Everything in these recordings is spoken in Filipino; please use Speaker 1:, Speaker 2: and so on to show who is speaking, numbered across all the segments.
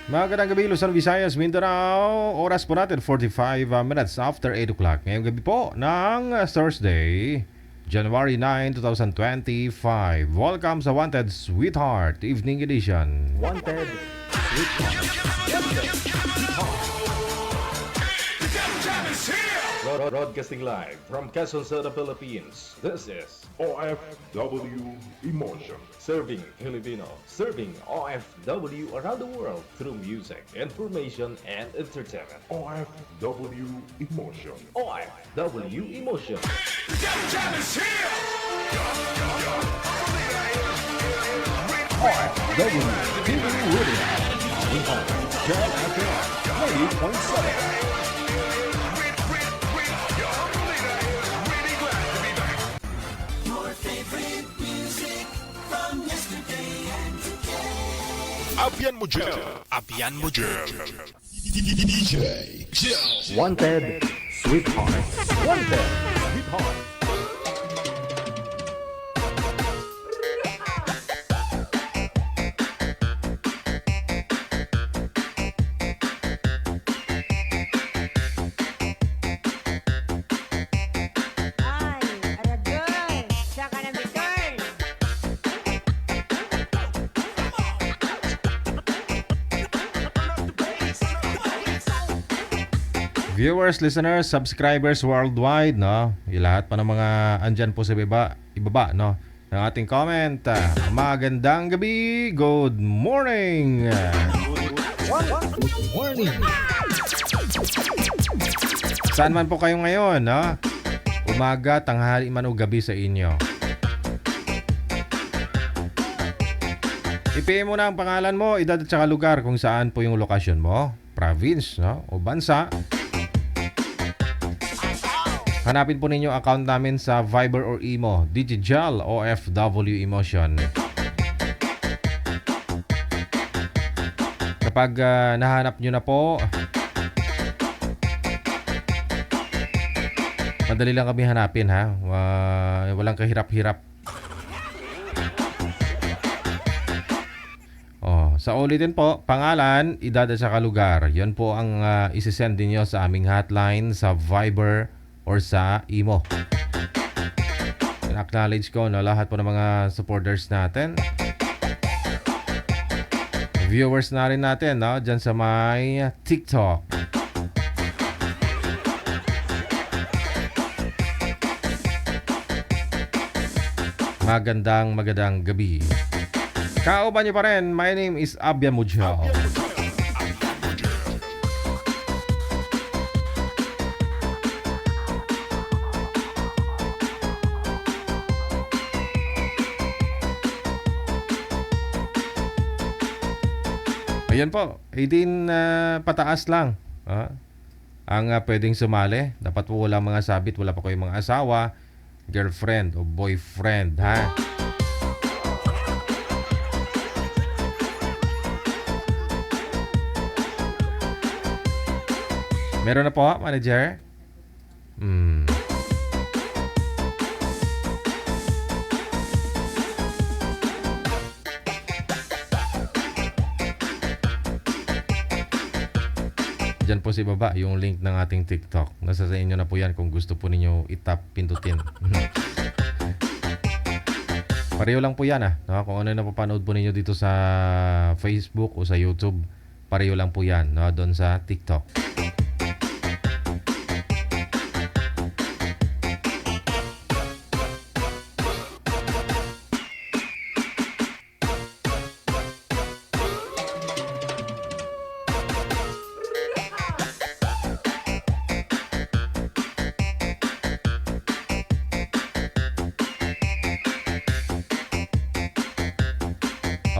Speaker 1: Magandang gabi, Luzon, Visayas, Mindanao. Oras po natin, 45 minutes after 8 o'clock. Ngayong gabi po ng Thursday, January 9, 2025. Welcome sa Wanted Sweetheart Evening Edition.
Speaker 2: Wanted Broadcasting live from Quezon City, Philippines. This is
Speaker 3: OFW Emotion.
Speaker 2: Serving Filipino, serving OFW around the world through music, information, and entertainment.
Speaker 3: OFW Emotion.
Speaker 2: OFW Emotion.
Speaker 1: OFW TV Radio. We are Jet FM 90.7.
Speaker 3: Abian mo dyan. Abian mo dyan. DJ Jel.
Speaker 2: Wanted Sweetheart. Wanted Sweetheart.
Speaker 4: Ay, aragay, saka na bitan.
Speaker 1: Viewers, listeners, subscribers worldwide, no? Lahat pa ng mga andyan po sa ibaba, no? Ng ating comment. Magandang gabi, good morning!
Speaker 2: Morning.
Speaker 1: Saan man po kayo ngayon, no? Umaga, tanghali man o gabi sa inyo. I-PM mo na ang pangalan mo, edad at saka lugar kung saan po yung lokasyon mo, province, no? O bansa. Hanapin po ninyo account namin sa Viber or Imo, Digital OFW Emotion. Kapag nahanap nyo na po, madali lang kami hanapin, ha. Walang kahirap-hirap. Sa ulitin po, pangalan, edad at saka lugar. Yan po ang isisend niyo sa aming hotline sa Viber or sa Imo. Acknowledge ko na lahat po ng mga supporters natin. Viewers na rin natin, no? Dyan sa may TikTok. Magandang gabi. Kauban niyo pa rin, my name is Abian Mujal. Ayan po, 18 pataas lang. Ang pwedeng sumali. Dapat po wala mga sabit, wala pa kayong mga asawa, girlfriend o boyfriend, ha? Meron na po, manager? Diyan po sa baba yung link ng ating TikTok. Nasa sa inyo na po yan kung gusto po ninyo itap, pindutin. Pareho lang po yan, no? Kung ano na napapanood po ninyo dito sa Facebook o sa YouTube, pareho lang po yan, no? Doon sa TikTok.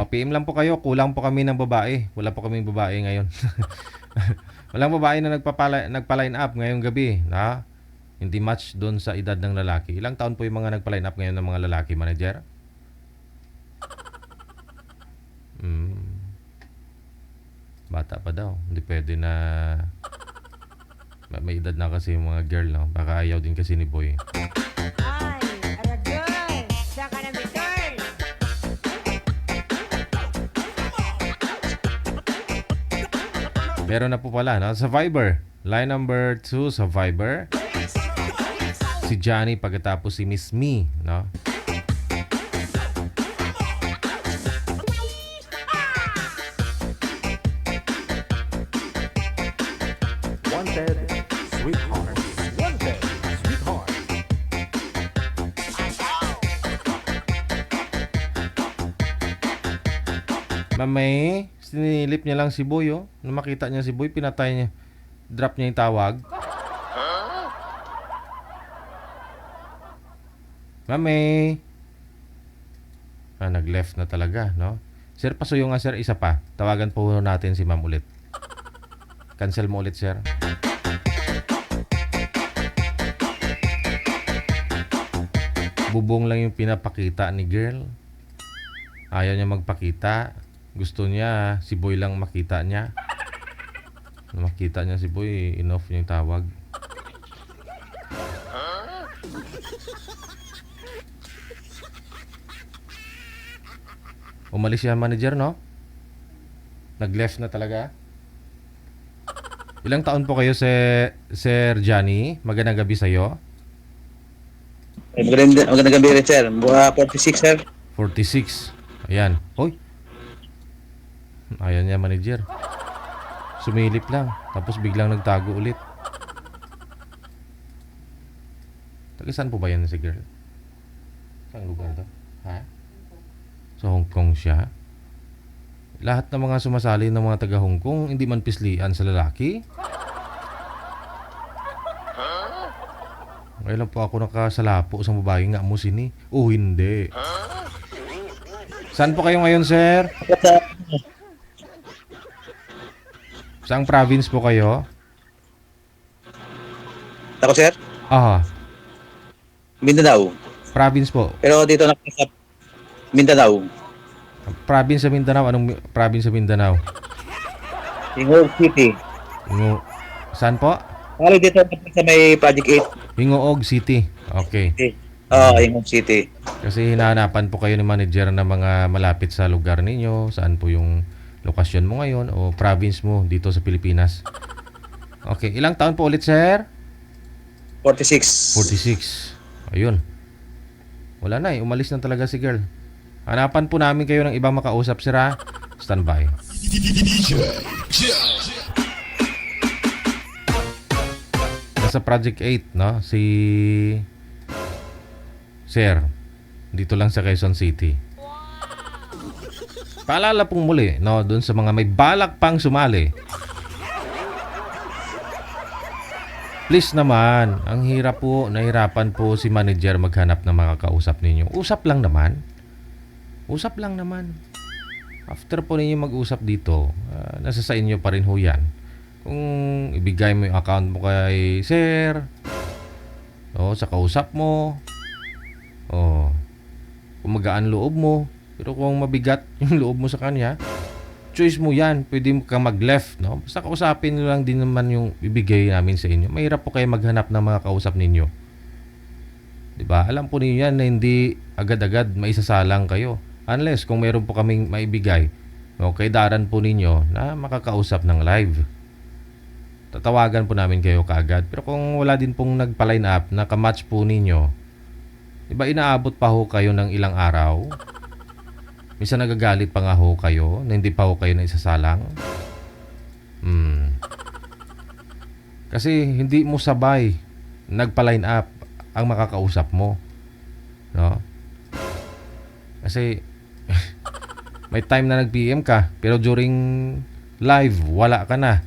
Speaker 1: PM lang po kayo, kulang po kami ng babae. Wala po kaming babae ngayon. Walang babae na nagpa-line up ngayong gabi, na hindi match doon sa edad ng lalaki. Ilang taon po yung mga nagpa-line up ngayon ng mga lalaki, manager? Bata pa daw. Hindi pwede na may edad na kasi yung mga girl, no? Baka ayaw din kasi ni boy.
Speaker 4: Ay, aragay, saka na bitan.
Speaker 1: Meron na po pala, no? Sa Viber. Line number 2 sa Viber. Si Johnny pagkatapos si Miss Me, no?
Speaker 2: Wanted, sweetheart. Wanted, sweetheart.
Speaker 1: Mamay, sinilip niya lang si Boy, oh. Nung makita niya si Boy, pinatay niya. Drop niya yung tawag. Mamay. Nag-left na talaga, no? Sir, pasuyo nga, sir. Isa pa. Tawagan po natin si ma'am ulit. Cancel mo ulit, sir. Bubong lang yung pinapakita ni girl. Ayaw niya magpakita. Gusto niya, si Boy lang makita niya. Nung makita niya si Boy, enough niya yung tawag. Umalis siya manager, no? Nag-left na talaga. Ilang taon po kayo, Sir Johnny? Magandang gabi sa'yo.
Speaker 5: Magandang gabi rin, sir. Buha 46, sir.
Speaker 1: 46. Ayan. Hoy. Ayaw niya manager. Sumilip lang. Tapos biglang nagtago ulit. Taga saan po ba yan si girl? Saan lugar to? Ha? Sa Hong Kong siya? Lahat ng mga sumasali ng mga taga Hong Kong, hindi man pislian sa lalaki? Ngayon lang po ako nakasalapo sa babae nga mo sini. Oh, hindi. Saan po kayo ngayon, sir? Saang province po kayo?
Speaker 5: Ako, sir?
Speaker 1: Ah,
Speaker 5: Mindanao.
Speaker 1: province po.
Speaker 5: Pero dito na sa Mindanao.
Speaker 1: Province sa Mindanao. Anong province sa Mindanao?
Speaker 5: Ingog City.
Speaker 1: Saan po?
Speaker 5: Bali dito sa may Project
Speaker 1: Hingoog City. Okay.
Speaker 5: 8. Ingog City.
Speaker 1: Kasi hinahanapan po kayo ni manager na mga malapit sa lugar ninyo. Saan po yung lokasyon mo ngayon o province mo dito sa Pilipinas. Okay. Ilang taon po ulit, sir?
Speaker 5: 46.
Speaker 1: 46. Ayun. Wala na eh. Umalis na talaga si girl. Hanapan po namin kayo ng ibang makausap, sir, ha? Standby. Nasa Project 8, no? Si Sir. Dito lang sa Quezon City. Paalala pong muli, no? Doon sa mga may balak pang sumali. Please naman, ang hirap po, nahirapan po si manager maghanap ng mga kausap ninyo. Usap lang naman. Usap lang naman. After po ninyo mag-usap dito, nasa sa inyo pa rin ho yan. Kung ibigay mo yung account mo kay sir, o sa kausap mo, o kung magaan loob mo, pero kung mabigat yung loob mo sa kanya, choice mo yan. Pwede mo kang mag-left, no? Basta kausapin nyo lang din naman yung ibigay namin sa inyo. Mahirap po kayo maghanap ng mga kausap ninyo. Diba? Alam po ninyo yan na hindi agad-agad maisasalang kayo. Unless kung meron po kaming maibigay, no, kay daran po ninyo na makakausap ng live. Tatawagan po namin kayo kaagad. Pero kung wala din pong nagpa-line up na kamatch po ninyo, diba inaabot pa ho kayo ng ilang araw? Minsan nagagalit pa nga ho kayo na hindi pa ho kayo na isasalang. Kasi hindi mo sabay nagpa-line up ang makakausap mo. No? Kasi may time na nag-PM ka pero during live wala ka na.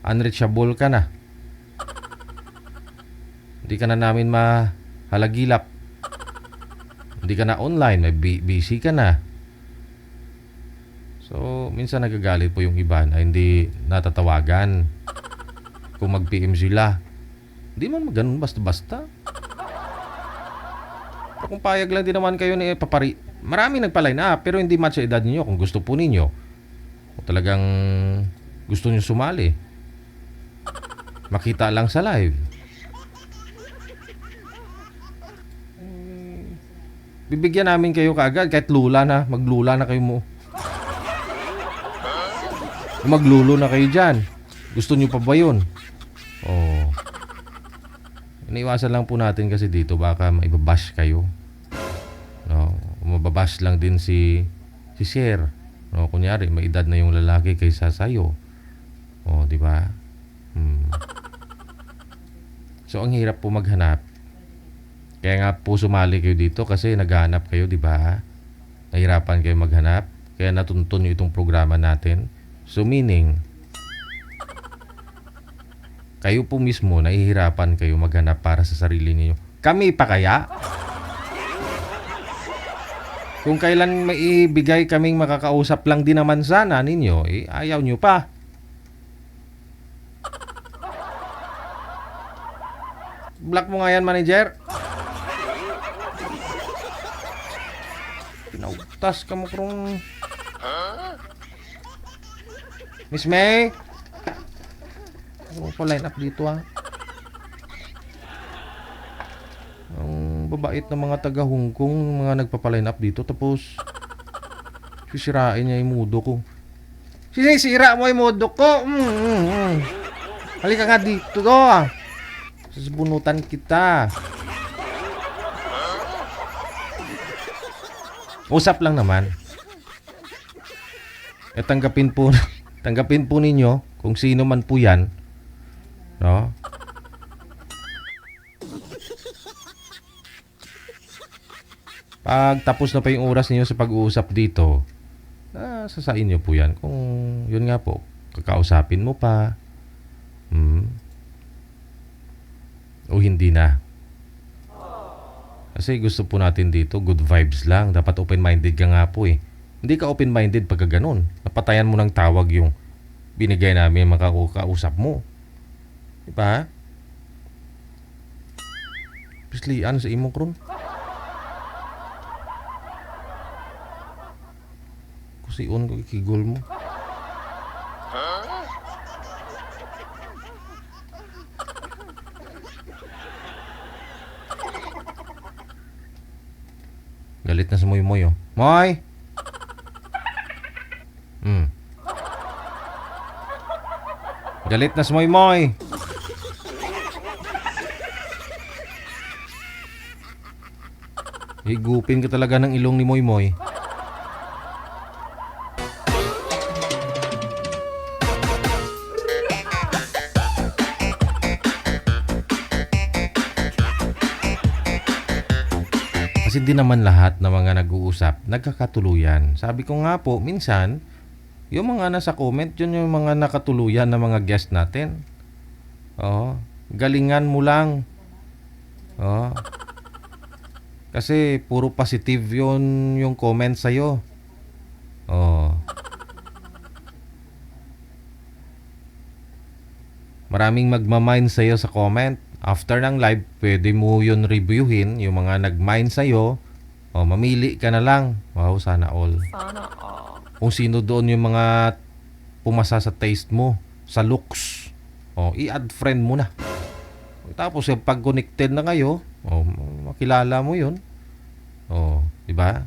Speaker 1: Unreachable ka na. Hindi ka na namin mahalagilap. Hindi ka na online, may busy ka na. So, minsan nagagalit po yung iba na hindi natatawagan kung mag-PM sila. Hindi man ganun basta-basta. Kung payag lang din naman kayo na marami nagpa-line up pero hindi match sa edad niyo kung gusto po ninyo. Kung talagang gusto niyo sumali. Makita lang sa live. Bibigyan namin kayo kaagad kahit lula na, maglula na kayo mo. Maglulo na kayo dyan. Gusto nyo pa ba yun? Oh. Iniwasan lang po natin kasi dito baka maibabash kayo. No, mababash lang din si Sir. No, kunyari may edad na yung lalaki kaysa sayo. Oh, di ba? So ang hirap po maghanap. Kaya nga po sumali kayo dito kasi naghahanap kayo, di ba? Nahirapan kayo maghanap. Kaya natuntun nyo itong programa natin. So meaning, kayo po mismo nahihirapan kayo maghanap para sa sarili niyo. Kami pa kaya? Kung kailan maibigay kaming makakausap lang din naman sana ninyo, ayaw nyo pa. Block mo nga yan, manager. Pinautas ka mo krong... Miss May? Ano pa line up dito Ang babait na mga taga Hong Kong, mga nagpapaline up dito. Tapos, sisirain niya yung mudo ko. Sinisira mo yung mudo ko. Halika nga dito Sasbunutan kita. Usap lang naman. Tanggapin po ninyo kung sino man po yan. No? Pag tapos na pa yung oras niyo sa pag-uusap dito, sasain niyo po yan. Kung yun nga po, kakausapin mo pa. O hindi na. Kasi gusto po natin dito, good vibes lang. Dapat open-minded ka nga po eh. Hindi ka open-minded pagka ganun. Napatayan mo ng tawag yung binigay namin makakausap mo. Diba? Pislian sa imo kron. Kusion ko ikigol mo. Galit na sa Moy-Moy Moy! Galit na sa Moy-Moy! Higupin ka talaga ng ilong ni Moy-Moy. Kasi hindi naman lahat na mga nag-uusap nagkakatuluyan. Sabi ko nga po, minsan, yung mga nasa comment, yun yung mga nakatuluyan na mga guest natin. Galingan mo lang. Kasi puro positive yun yung comment sa'yo. Maraming magmamind sa'yo sa comment. After ng live, pwede mo yun reviewin, yung mga nag-mind sa'yo. Mamili ka na lang. Wow, sana all. Kung sino doon yung mga pumasa sa taste mo, sa looks. I-add friend mo na. Tapos, pag connected na kayo, makilala mo yun. Diba?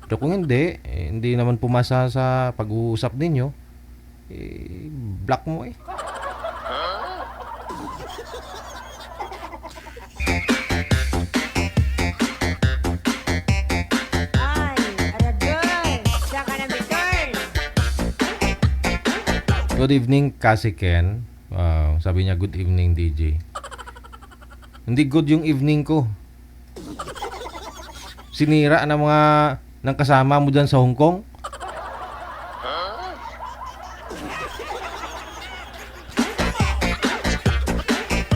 Speaker 1: Pero kung hindi, hindi naman pumasa sa pag-uusap ninyo, block mo Good evening, Kasi Ken. Sabi niya, good evening, DJ. Hindi good yung evening ko. Sinira ng kasama mo dyan sa Hong Kong.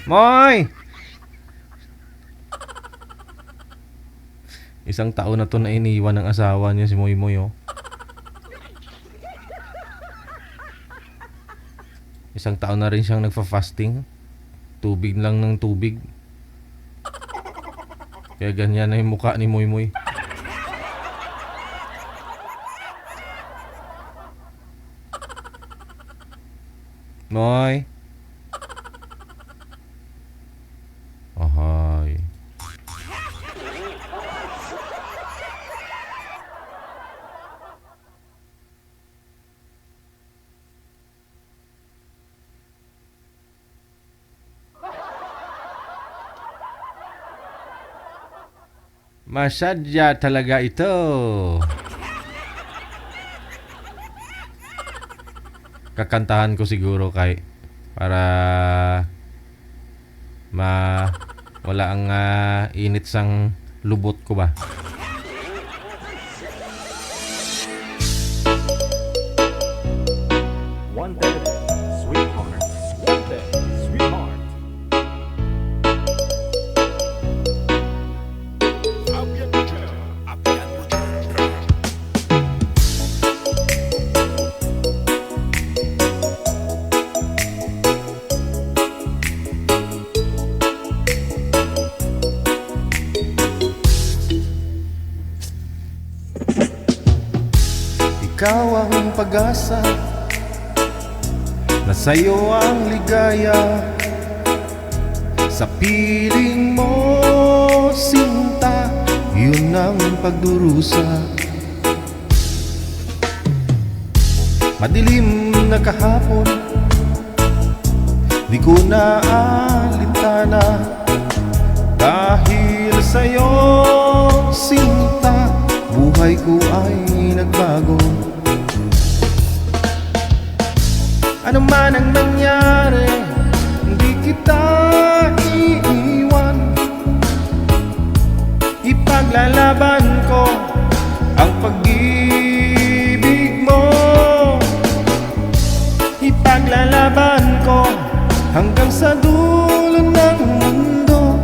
Speaker 1: Moy! Isang taon na to na iniwan ng asawa niya si Moy Moy Isang taon na rin siyang nagfa-fasting. Tubig lang ng tubig. Kaya ganyan na yung mukha ni Moy Moy. Moy. Ahoy. Masadya talaga ito. Kakantahan ko siguro kay para wala ang init sang lubot ko ba.
Speaker 2: Wanted, sweetheart. Wanted, sweetheart.
Speaker 3: Abian mo dyan. Abian mo dyan.
Speaker 1: Ikaw ang pag-asa, na sa'yo ang ligaya. Sa piling mo, sinta, yun ang pagdurusa. Madilim na kahapon, di ko na alintana. Dahil sa'yo, sinta, buhay ko ay nagbago. Ano man ang mangyari, hindi kita iiwan. Ipaglalaban ko ang pag-ibig mo. Ipaglalaban ko hanggang sa dulo ng mundo.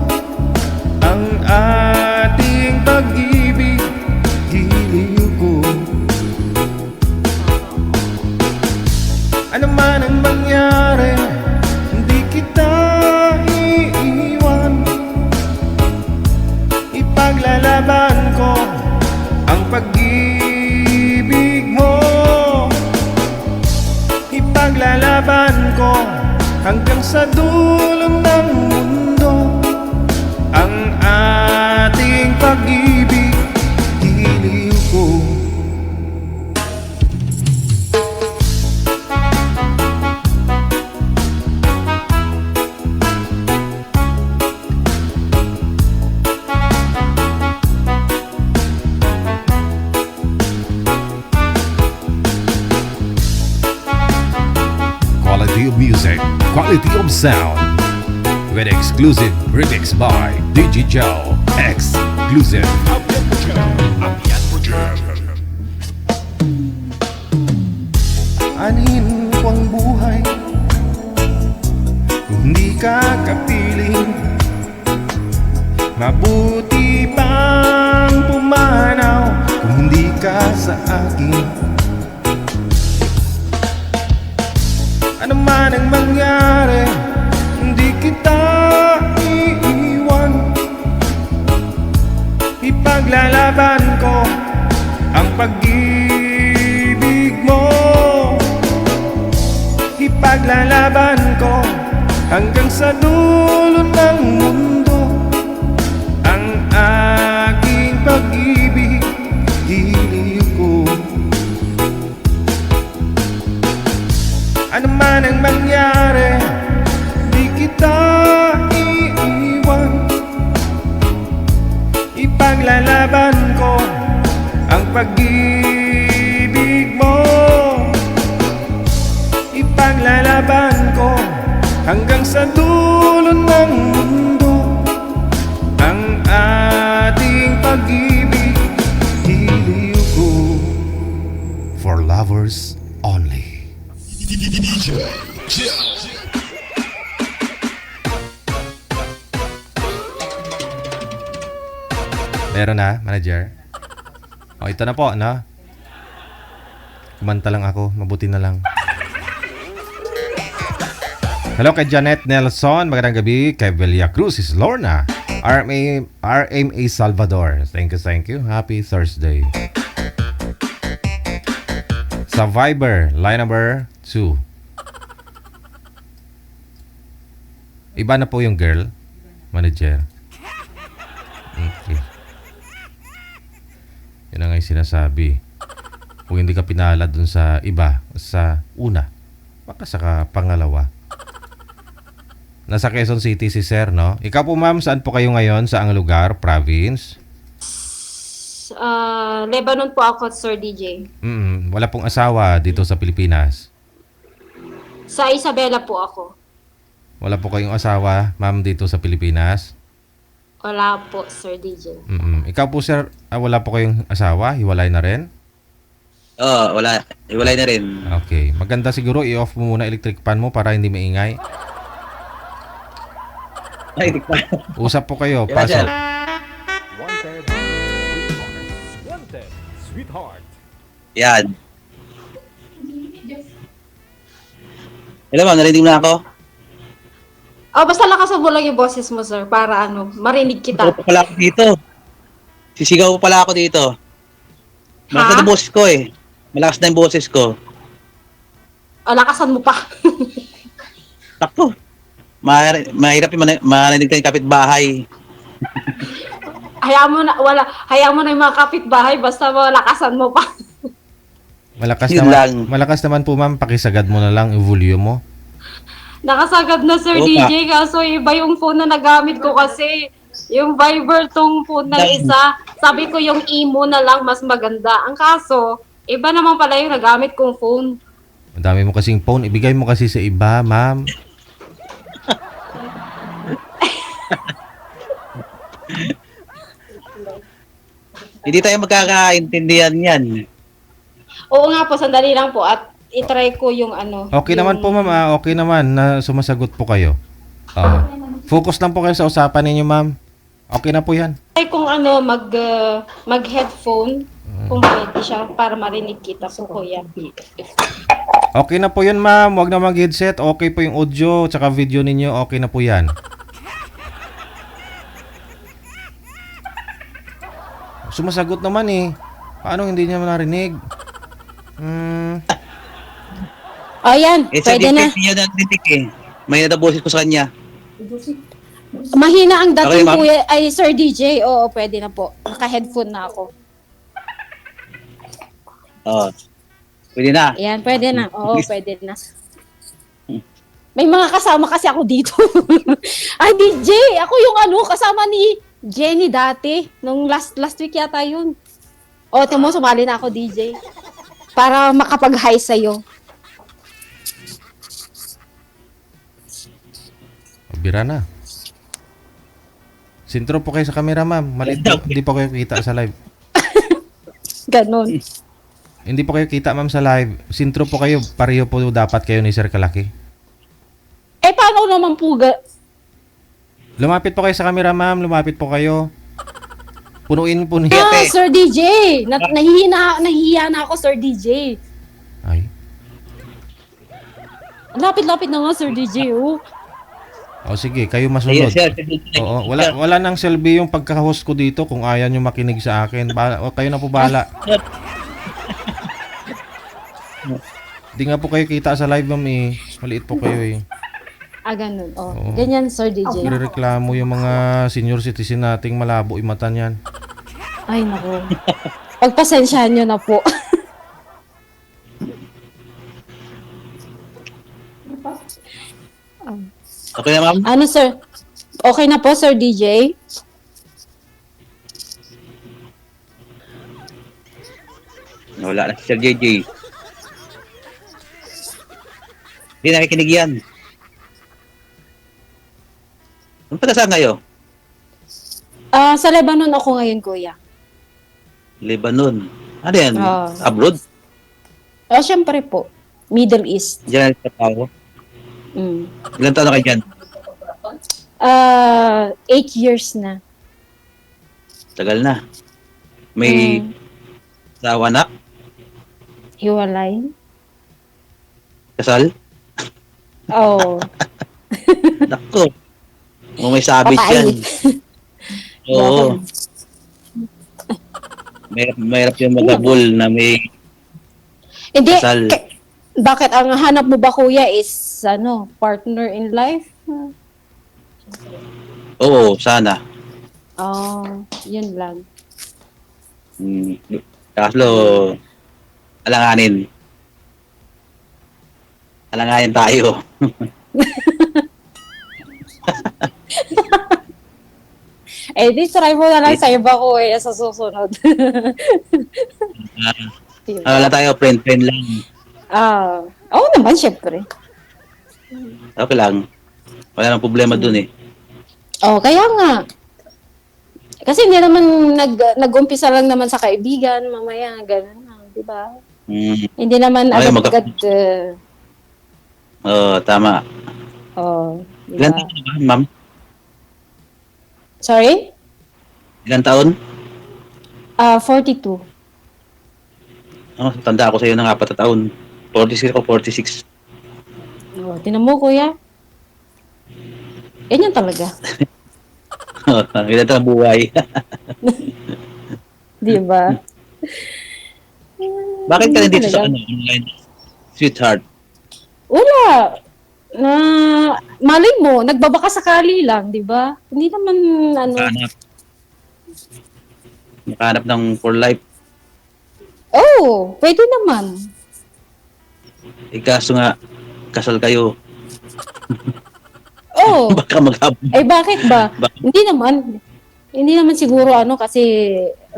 Speaker 1: Ang ating pag-ibig, giliw ko. Ano man ang mangyari, hindi kita iiwan. Ipaglalaban ko ang pag-ibig mo. Ipaglalaban ko hanggang sa dulo ng mundo. Ang ating pag-ibig, giliw ko. Quality of music, quality of sound. With exclusive remix by DJ Joe. Exclusive.
Speaker 3: Abian mo dyan. Abian mo dyan.
Speaker 1: Anhin ko ang buhay kung hindi ka kapiling. Mabuti pang pumanaw kung hindi ka sa akin. Ano man ang mangyari, hindi kita iiwan. Ipaglalaban ko ang pag-ibig mo. Ipaglalaban ko hanggang sa dulo ng mundo. Ang aking pag-ibig, giliw ko. Ano man ang mangyari, di kita iiwan. Ipaglalaban ko ang pag-ibig mo. Ipaglalaban ko hanggang sa dulo ng mundo. Ang ating pag-ibig, giliw ko. For lovers only.
Speaker 3: DJ Joe.
Speaker 1: Meron na, manager. O, ito na po, no? Kumanta lang ako, mabuti na lang. Hello kay Janet Nelson, magandang gabi. Kay Velia Cruz is Lorna. RMA Salvador. Thank you. Happy Thursday. Sa Viber, line number 2. Iba na po yung girl, manager. Okay. Yun ang nga yung sinasabi. Kung hindi ka pinala dun sa iba, sa una, baka sa pangalawa. Nasa Quezon City si Sir, no? Ikaw po ma'am, saan po kayo ngayon? Saang lugar? Province?
Speaker 6: Lebanon po ako, Sir DJ.
Speaker 1: Wala pong asawa dito sa Pilipinas.
Speaker 6: Sa Isabela po ako.
Speaker 1: Wala po kayong asawa, ma'am, dito sa Pilipinas.
Speaker 6: Wala po, Sir DJ.
Speaker 1: Ikaw po, sir, wala po kayong asawa? Hiwalay na rin?
Speaker 5: Oo, wala. Iwalay na rin.
Speaker 1: Okay. Maganda siguro i-off mo muna electric fan mo para hindi maingay.
Speaker 5: Ay, di pa.
Speaker 1: Usap po kayo.
Speaker 5: Yan, sir.
Speaker 1: Pasok.
Speaker 2: Wanted, sweetheart. Wanted, sweetheart.
Speaker 5: Yan. Hello, ma'am. Narinig mo na ako?
Speaker 6: Oh, basta lakasan mo lang yung boses mo, sir, para marinig kita.
Speaker 5: Sisigaw pa pala ako dito. Sisigaw pa pala ako dito. Malakas
Speaker 6: Ha?
Speaker 5: na yung boses ko eh. Malakas na yung boses ko.
Speaker 6: Oh, lakasan mo pa.
Speaker 5: Takto. Mahirap yung marinig ka yung kapitbahay.
Speaker 6: hayaan mo na yung mga kapitbahay, basta lakasan mo pa.
Speaker 5: Yun lang.
Speaker 1: Malakas naman po, ma'am. Pakisagad mo na lang yung volume mo.
Speaker 6: Nakasagad na, Sir
Speaker 5: Oo,
Speaker 6: DJ, kaso iba yung phone na nagamit ko kasi. Yung Viber tong phone na isa. Sabi ko yung Imo na lang mas maganda. Ang kaso, iba naman pala yung nagamit kong phone.
Speaker 1: Madami mo kasing phone. Ibigay mo kasi sa iba, ma'am.
Speaker 5: Hindi tayo magkakaintindihan yan.
Speaker 6: Oo nga po, sandali lang po at itry ko yung
Speaker 1: Okay naman po, ma'am. Okay naman na sumasagot po kayo. Focus lang po kayo sa usapan ninyo, ma'am. Okay na po yan.
Speaker 6: Try kung mag-headphone kung pwede siya para marinig kita po, kuya.
Speaker 1: Okay na po yan, ma'am. Huwag na mag-headset. Okay po yung audio tsaka video ninyo. Okay na po yan. Sumasagot naman eh. Paano hindi niya narinig?
Speaker 6: Oh, yan.
Speaker 5: Eh, sa
Speaker 6: Pwede na.
Speaker 5: defense niya narinig eh. May naboses ko sa kanya.
Speaker 6: Mahina ang dating,
Speaker 5: Okay, ma'am.
Speaker 6: kuya. Ay, Sir DJ. Oo, pwede na po. Naka-headphone na ako.
Speaker 5: Oo. Pwede na.
Speaker 6: Ayan, pwede na. Oo, pwede na. May mga kasama kasi ako dito. Ay, DJ! Ako yung kasama ni Jenny dati. Nung last week yata yun. O, timo, sumali na ako, DJ. Para makapag-hi sa'yo.
Speaker 1: Bira na. Sintro po kayo sa camera, ma'am. Maliit po. Hindi po kayo kita sa live.
Speaker 6: Ganon.
Speaker 1: Hindi po kayo kita, ma'am, sa live. Sintro po kayo. Pareho po dapat kayo ni Sir Kalaki.
Speaker 6: Eh, paano naman po
Speaker 1: Lumapit po kayo sa camera, ma'am. Lumapit po kayo. Punuin po niya.
Speaker 6: Ah, Sir DJ! Nahihiya na ako, Sir DJ.
Speaker 1: Ay.
Speaker 6: Lapit-lapit na nga, Sir DJ, oh.
Speaker 1: O sige, kayo
Speaker 5: Ayun,
Speaker 1: masunod.
Speaker 5: sir.
Speaker 1: Oo, wala nang selfie yung pagka-host ko dito kung ayaw nyo makinig sa akin. Kayo na po bahala. Di nga po kayo kita sa live, ma'am eh. Maliit po kayo eh.
Speaker 6: Ganun. Oh.
Speaker 1: Oo.
Speaker 6: Ganyan, Sir DJ.
Speaker 1: Nireklamo yung mga senior citizen nating malabo yung mata niyan.
Speaker 6: Ay, naku. Pagpasensyahan nyo na po.
Speaker 5: Okay na, ma'am?
Speaker 6: Ano, sir? Okay na po, Sir DJ?
Speaker 5: Wala na si Sir JJ. Hindi nakikinig yan. Ano pa saan kayo?
Speaker 6: Sa Lebanon ako ngayon, kuya.
Speaker 5: Lebanon. Ano yan?
Speaker 6: Ah.
Speaker 5: Abroad?
Speaker 6: Syempre po. Middle East.
Speaker 5: Diyan sa tao.
Speaker 6: Mm.
Speaker 5: Ilan taon na kayo dyan?
Speaker 6: 8 years na.
Speaker 5: Tagal na. May asawa na?
Speaker 6: Hiwalay.
Speaker 5: Kasal?
Speaker 6: Oh.
Speaker 5: Nako. May sabit
Speaker 6: Patay.
Speaker 5: yan. Oo. Mayroon yung magabol na may
Speaker 6: Hindi.
Speaker 5: kasal.
Speaker 6: Bakit ang hanap mo ba, kuya, is partner in life?
Speaker 5: Oo, sana.
Speaker 6: Yun lang.
Speaker 5: Kaso, alanganin. Alanganin tayo.
Speaker 6: Eh, di try mo na lang sa iba ko eh, sa susunod. Diba?
Speaker 5: Wala tayo, friend lang.
Speaker 6: Oo naman, syempre.
Speaker 5: Okay lang. Wala nang problema dun eh.
Speaker 6: Oh, kaya nga. Kasi hindi naman nag-umpisa lang naman sa kaibigan, mamaya ganun na, di ba? Hindi naman
Speaker 5: Ay,
Speaker 6: agad-agad.
Speaker 5: Tama.
Speaker 6: Di
Speaker 5: Ilan
Speaker 6: ba?
Speaker 5: taon ka, ma'am?
Speaker 6: Sorry?
Speaker 5: Ilan taon?
Speaker 6: 42.
Speaker 5: Tanda ako sa iyo ng 4 na taon. 46 ako, 46.
Speaker 6: Oh, tinan mo, kuya. Ganyan talaga.
Speaker 5: Ilan taon buhay.
Speaker 6: Di ba?
Speaker 5: Bakit ka nandito sa
Speaker 6: Talaga.
Speaker 5: online? Sweetheart.
Speaker 6: Wala. Malay mo, nagbabaka sakali lang, di ba? Hindi naman,
Speaker 5: Nakahanap ng for life.
Speaker 6: pwede naman.
Speaker 5: Kaso nga, kasal kayo. Baka maghabol.
Speaker 6: Eh bakit ba? Hindi naman siguro kasi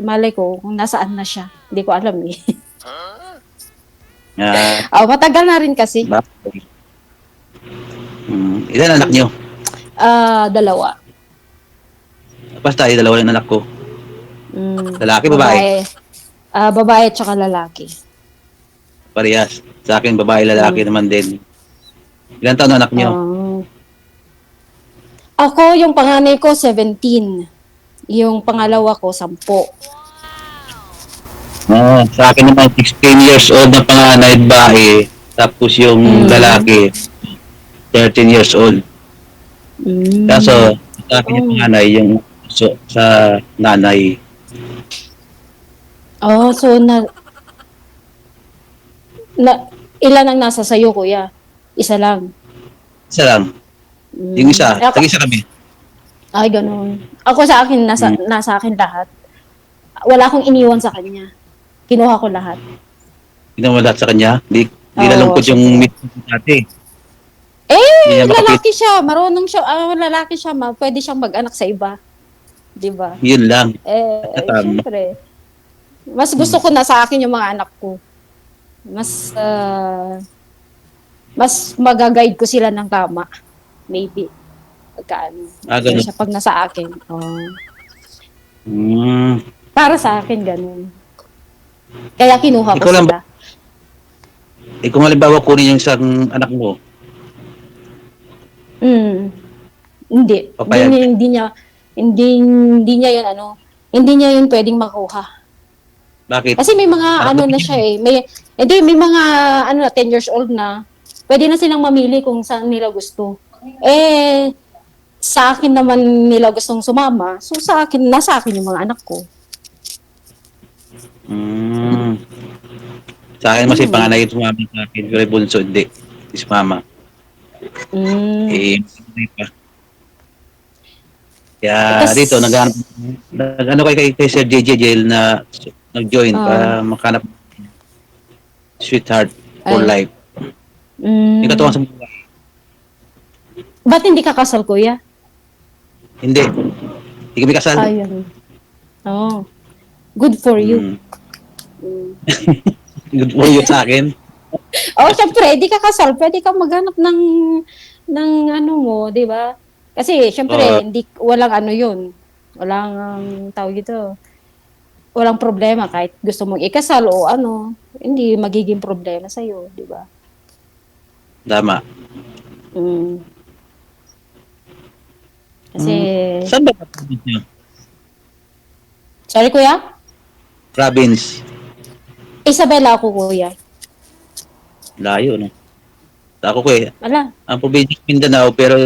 Speaker 6: malay ko kung nasaan na siya. Hindi ko alam eh. Matagal na rin kasi.
Speaker 5: Ilan anak nyo?
Speaker 6: 2.
Speaker 5: Basta yung 2 yung anak ko. Lalaki, babae?
Speaker 6: Babae at saka lalaki.
Speaker 5: Parehas. Sa akin, babae, lalaki naman din. Ilan taon anak nyo?
Speaker 6: Ako, yung panganay ko, 17. Yung pangalawa ko, 10.
Speaker 5: Sa akin naman, 16 years old na panganay, babae. Tapos yung lalaki, 13 years old. Kaso, sa akin yung panganay, yung sa nanay.
Speaker 6: So ilan ang nasa sayo, kuya? Isa lang.
Speaker 5: Isa lang. Yung isa, tag-isa kami.
Speaker 6: Ay, ganun. Ako sa akin, nasa akin lahat. Wala akong iniwan sa kanya. Kinuha ko lahat.
Speaker 5: Ginawa lahat sa kanya. Di nalungkot yung meet natin. Hindi niya
Speaker 6: Lalaki siya. Marunong siya. Lalaki siya, pwede siyang mag-anak sa iba. Di ba?
Speaker 5: Yun lang. Tama.
Speaker 6: Siyempre. Mas gusto ko na sa akin yung mga anak ko. Mas magaguide ko sila ng tama. Maybe. Pagkaano.
Speaker 5: Ganun.
Speaker 6: Siya pag nasa akin. Para sa akin, ganun. Kaya kinuha ko
Speaker 5: Ikaw lang
Speaker 6: sila.
Speaker 5: Kung halimbawa kunin yung isang anak mo,
Speaker 6: Hindi.
Speaker 5: Papayag.
Speaker 6: Hindi niya yun hindi niya yun pwedeng makuha.
Speaker 5: bakit?
Speaker 6: Kasi may mga na siya eh. May mga 10 years old na. Pwede na silang mamili kung saan nila gusto. Sa akin naman nila gustong sumama. So nasa akin yung mga anak ko.
Speaker 5: Sa akin mas yung panganay yung sumama sa akin. Pero yung bunso, hindi. Si mama. Hindi pa. Kaya dito, nag-ano kay Sir JJ Jail na nag-join para makanap sweetheart for life. Yung katuwang sa mga.
Speaker 6: Ba't hindi ka kasal, kuya?
Speaker 5: Hindi kami kasal.
Speaker 6: Ayun. Good for you.
Speaker 5: Good for you sa akin.
Speaker 6: Syempre, di ka kasal, pwede kang maghanap ng mo, di ba? Kasi, syempre, walang yun. Walang, tawag ito, walang problema kahit gusto mong ikasal o hindi magiging problema sa'yo, di ba?
Speaker 5: Tama.
Speaker 6: Kasi,
Speaker 5: Saan ba province niyo?
Speaker 6: sorry, kuya?
Speaker 5: Province.
Speaker 6: Isabela ako, kuya.
Speaker 5: Layo, no? Ako ko
Speaker 6: Wala.
Speaker 5: ang probinsya Mindanao, pero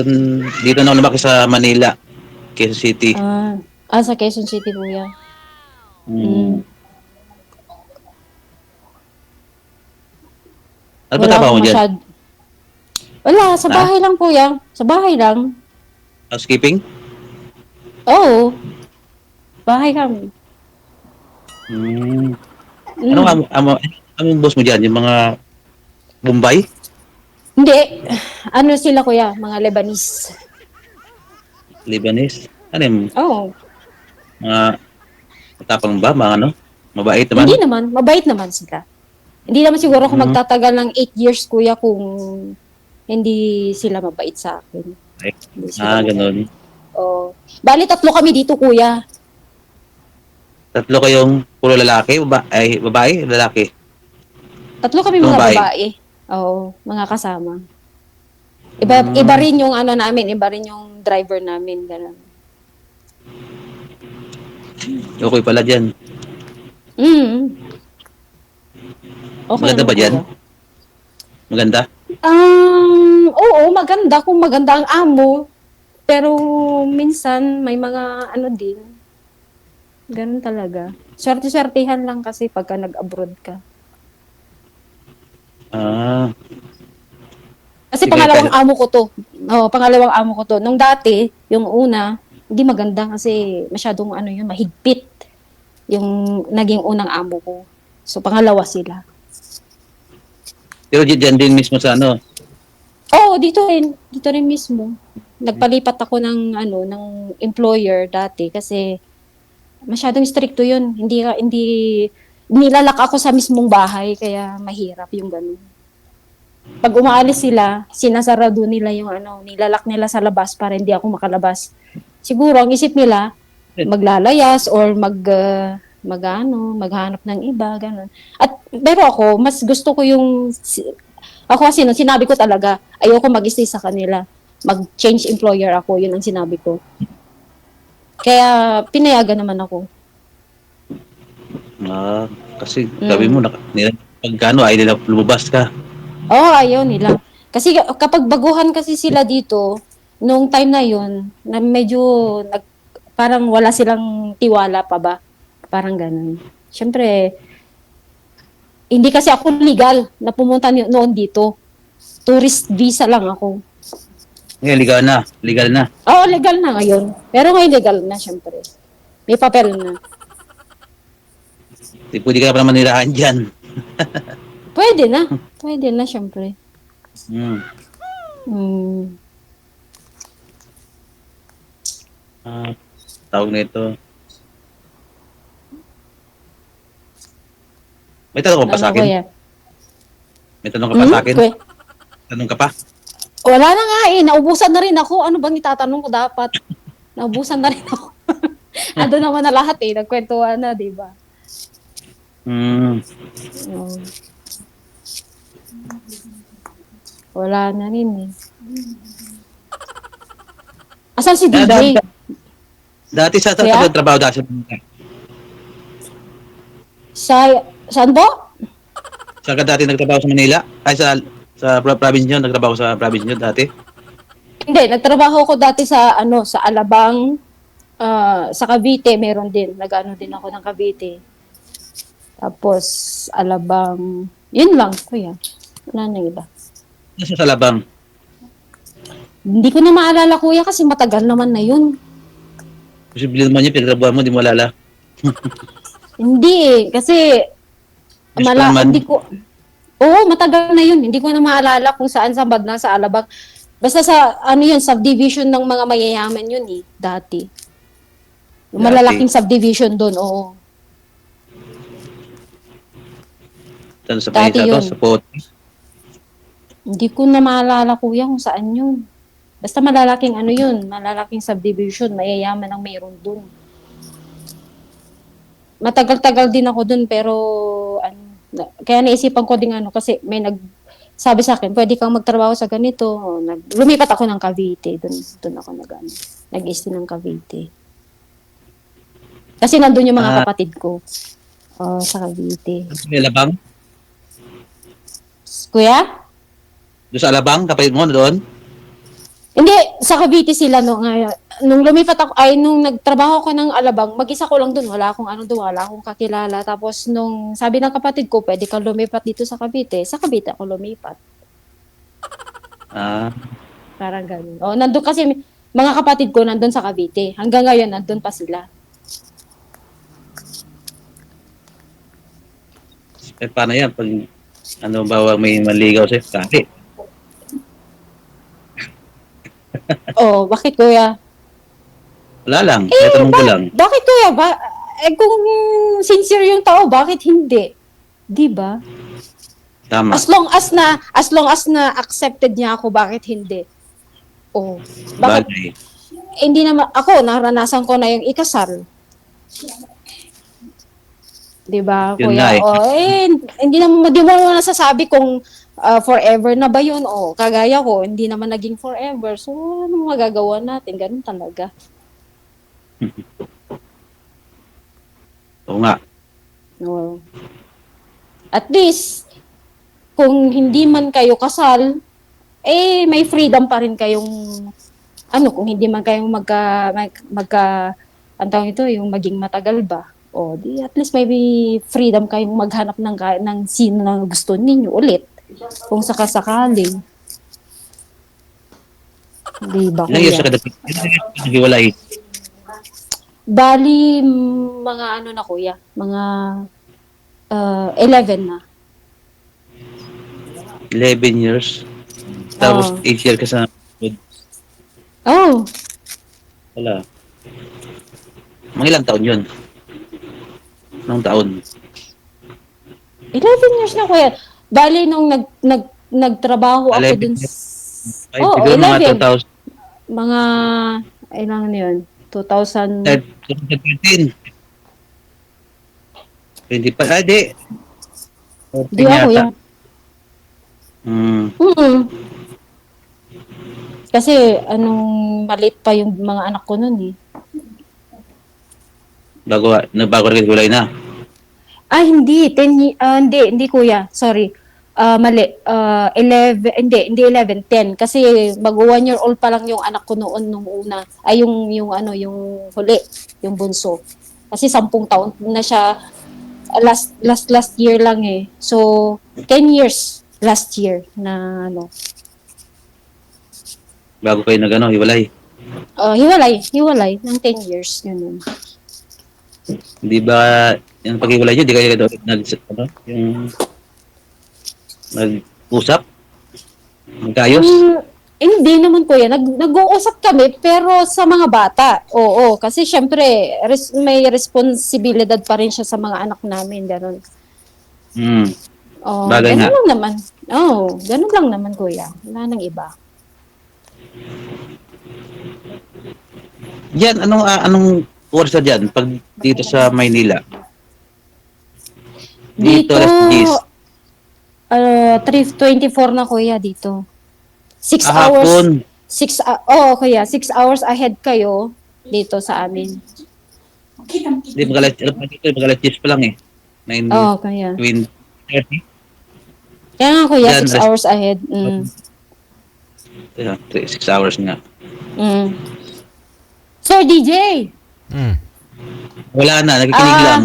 Speaker 5: dito na ako lumaki sa Manila, Quezon City.
Speaker 6: Sa Quezon City, kuya.
Speaker 5: Ano ba trabaho mo dyan?
Speaker 6: Wala, sa bahay lang, kuya. Sa bahay lang.
Speaker 5: Housekeeping?
Speaker 6: Oo. Bahay kami.
Speaker 5: Anong boss mo dyan? Yung mga Bombay?
Speaker 6: Hindi. Sila, kuya? Mga Lebanese.
Speaker 5: Lebanese? Ano yung
Speaker 6: Oo.
Speaker 5: Mga matapang ba? Mga ano? Mabait naman?
Speaker 6: Hindi naman, mabait naman sila. Hindi naman siguro ako magtatagal ng 8 years, kuya, kung hindi sila mabait sa akin.
Speaker 5: Ay,
Speaker 6: Hindi sila mabait.
Speaker 5: ganun.
Speaker 6: Oh. Bali, 3 kami dito, kuya.
Speaker 5: 3 kayong puro lalaki? Babae? Lalaki?
Speaker 6: 3 kami mga
Speaker 5: Babae.
Speaker 6: babae. Oo, mga kasama. Iba rin yung ano namin, iba rin yung driver namin. Ganun.
Speaker 5: Okay pala dyan.
Speaker 6: Mm. Okay
Speaker 5: Maganda
Speaker 6: naman,
Speaker 5: ba dyan?
Speaker 6: kuya.
Speaker 5: Maganda?
Speaker 6: Oo, maganda kung maganda ang amo. Pero minsan may mga ano din. Ganun talaga. Swerte-swertihan lang kasi pagka nag-abroad ka.
Speaker 5: Ah,
Speaker 6: Kasi
Speaker 5: Sige,
Speaker 6: pangalawang amo ko to. Oo, pangalawang amo ko to. Nung dati, yung una, hindi maganda kasi masyadong ano yun, mahigpit. Yung naging unang amo ko. So pangalawa sila.
Speaker 5: pero dyan din mismo sa ano?
Speaker 6: Oo, dito rin mismo. Nagpalipat ako ng ano, ng employer dati kasi masyadong stricto 'yun. Hindi nilalak ako sa mismong bahay kaya mahirap yung ganun. Pag umaalis sila, sinasarado nila yung ano, nilalak nila sa labas para hindi ako makalabas. Siguro ang isip nila maglalayas or maghanap ng iba, ganun. At pero ako, mas gusto ko yung ako kasi nung sinabi ko talaga, ayoko mag-stay sa kanila. Mag-change employer ako, yun ang sinabi ko. Kaya pinayagan naman ako.
Speaker 5: Kasi sabi mo, pagkano ay nila lumabas ka.
Speaker 6: Oo, ayaw nila. Kasi kapag baguhan kasi sila dito, nung time na yun, na medyo parang wala silang tiwala pa ba? Parang ganun. Siyempre, hindi kasi ako legal na pumunta noon dito. Tourist visa lang ako.
Speaker 5: Ngayon, legal na.
Speaker 6: Oo, legal na ngayon. Pero ngayon legal na, siyempre. May papel na.
Speaker 5: Di pwede ka pa naman nirahan dyan.
Speaker 6: Pwede na. Pwede na, siyempre.
Speaker 5: Hmm.
Speaker 6: Hmm.
Speaker 5: Tawag na ito. May tanong ka pa sa
Speaker 6: Ano,
Speaker 5: akin?
Speaker 6: kuya?
Speaker 5: May tanong ka pa sa akin?
Speaker 6: Kuya?
Speaker 5: Tanong ka pa?
Speaker 6: Wala na nga eh. Naubusan na rin ako. Ano bang itatanong ko dapat? Naubusan na rin ako. Ando naman na lahat eh. Nagkwentuhan na, di ba?
Speaker 5: Hmm.
Speaker 6: Oo. Wala na rin eh. Asan si DJ?
Speaker 5: Dati sa
Speaker 6: Kuya?
Speaker 5: trabaho dati
Speaker 6: Saan po?
Speaker 5: sa ka dati nagtrabaho sa Manila? Ay sa province nyo, nagtrabaho sa province nyo dati?
Speaker 6: Hindi, nagtrabaho ko dati sa sa Alabang, sa Cavite meron din. Nag-ano din ako ng Cavite. Tapos Alabang, yun lang, kuya. Wala na iba.
Speaker 5: Nasa Salabang.
Speaker 6: Hindi ko na maalala, kuya, kasi matagal naman na yun.
Speaker 5: Posible naman yun, pinagtrabaho mo, di mo alala.
Speaker 6: Hindi eh, kasi
Speaker 5: Yes pa naman.
Speaker 6: hindi ko. Oo, matagal na yun. Hindi ko na maalala kung saan sa Badna, sa Alabang. Basta sa yun, subdivision ng mga mayayaman yun eh, dati. Yung
Speaker 5: Dati.
Speaker 6: malalaking subdivision doon, oo.
Speaker 5: Sa
Speaker 6: Dati
Speaker 5: Manila to,
Speaker 6: yun.
Speaker 5: sa Pote.
Speaker 6: Hindi ko na maalala, kuya, kung saan yun. Basta malalaking yun, malalaking subdivision, mayayaman ang mayroon doon. Matagal-tagal din ako doon, pero kaya naisipan ko din kasi may sabi sa akin, pwede kang magtrabaho sa ganito. Lumipat ako ng Cavite, doon ako nag-stay ng Cavite. Kasi nandun yung mga kapatid ko. Sa Cavite.
Speaker 5: Sa Alabang?
Speaker 6: Kuya?
Speaker 5: Doon sa Alabang, kapatid mo doon?
Speaker 6: Hindi, sa Cavite sila nung lumipat ako, nung nagtrabaho ko ng Alabang, mag-isa ko lang doon, wala akong doon, wala akong kakilala. Tapos nung sabi ng kapatid ko, pwede kang lumipat dito sa Cavite ako lumipat. Parang ganun. Nandun kasi, mga kapatid ko nandun sa Cavite. Hanggang ngayon, nandun pa sila.
Speaker 5: Paano yan? Pag bawa may maligaw sa'yo? Kasi,
Speaker 6: Bakit kuya?
Speaker 5: Wala lang. Kaya tanong ko lang.
Speaker 6: Bakit kuya? Kung sincere yung tao, bakit hindi? Di ba?
Speaker 5: Tama.
Speaker 6: As long as na accepted niya ako, bakit hindi? Oh, bakit
Speaker 5: Bagay.
Speaker 6: hindi naman ako naranasan ko na yung ikasal. 'Di ba,
Speaker 5: Yun
Speaker 6: kuya?
Speaker 5: nga eh.
Speaker 6: Oh, hindi mo nasasabi kung forever na ba 'yun? Oh, kagaya ko, hindi naman naging forever. So, ano magagawa natin? Ganun talaga.
Speaker 5: Oo nga.
Speaker 6: No. At least kung hindi man kayo kasal, may freedom pa rin kayong kung hindi man kayong ang tawag ito, yung maging matagal ba? O, di at least maybe freedom kayong maghanap ng sino na gusto ninyo ulit. Kung sakasakaling. Di ba,
Speaker 5: Ilang years
Speaker 6: kuya?
Speaker 5: ka naghiwalay?
Speaker 6: Bali, mga na kuya, mga 11 na.
Speaker 5: 11 years. Tapos 8 years ka sa
Speaker 6: Oh,
Speaker 5: wala. Mga ilang taon yun? Anong taon?
Speaker 6: 11 years na kuya. Bali, nung nagtrabaho ako
Speaker 5: 11
Speaker 6: dun
Speaker 5: years. Ay,
Speaker 6: Oo,
Speaker 5: siguro mga
Speaker 6: 11. Mga, ilang na yun? 2000,
Speaker 5: 2013. 20 pa. Ah, di.
Speaker 6: di ako
Speaker 5: yata.
Speaker 6: yan. Kasi, maliit pa yung mga anak ko nun eh.
Speaker 5: Bago rin gulay na.
Speaker 6: Hindi. Hindi kuya. Sorry. Mali. 11, hindi 11, 10. Kasi mag 1 year old pa lang yung anak ko noon nung una. Ay, yung huli. Yung bunso. Kasi 10 taon na siya. Last year lang eh. So, 10 years last year na
Speaker 5: Bago kayo hiwalay.
Speaker 6: Hiwalay ng 10 years. Yun.
Speaker 5: Hindi ba, yung pag-hiwalay nyo, di kayo yung nag-usap? Nagkayos?
Speaker 6: Hindi naman kuya. Nag-uusap kami pero sa mga bata. Oo, kasi syempre may responsibilidad pa rin siya sa mga anak namin. Ganun. Oh,
Speaker 5: Bagay
Speaker 6: ganun
Speaker 5: nga.
Speaker 6: lang naman. Ganun lang naman kuya. Wala nang iba.
Speaker 5: Yan, anong oras na dyan? Pag dito sa Maynila?
Speaker 6: Dito,
Speaker 5: alas
Speaker 6: 3:24 na kuya dito. 6
Speaker 5: Hapon.
Speaker 6: hours. 6 kuya, 6 hours ahead kayo dito sa amin.
Speaker 5: Hindi, mag-alas 10 pa lang eh. 9,
Speaker 6: Kuya.
Speaker 5: 20:30.
Speaker 6: Kaya nga kuya,
Speaker 5: Yan,
Speaker 6: 6 hours ahead.
Speaker 5: 6 hours nga.
Speaker 6: Sir DJ,
Speaker 5: Wala na, nakikinig lang.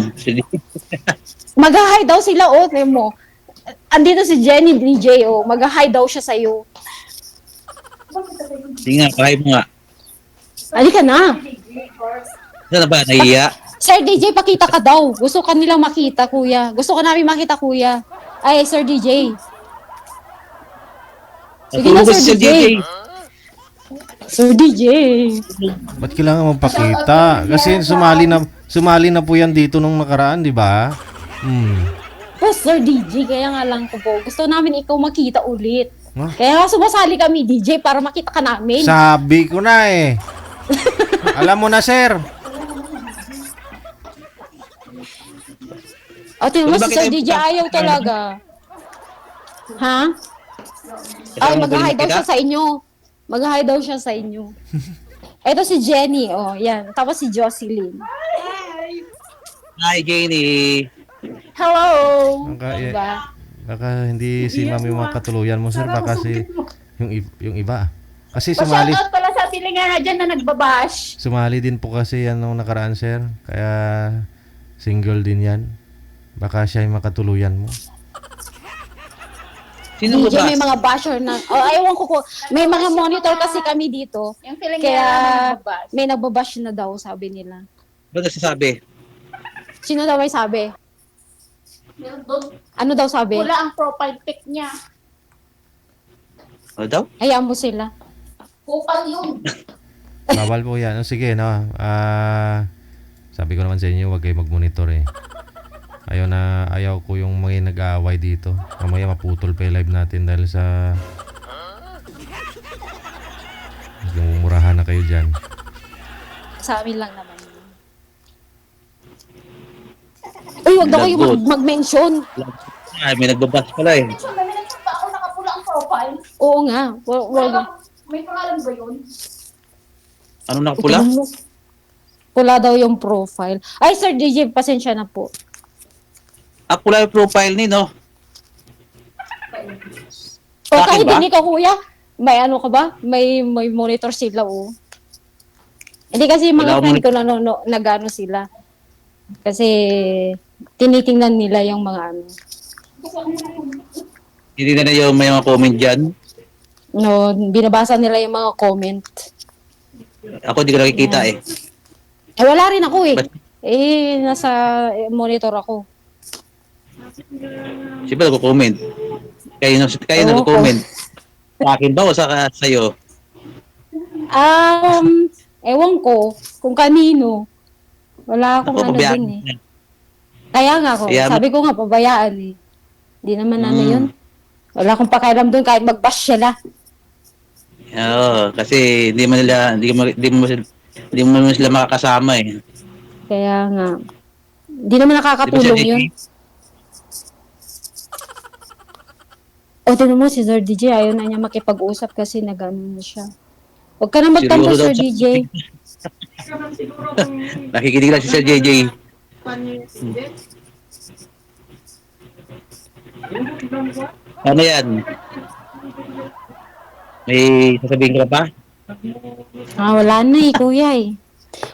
Speaker 6: mag-hi daw sila, tingnan mo. Andito si Jenny DJ, mag-hi daw siya sa'yo.
Speaker 5: Sige nga, pahay mo nga.
Speaker 6: Halika na.
Speaker 5: Saan na ba? Nahiya?
Speaker 6: Sir DJ, pakita ka daw. Gusto ka nilang makita, kuya. Gusto ka namin makita, kuya. Ay, Sir DJ. Sige na,
Speaker 5: Natulog
Speaker 6: Sir
Speaker 5: si
Speaker 6: DJ. Sir DJ.
Speaker 1: Ba't kailangan magpakita? Kasi sumali na po yan dito nung nakaraan, di ba?
Speaker 6: Sir DJ, kaya nga lang ko po. Gusto namin ikaw makita ulit.
Speaker 1: Huh?
Speaker 6: Kaya nga sumasali kami, DJ, para makita ka namin.
Speaker 1: Sabi ko na eh. Alam mo na, sir.
Speaker 6: Tingnan mo si
Speaker 5: Bakit
Speaker 6: Sir
Speaker 5: ay-
Speaker 6: DJ ayaw talaga. Ha? Ay, mag-hi daw siya sa inyo. Mag-hi daw siya sa inyo. Ito si Jenny, yan. Tapos si Jocelyn.
Speaker 5: Hi, Jenny.
Speaker 6: Hello!
Speaker 1: Baka, baka hindi si mami mga katuluyan mo, sir. Baka si yung iba. Kasi sumali
Speaker 6: pala sa silingan dyan na nagbabash.
Speaker 1: sumali din po kasi yan nung nakaraan, sir. Kaya single din yan. Baka siya yung makatuluyan mo.
Speaker 5: Sino
Speaker 6: DJ,
Speaker 5: ba?
Speaker 6: may mga basher na. Ewan ko po. May mga monitor kasi kami dito.
Speaker 7: Yung feeling
Speaker 6: Kaya
Speaker 7: niya nagbabash.
Speaker 6: may nagbabash na daw, sabi nila.
Speaker 5: Ba't nagsasabi?
Speaker 6: Sino daw may sabi? Ano daw sabi?
Speaker 7: Wala ang profile pic niya.
Speaker 5: Ano daw?
Speaker 6: Hayaan mo sila.
Speaker 7: Kupal yun.
Speaker 1: Bawal po yan. Sige, no. Sabi ko naman sa inyo, huwag kayo mag-monitor eh. Ayaw ko yung mga nag-aaway dito. Mamaya maputol pa yung live natin dahil sa mumurahan na kayo dyan.
Speaker 6: Sa amin lang naman. Uy, wag daw kayo mag-mention.
Speaker 5: Ay, may nagbabas pala eh.
Speaker 7: So, may nagpunta pa ako nakapula ang profile.
Speaker 6: Oo nga. Wag.
Speaker 7: May pangalan ba yun?
Speaker 5: Ano nakapula?
Speaker 6: Tingnan mo. Pula daw yung profile. Ay, Sir DJ, pasensya na po.
Speaker 5: Pula yung profile ni, no?
Speaker 6: O
Speaker 5: Sa akin
Speaker 6: kahit
Speaker 5: ba?
Speaker 6: hindi ka, kuya, may ano ka ba? May monitor sila, oh. Hindi kasi yung
Speaker 5: Wala
Speaker 6: mga
Speaker 5: akong
Speaker 6: friend ko nagano sila. Kasi tinitingnan nila yung mga ano.
Speaker 5: Hindi na yung may mga comment dyan.
Speaker 6: No, binabasa nila yung mga comment.
Speaker 5: Ako di ko nakikita eh.
Speaker 6: Eh, wala rin ako eh.
Speaker 5: Ba't?
Speaker 6: Nasa monitor ako.
Speaker 5: Siyempre nagko-comment. Kayo
Speaker 6: Oo,
Speaker 5: nagko-comment. Sa akin ba o sa'yo?
Speaker 6: Ewan ko kung kanino. Wala akong
Speaker 5: Ako,
Speaker 6: ano
Speaker 5: pabayaan
Speaker 6: din eh.
Speaker 5: mo yan.
Speaker 6: Kaya nga ako,
Speaker 5: Kaya-
Speaker 6: sabi ko nga pabayaan eh. Hindi naman ano
Speaker 5: Mm.
Speaker 6: yun. Wala akong pakialam doon kahit mag-bash sila.
Speaker 5: Oo, kasi hindi mo sila makakasama eh.
Speaker 6: Kaya nga. Hindi naman nakakatulong
Speaker 5: Di ba,
Speaker 6: yun. O, tinan mo si Sir DJ, ayaw na niya makipag-usap kasi nag-ano na siya. Huwag ka na magtampo,
Speaker 5: Siguro daw
Speaker 6: Sir
Speaker 5: sa-
Speaker 6: DJ.
Speaker 5: Nakikinig lang si Sir JJ. Ano yan? May sasabihin ka pa?
Speaker 6: Wala na eh, kuya eh.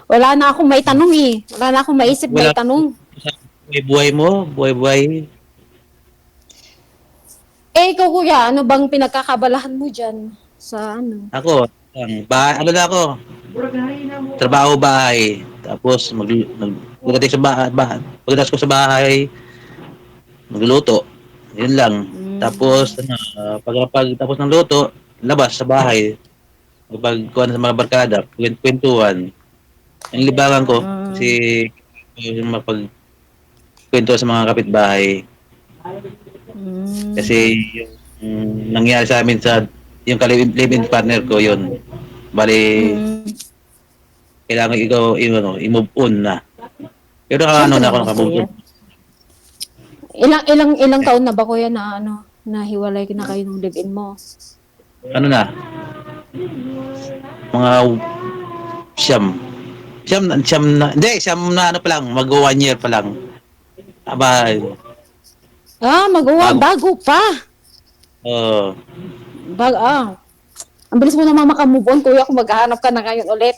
Speaker 6: Wala na akong may tanong eh. Wala na akong maisip may
Speaker 5: Wala.
Speaker 6: tanong.
Speaker 5: Buhay mo? Buhay.
Speaker 6: Ikaw kuya, ano bang pinagkakabalahan mo dyan? Sa ano?
Speaker 5: Ako, ano na ako? Trabaho bahay. Tapos pagdating sa bahay, pagdating ko sa bahay, magluto. Yun lang. Tapos pag tapos ng luto, labas sa bahay. Pagkuhan sa mga barkada, kwentuhan. Ang libangan ko kasi yung mapagkwento sa mga kapitbahay. Kasi yung nangyari sa amin sa yung live-in partner ko yun. Bali, kailangan ikaw i-move on na. Pero ano na ako naka-move on.
Speaker 6: Ilang taon na ba kuya na ano, nahiwalay na kayo ng live-in mo?
Speaker 5: Ano na? Mga siyam na ano pa lang, mag 1 year pa lang. Aba,
Speaker 6: Bago pa.
Speaker 5: oh,
Speaker 6: Ang bilis mo naman makamove on, kuya, kung maghahanap ka na ngayon ulit.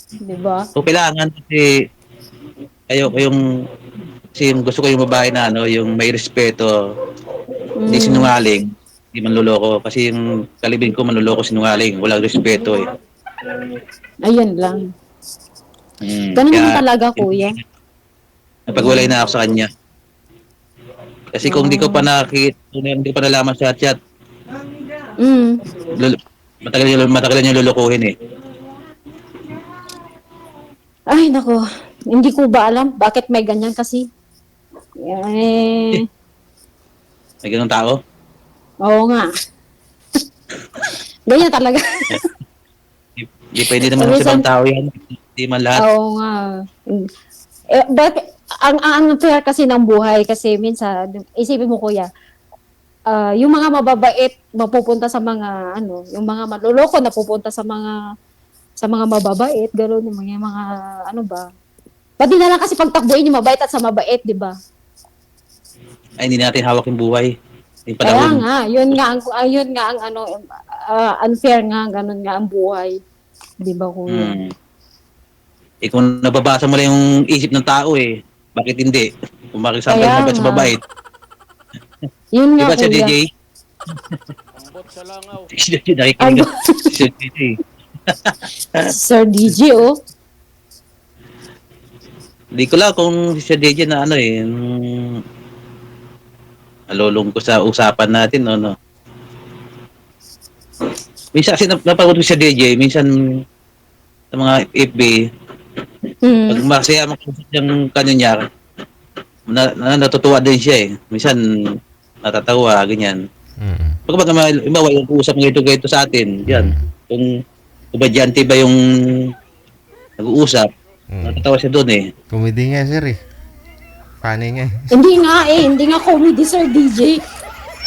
Speaker 6: Di ba?
Speaker 5: so kailangan kasi kasi yung gusto ko yung babae na yung may respeto, hindi sinungaling, hindi manloloko. Kasi yung kalibin ko manloloko, sinungaling, walang respeto eh.
Speaker 6: Ayun lang. Ganun
Speaker 5: Kaya,
Speaker 6: naman talaga, kuya.
Speaker 5: napagwalay na ako sa kanya. Kasi kung hindi ko pa hindi ko pa nalaman sa chat, matagal niya lulukuhin eh.
Speaker 6: Ay, nako. Hindi ko ba alam bakit may ganyan kasi.
Speaker 5: May ganun tao.
Speaker 6: Oo nga. Ganyan talaga.
Speaker 5: Hindi pwede naman sa ibang tao yan. Hindi man lahat.
Speaker 6: Oo nga. Ang unfair kasi ng buhay kasi minsan, isipin mo kuya, yung mga mababait mapupunta sa mga yung mga maluloko napupunta sa mga mababait, gano'n yung mga ano ba. Pati na lang kasi pagtakbuhin yung mabait at sa mabait, di ba?
Speaker 5: Ay, hindi natin hawak yung buhay. Yung
Speaker 6: Kaya
Speaker 5: panahon.
Speaker 6: nga, yun nga ang unfair nga, gano'n nga ang buhay. Di ba kuya?
Speaker 5: Eh kung nababasa mo lang yung isip ng tao eh, bakit hindi? Kung bakit sabi
Speaker 6: Kaya
Speaker 5: mabait sa
Speaker 6: nga.
Speaker 5: mabait.
Speaker 6: Yun nga
Speaker 5: Diba siya
Speaker 6: kuya.
Speaker 5: DJ?
Speaker 3: Ambot sa langaw.
Speaker 5: Si DJ nakikinig. Si DJ.
Speaker 6: Sir DJ, oh.
Speaker 5: Hindi ko lang kung si DJ na nalulung ko sa usapan natin, Minsan kasi napagod ko si DJ, minsan sa mga FB, pag
Speaker 6: Mm.
Speaker 5: masaya makausap yung kanya natutuwa din siya eh. Minsan, natatawa, ganyan.
Speaker 1: Mm.
Speaker 5: Pag ibawa yung usap ng ito sa atin, yan. Kung komedyante ba yung nag-uusap, natatawa siya doon eh.
Speaker 1: Comedy nga, sir eh. Funny nga eh.
Speaker 6: Hindi nga comedy, Sir DJ.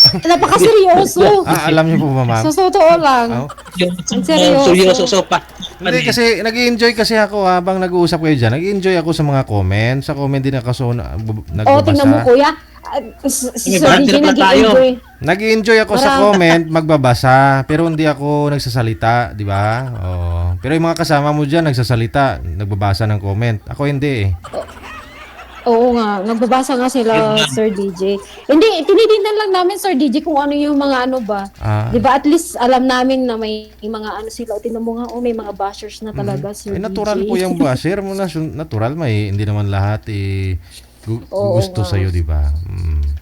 Speaker 6: Napakaseryoso.
Speaker 1: Alam niyo po ba, ma'am?
Speaker 6: Sa totoo lang.
Speaker 1: Oh.
Speaker 5: Yung
Speaker 6: seryoso.
Speaker 5: seryoso pa.
Speaker 1: Hindi kasi nag-enjoy kasi ako habang nag-uusap kayo dyan. Nag-enjoy ako sa mga comments. Sa comment din ako
Speaker 6: O, tingnan mo,
Speaker 1: nagbabasa.
Speaker 6: kuya. Si
Speaker 5: May
Speaker 6: Sir
Speaker 5: brand
Speaker 6: DJ
Speaker 5: na tayo.
Speaker 6: nag-enjoy.
Speaker 1: Nag-enjoy ako sa
Speaker 6: Marami.
Speaker 1: comment, magbabasa. Pero hindi ako nagsasalita, di ba? Oo. Pero yung mga kasama mo dyan, nagsasalita, nagbabasa ng comment. Ako hindi eh.
Speaker 6: Oo nga, nagbabasa nga sila, Sir DJ. Hindi, tinitingnan lang namin, Sir DJ, kung ano yung mga ano ba.
Speaker 1: Ah.
Speaker 6: Di ba, at least alam namin na may mga ano sila. O, tingnan mo nga, may mga bashers na talaga, Sir
Speaker 1: Ay,
Speaker 6: DJ.
Speaker 1: natural po yung basher mo na. Natural, hindi naman lahat
Speaker 6: Oo
Speaker 1: gusto
Speaker 6: nga.
Speaker 1: sa'yo, di ba?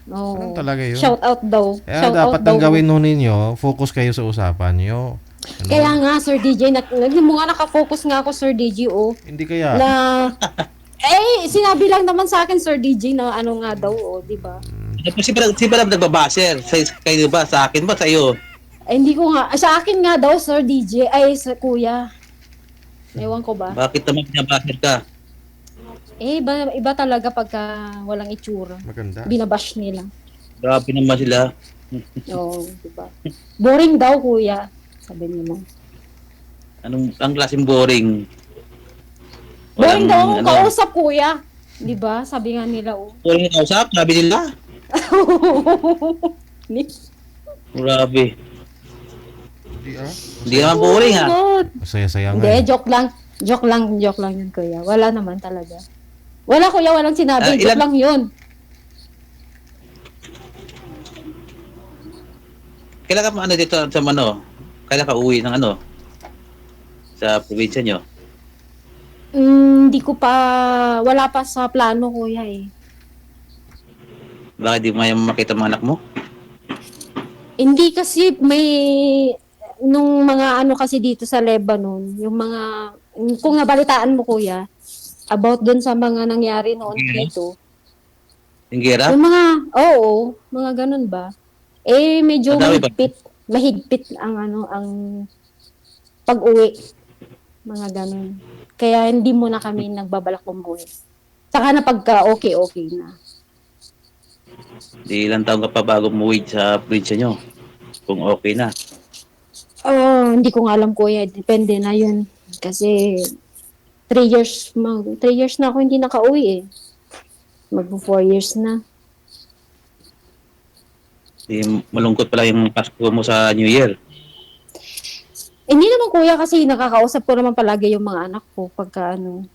Speaker 6: Oo.
Speaker 1: Ganun talaga yun.
Speaker 6: Shout out daw.
Speaker 1: Kaya
Speaker 6: Shout
Speaker 1: dapat
Speaker 6: out daw.
Speaker 1: ang gawin nun ninyo, focus kayo sa usapan nyo. Ano?
Speaker 6: Kaya nga, Sir DJ, hindi mo nga nakafocus nga ako, Sir DJ,
Speaker 1: Hindi kaya.
Speaker 6: na... sinabi lang naman sa akin, Sir DJ, na ano nga daw, di ba?
Speaker 5: Si Brad nagbabaser. Kayo ba? Sa akin ba? Sa iyo?
Speaker 6: Hindi ko nga, sa akin nga daw, Sir DJ, sa kuya. Ewan ko ba?
Speaker 5: Bakit naman binabaser ka?
Speaker 6: Iba talaga pagka walang itsura.
Speaker 1: Maganda.
Speaker 6: Binabash nila.
Speaker 5: Grabe naman sila.
Speaker 6: Oo, di ba? Boring daw, kuya. Sabi nila.
Speaker 5: Ang klaseng boring?
Speaker 6: Boring daw,
Speaker 5: Walang,
Speaker 6: kausap, kuya. Di ba? Sabi nga nila, oh.
Speaker 5: Boring na kausap? Sabi nila? Grabe. Hindi naman boring ha.
Speaker 6: God.
Speaker 1: Masaya-saya nga.
Speaker 6: Hindi, joke lang. Joke lang yun, kuya. Wala naman talaga. Wala, kuya, walang sinabi. Joke
Speaker 5: Ilan-
Speaker 6: lang yun.
Speaker 5: Kailan ka dito sa Kailan ka uwi ng sa probinsya nyo?
Speaker 6: Hindi ko pa, wala pa sa plano, kuya eh.
Speaker 5: Bakit di mo makita mga anak mo?
Speaker 6: Hindi kasi nung mga ano kasi dito sa Lebanon, yung mga, kung nabalitaan mo, kuya, about dun sa mga nangyari noon dito.
Speaker 5: Yung gera?
Speaker 6: Yung mga, mga ganun ba? Medyo
Speaker 5: Madami ba?
Speaker 6: mahigpit ang pag-uwi. Mga ganun. Kaya hindi mo na kami nagbabalak umuwi. Saka na pagka okay na.
Speaker 5: Di ilang taon ka pa bago umuwi sa probinsya nyo? Kung okay na.
Speaker 6: Hindi ko nga alam, kuya. Depende na yun. Kasi 3 years na ako hindi nakauwi eh. Magpo 4 years na.
Speaker 5: Di malungkot pala yung Pasko mo sa New Year.
Speaker 6: Hindi naman, kuya, kasi nakakausap ko naman palagi yung mga anak ko pagka ano.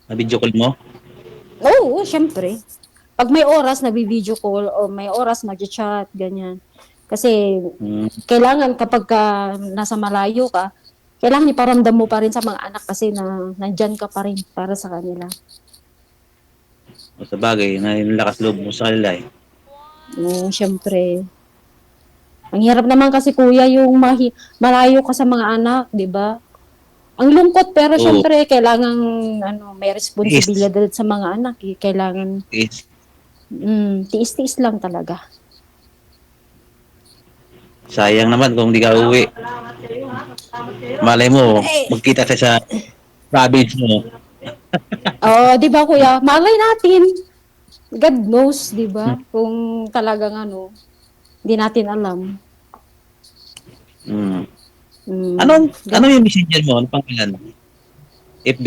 Speaker 5: Na-video call mo?
Speaker 6: Oo, syempre. Pag may oras, nabibideo call o may oras, mag-chat, ganyan. Kasi kailangan kapag nasa malayo ka, kailangan iparamdam mo pa rin sa mga anak kasi nandyan ka pa rin para sa kanila.
Speaker 5: O sa bagay, na yung lakas loob mo sa kanila eh.
Speaker 6: Oo, syempre. Ang hirap naman kasi, kuya, yung malayo ka sa mga anak, di ba? Ang lungkot, pero
Speaker 5: Oo.
Speaker 6: syempre, kailangan may responsibilidad sa mga anak. Eh. Kailangan,
Speaker 5: Is,
Speaker 6: tiis-tiis lang talaga.
Speaker 5: sayang naman kung di ka uwi. Malay mo, magkita sa province mo.
Speaker 6: Oo, di ba, kuya? Malay natin. God knows, di ba? Kung talagang hindi natin alam.
Speaker 5: Ano yung messenger mo? Ano pangalan? FB.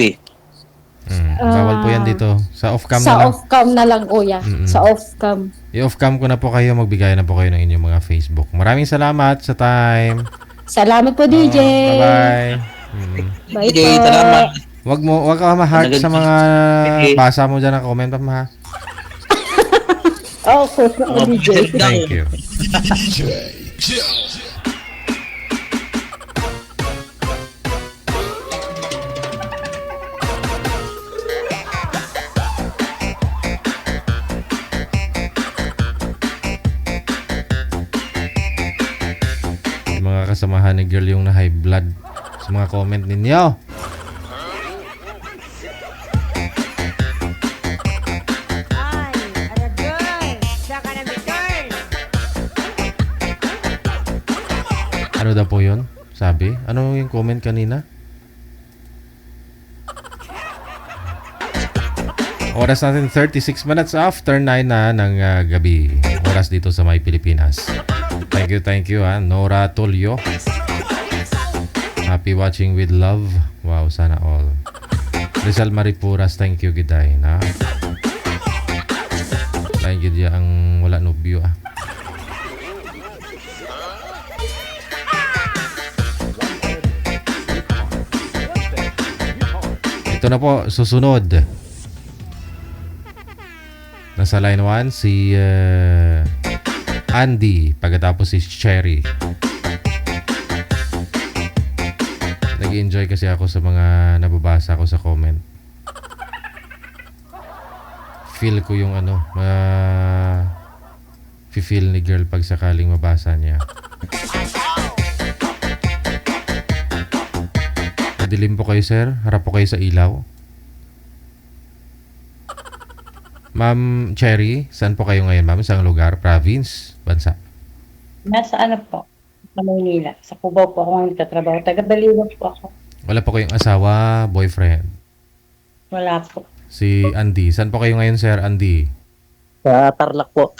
Speaker 1: Bawal po yan dito. Sa off-cam na
Speaker 6: Sa
Speaker 1: lang.
Speaker 6: off-cam na lang, kuya. Sa off-cam.
Speaker 1: I-off-cam ko na po kayo. Magbigay na po kayo ng inyong mga Facebook. Maraming salamat sa time.
Speaker 6: Salamat po, DJ.
Speaker 1: Bye-bye.
Speaker 6: Bye
Speaker 5: Okay,
Speaker 6: po.
Speaker 5: salamat.
Speaker 1: Wag ka ma-heart sa mga basa mo dyan ng comment pa, ma.
Speaker 6: Okay, DJ.
Speaker 1: Thank you. Yung mga kasamahan ni girl yung na high blood sa mga comment ninyo. Ano daw po yun? Sabi? Ano yung comment kanina? Oras natin 36 minutes after 9 na ng gabi. Oras dito sa May Pilipinas. Thank you ha. Nora Tulio. Happy watching with love. Wow, sana all. Rizal Maripuras, thank you giday na. Thank you dia ang wala no view ah. Ito na po, susunod. Nasa line 1 si Andy, pagkatapos si Cherry. Nag-enjoy kasi ako sa mga nababasa ko sa comment. Feel ko yung ano, feel ni girl pag sakaling mabasa niya. Madilim po kayo, sir. Harap po kayo sa ilaw. Ma'am Cherry, saan po kayo ngayon, ma'am? Saan lugar? Province? Bansa?
Speaker 8: Nasa ano po, sa Maynila. Sa Cubao po ako ngayon nagtatrabaho. Taga-Baliwag po ako.
Speaker 1: Wala po kayong asawa, boyfriend?
Speaker 8: Wala po.
Speaker 1: Si Andy. Saan po kayo ngayon, sir Andy?
Speaker 9: Sa Tarlac po.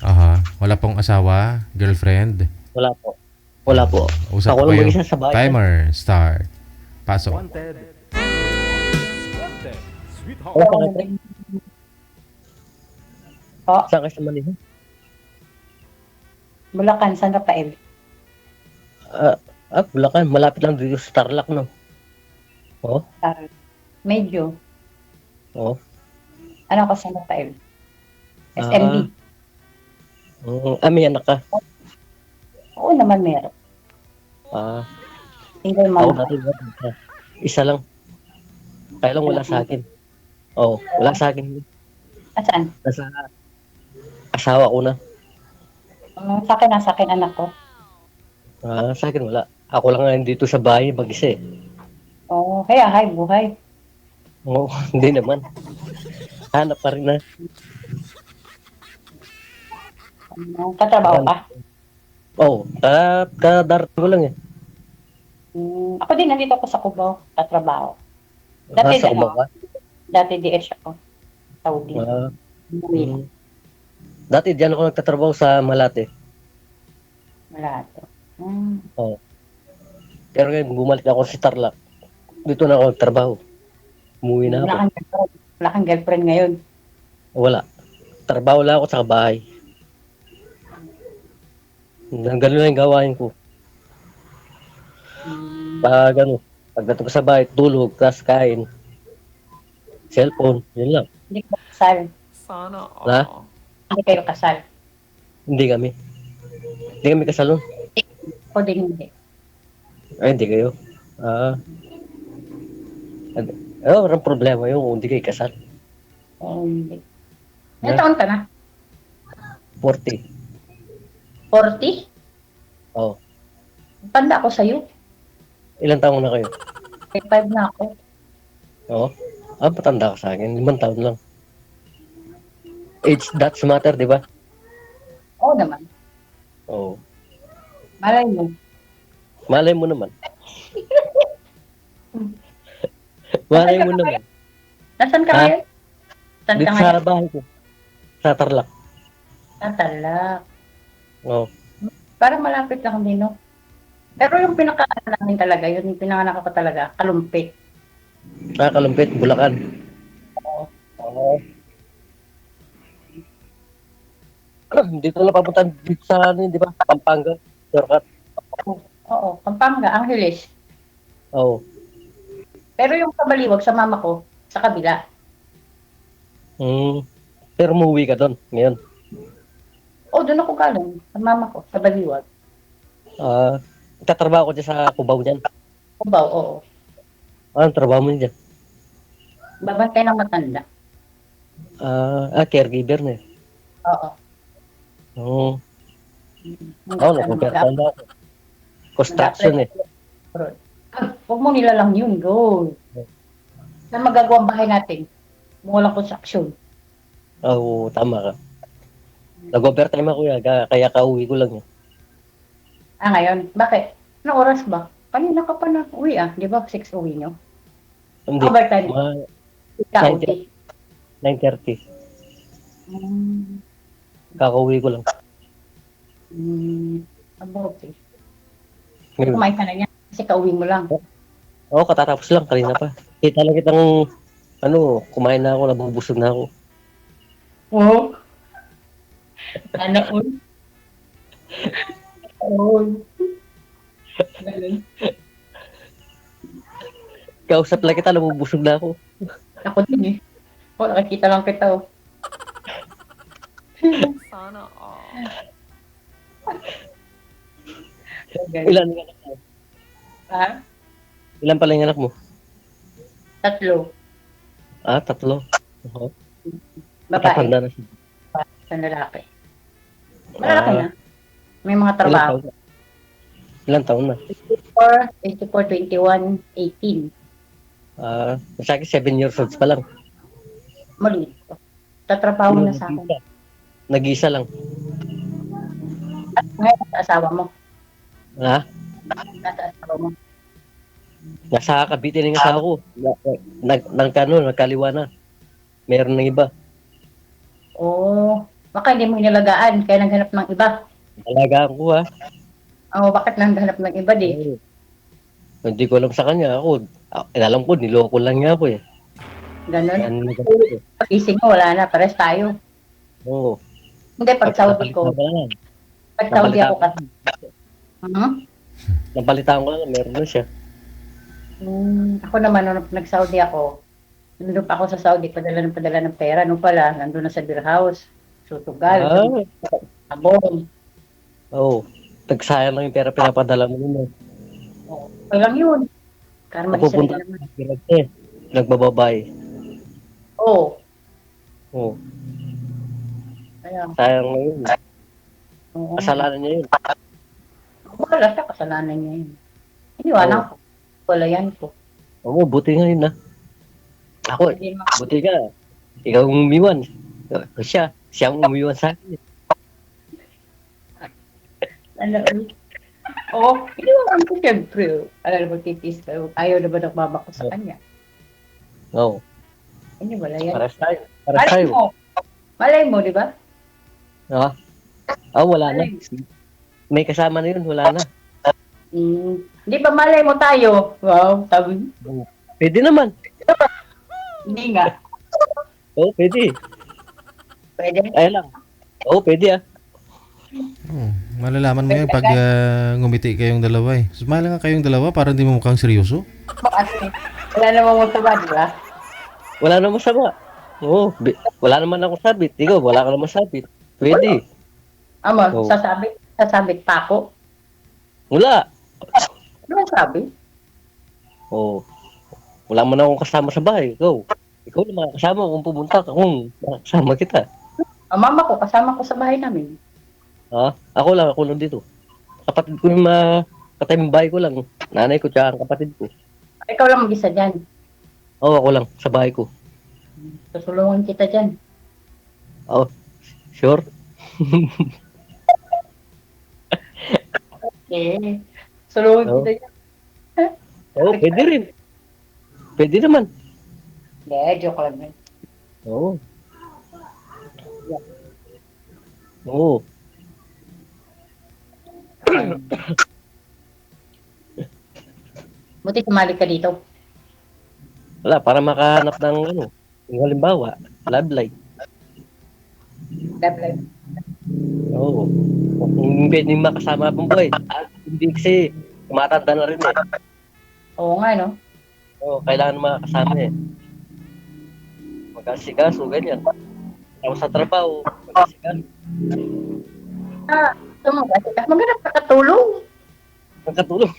Speaker 1: Aha. Wala pong asawa, girlfriend?
Speaker 9: Wala po. Wala po.
Speaker 1: Usap
Speaker 9: Ako
Speaker 1: po
Speaker 9: lang
Speaker 1: kayo.
Speaker 9: mag-isa sa bahay.
Speaker 1: Timer, start. Pasok.
Speaker 2: Wanted. Sweetheart.
Speaker 9: Wala pa kayo.
Speaker 8: Po,
Speaker 9: Saan kayo sa Manila?
Speaker 8: Bulacan, San Rafael.
Speaker 9: Bulacan. Malapit lang dito sa Tarlac, no? Oh,
Speaker 8: Medyo.
Speaker 9: oh.
Speaker 8: Ano ako, San Rafael? SMD.
Speaker 9: May anak ka.
Speaker 8: Oo naman meron. Single
Speaker 9: Ako
Speaker 8: mom.
Speaker 9: dati. Isa lang. Kaya lang wala sa akin. Oh, wala sa akin.
Speaker 8: Saan?
Speaker 9: Nasa asawa ko na.
Speaker 8: Nasa akin anak ko.
Speaker 9: Sa akin wala. Ako lang nga dito sa bahay mag-isa eh.
Speaker 8: Oo, kaya hay, buhay.
Speaker 9: Oo, hindi naman. Hanap pa rin na.
Speaker 8: Katrabaho ka?
Speaker 9: Oo, kadarating ko lang eh.
Speaker 8: Ako din, nandito ako sa Cubao. Katrabaho. Dati,
Speaker 9: Sa Cubao ka?
Speaker 8: Dati DH ako. Saudi. Umuwi.
Speaker 9: Dati diyan ako nagtatrabaho sa Malate.
Speaker 8: Malate.
Speaker 9: Pero ngayon, bumalik ako sa Tarlac. Dito na ako nagtrabaho. Umuwi na ako.
Speaker 8: Wala kang girlfriend ngayon.
Speaker 9: Wala. Trabaho lang ako sa bahay. Ganun lang yung gawain ko. Pagdating ko sa bahay, tulog, tas kain. Cellphone, yun lang.
Speaker 8: Hindi ka kasal.
Speaker 9: Ha?
Speaker 8: Hindi kayo kasal.
Speaker 9: Hindi kami. Hindi kami kasalon.
Speaker 8: O din hindi.
Speaker 9: Ay, hindi kayo. Walang problema yun kung hindi kayo kasal.
Speaker 8: Hindi. Ilan taon ka na?
Speaker 9: 40.
Speaker 8: 40?
Speaker 9: Oo.
Speaker 8: Tanda ako sa'yo.
Speaker 9: Ilan taon na kayo?
Speaker 8: 5 na ako.
Speaker 9: Oo. Patanda ka sa akin. 5 taon lang. Age does matter, di ba?
Speaker 8: Oo naman.
Speaker 9: Oo.
Speaker 8: Malay mo.
Speaker 9: Malay mo naman. Malay mo naman.
Speaker 8: Nasaan ka
Speaker 9: Ha?
Speaker 8: ngayon? Saan ka
Speaker 9: Dito
Speaker 8: ngayon?
Speaker 9: sa bahay ko. Sa Tarlac.
Speaker 8: Tatala.
Speaker 9: Oo.
Speaker 8: Parang malapit lang din, no? Pero yung pinaka-ano namin talaga, yun yung pinanganak ko talaga, Kalumpit.
Speaker 9: Kalumpit, Bulacan. Oo. Dito na papunta dito sa ano, di ba? Pampanga. Shortcut.
Speaker 8: Oo, Pampanga, Angeles.
Speaker 9: Oo.
Speaker 8: Pero yung Kabaliwag sa mama ko, sa kabila.
Speaker 9: Pero umuwi ka doon ngayon.
Speaker 8: Oo, doon ako galing, sa mama ko, sa Baliwag.
Speaker 9: Tatrabaho ko dyan sa Cubao dyan.
Speaker 8: Cubao, oo.
Speaker 9: Anong trabaho mo dyan?
Speaker 8: Babantay ng matanda.
Speaker 9: Caregiver na eh.
Speaker 8: Oo.
Speaker 9: Oo. Nagpapертanda ako. Construction eh.
Speaker 8: Huwag mo nilalang yun, go. Na magagawa ang bahay natin. Walang construction.
Speaker 9: Oo, tama ka. Nag-overtime ako yan, kaya kauwi ko lang yan.
Speaker 8: Ngayon. Bakit? Anong oras ba? Kanina ka pa na uwi Di ba? 6 uwi nyo?
Speaker 9: Hindi.
Speaker 8: Overtime.
Speaker 9: Mga
Speaker 8: Ika
Speaker 9: 9:30.
Speaker 8: uwi.
Speaker 9: 9:30.
Speaker 8: Hmm.
Speaker 9: Kakauwi ko lang.
Speaker 8: Okay.
Speaker 9: Ngayon.
Speaker 8: Kumain ka na niya. Kasi kauwi mo lang.
Speaker 9: Oo, katatapos lang. Kanina pa. Kita lang kitang, kumain na ako, nabubusog na ako.
Speaker 8: Oo. Ano all? Oo. Ganun.
Speaker 9: Kausap lang kita, nabubusog na ako.
Speaker 8: Ako din nakikita lang kita
Speaker 4: Sana all.
Speaker 9: Ilan yung anak mo?
Speaker 8: Ha?
Speaker 9: Ilan pala yung anak mo?
Speaker 8: 3.
Speaker 9: 3. Oo.
Speaker 8: Babae.
Speaker 9: Matatanda na siya.
Speaker 8: Sa lalaki. Malaki na. May mga trabaho.
Speaker 9: Ilan taon na?
Speaker 8: 84, 21, 18.
Speaker 9: Sa akin 7 years old pa lang.
Speaker 8: Maliit. Tatrabaho na sa akin.
Speaker 9: Nag-isa lang.
Speaker 8: At ngayon, sa asawa mo.
Speaker 9: Ha?
Speaker 8: Nasa asawa mo.
Speaker 9: Nasa Cavite na yung asawa ko. Nagkaliwa na. Meron ng iba.
Speaker 8: Baka hindi mo inalagaan, kaya naghanap ng iba.
Speaker 9: Alagaan ko ha.
Speaker 8: Bakit naghanap ng iba di?
Speaker 9: Hindi ko alam sa kanya. Alam ko, niloko lang niya ako eh.
Speaker 8: Ganon.
Speaker 9: Yan, nagkakita.
Speaker 8: Pag-ising mo, wala na, pares tayo.
Speaker 9: Oo.
Speaker 8: Hindi, pag Saudi ko. Pag Saudi ako kasi.
Speaker 9: Napalitan ko lang, meron na siya.
Speaker 8: Ako naman, nung nag-Saudi ako, nandun pa ako sa Saudi, padala ng pera. Nung pala, nandun na sa beer house. Sutugal, abong.
Speaker 9: Oo. Nagsayang lang yung pera pinapadala mo nun.
Speaker 8: Okay lang yun. Para mag-isa
Speaker 9: Napupunta
Speaker 8: naman.
Speaker 9: nagbababay.
Speaker 8: Oo.
Speaker 9: Oo.
Speaker 8: Kaya,
Speaker 9: Sayang lang yun.
Speaker 8: oo.
Speaker 9: Kasalanan niya yun.
Speaker 8: Wala siya, kasalanan niya yun. Iniwanan ko. Wala yan ko.
Speaker 9: Oo, buti nga yun Ako,
Speaker 8: Hindi naman.
Speaker 9: buti ka. Ikaw ang umiwan. Siya ang umiwan sa akin.
Speaker 8: Iniwanan ko siyempre. Alam mo, titis ka. Ayaw na ba nagbaba ko sa kanya?
Speaker 9: Oo.
Speaker 8: Wala yan.
Speaker 9: Paras tayo.
Speaker 8: Malay mo, di ba?
Speaker 9: Wala na. May kasama na yun, wala na.
Speaker 8: Di ba malay mo tayo? Wow, sabi.
Speaker 9: Pwede naman.
Speaker 8: Hindi nga.
Speaker 9: Oo, pwede.
Speaker 8: Pwede.
Speaker 9: Ay lang. Oo, pwede
Speaker 1: Malalaman mo yan pag ngumiti kayong dalawa eh. Smile nga kayong dalawa para hindi mo mukhang seryoso.
Speaker 8: Kasi, wala namang masama, di ba?
Speaker 9: Wala namang masama. Oo, wala naman ako sabit. Ikaw, wala ka naman sabit. Pwede. Oo.
Speaker 8: Sasabit pa ako.
Speaker 9: Wala.
Speaker 8: Ano ang sabi?
Speaker 9: Oo. Wala man akong kasama sa bahay. Ikaw naman kasama kung pumunta ka. Kung kasama kita.
Speaker 8: Ang mama ko, kasama ko sa bahay namin.
Speaker 9: Ako lang dito. Kapatid ko yung bahay ko lang. Nanay ko tsaka ang kapatid ko.
Speaker 8: Ikaw lang mag-isa dyan.
Speaker 9: Oo, ako lang sa bahay ko.
Speaker 8: Susulungan kita dyan.
Speaker 9: Sure?
Speaker 8: Sulungan
Speaker 9: Oo.
Speaker 8: kita dyan.
Speaker 9: Oo, pwede rin. Pwede naman.
Speaker 8: Hindi, joke lang yun.
Speaker 9: Oo. Oo.
Speaker 8: Buti sumali ka dito.
Speaker 9: Wala, para makahanap ng yung halimbawa, love life.
Speaker 8: Love life.
Speaker 9: Oo. Kung pwedeng makasama pang buhay. Hindi kasi, tumatanda na rin
Speaker 8: Oo nga, no?
Speaker 9: Oo, kailangan makasama Magkasikaso, ganyan. Tapos sa trabaho, magkasikaso.
Speaker 8: Maghanap ka katulong.
Speaker 9: Magkatulong.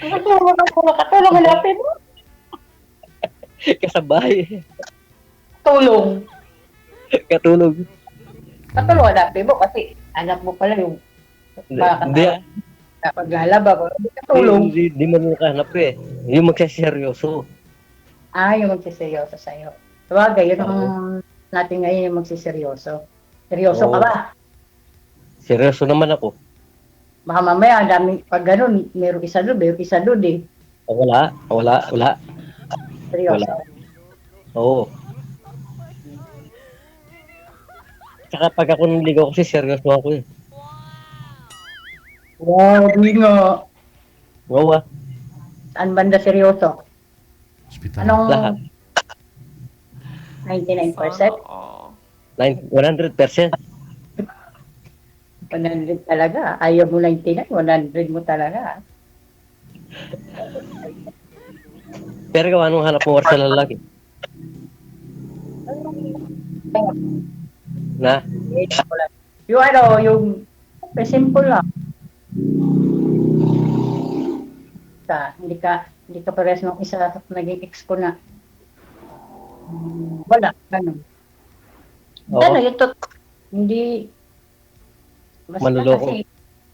Speaker 8: Katulong, hanapin mo.
Speaker 9: Kasabahay.
Speaker 8: Tulong.
Speaker 9: Katulong.
Speaker 8: Katulong, hanapin mo kasi anak mo pala yung
Speaker 9: Hindi
Speaker 8: paglalaba. Katulong.
Speaker 9: Hindi man nakahanap Yung magsaseryoso.
Speaker 8: Yung magsiseryoso sa'yo. Sabagay, yun ang natin ngayon yung magsiseryoso. Seryoso ka
Speaker 9: Oo.
Speaker 8: ba?
Speaker 9: Seryoso naman ako.
Speaker 8: Baka mamaya, dami, pag gano'n, meron isa doon eh.
Speaker 9: Wala.
Speaker 8: Seryoso.
Speaker 9: Oo. Tsaka pag ako naligaw kasi seryoso ako eh.
Speaker 8: Wow, di nga.
Speaker 9: Oo ah.
Speaker 8: Saan banda seryoso?
Speaker 1: Hospital.
Speaker 8: Anong
Speaker 9: Lahat.
Speaker 8: 99%?
Speaker 9: 100%.
Speaker 8: 100 talaga. Ayaw mo 99, 100 mo talaga.
Speaker 9: Pero gawa nung hanap mo sa lalaki. Na?
Speaker 8: Yung ano, yung simple lang. Hindi ka pares ng isa naging ex ko na. Wala, ganun.
Speaker 9: Oo.
Speaker 8: Ano, yung hindi, basta
Speaker 9: Manloloko.
Speaker 8: kasi,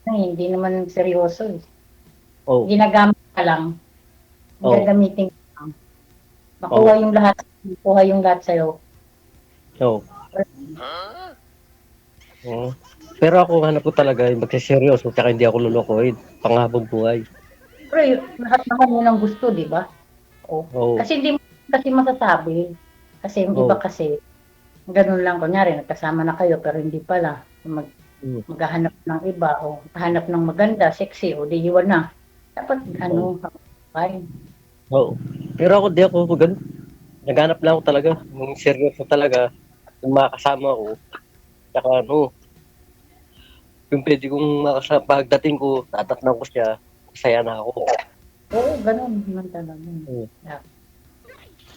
Speaker 8: hindi naman seryoso eh.
Speaker 9: Oo.
Speaker 8: Ginagamit ka lang.
Speaker 9: Oo.
Speaker 8: Gagamitin ka lang. Makuha yung lahat sa'yo.
Speaker 9: Oo. Oo. Pero ako hanap ko talaga yung magsiseryoso tsaka hindi ako lulukoyin. Panghabang buhay.
Speaker 8: Pero lahat naman yun ang gusto, di ba?
Speaker 9: Oo.
Speaker 8: Kasi hindi mo kasi masasabi. Kasi yung iba
Speaker 9: Oo.
Speaker 8: kasi, ganun lang, kunyari, nagkasama na kayo, pero hindi pala.
Speaker 9: Mm.
Speaker 8: Maghahanap ng iba, o hanap ng maganda, sexy, o di iwan na. Dapat, fine.
Speaker 9: Oo. Pero ako di ako ganun. Naghanap lang ako talaga. Nung seryoso talaga. Yung makakasama ko. Tsaka yung pwede kong makasama. Pagdating ko, tatatnan ko siya. Masaya na ako.
Speaker 8: Oo, ganun naman talaga.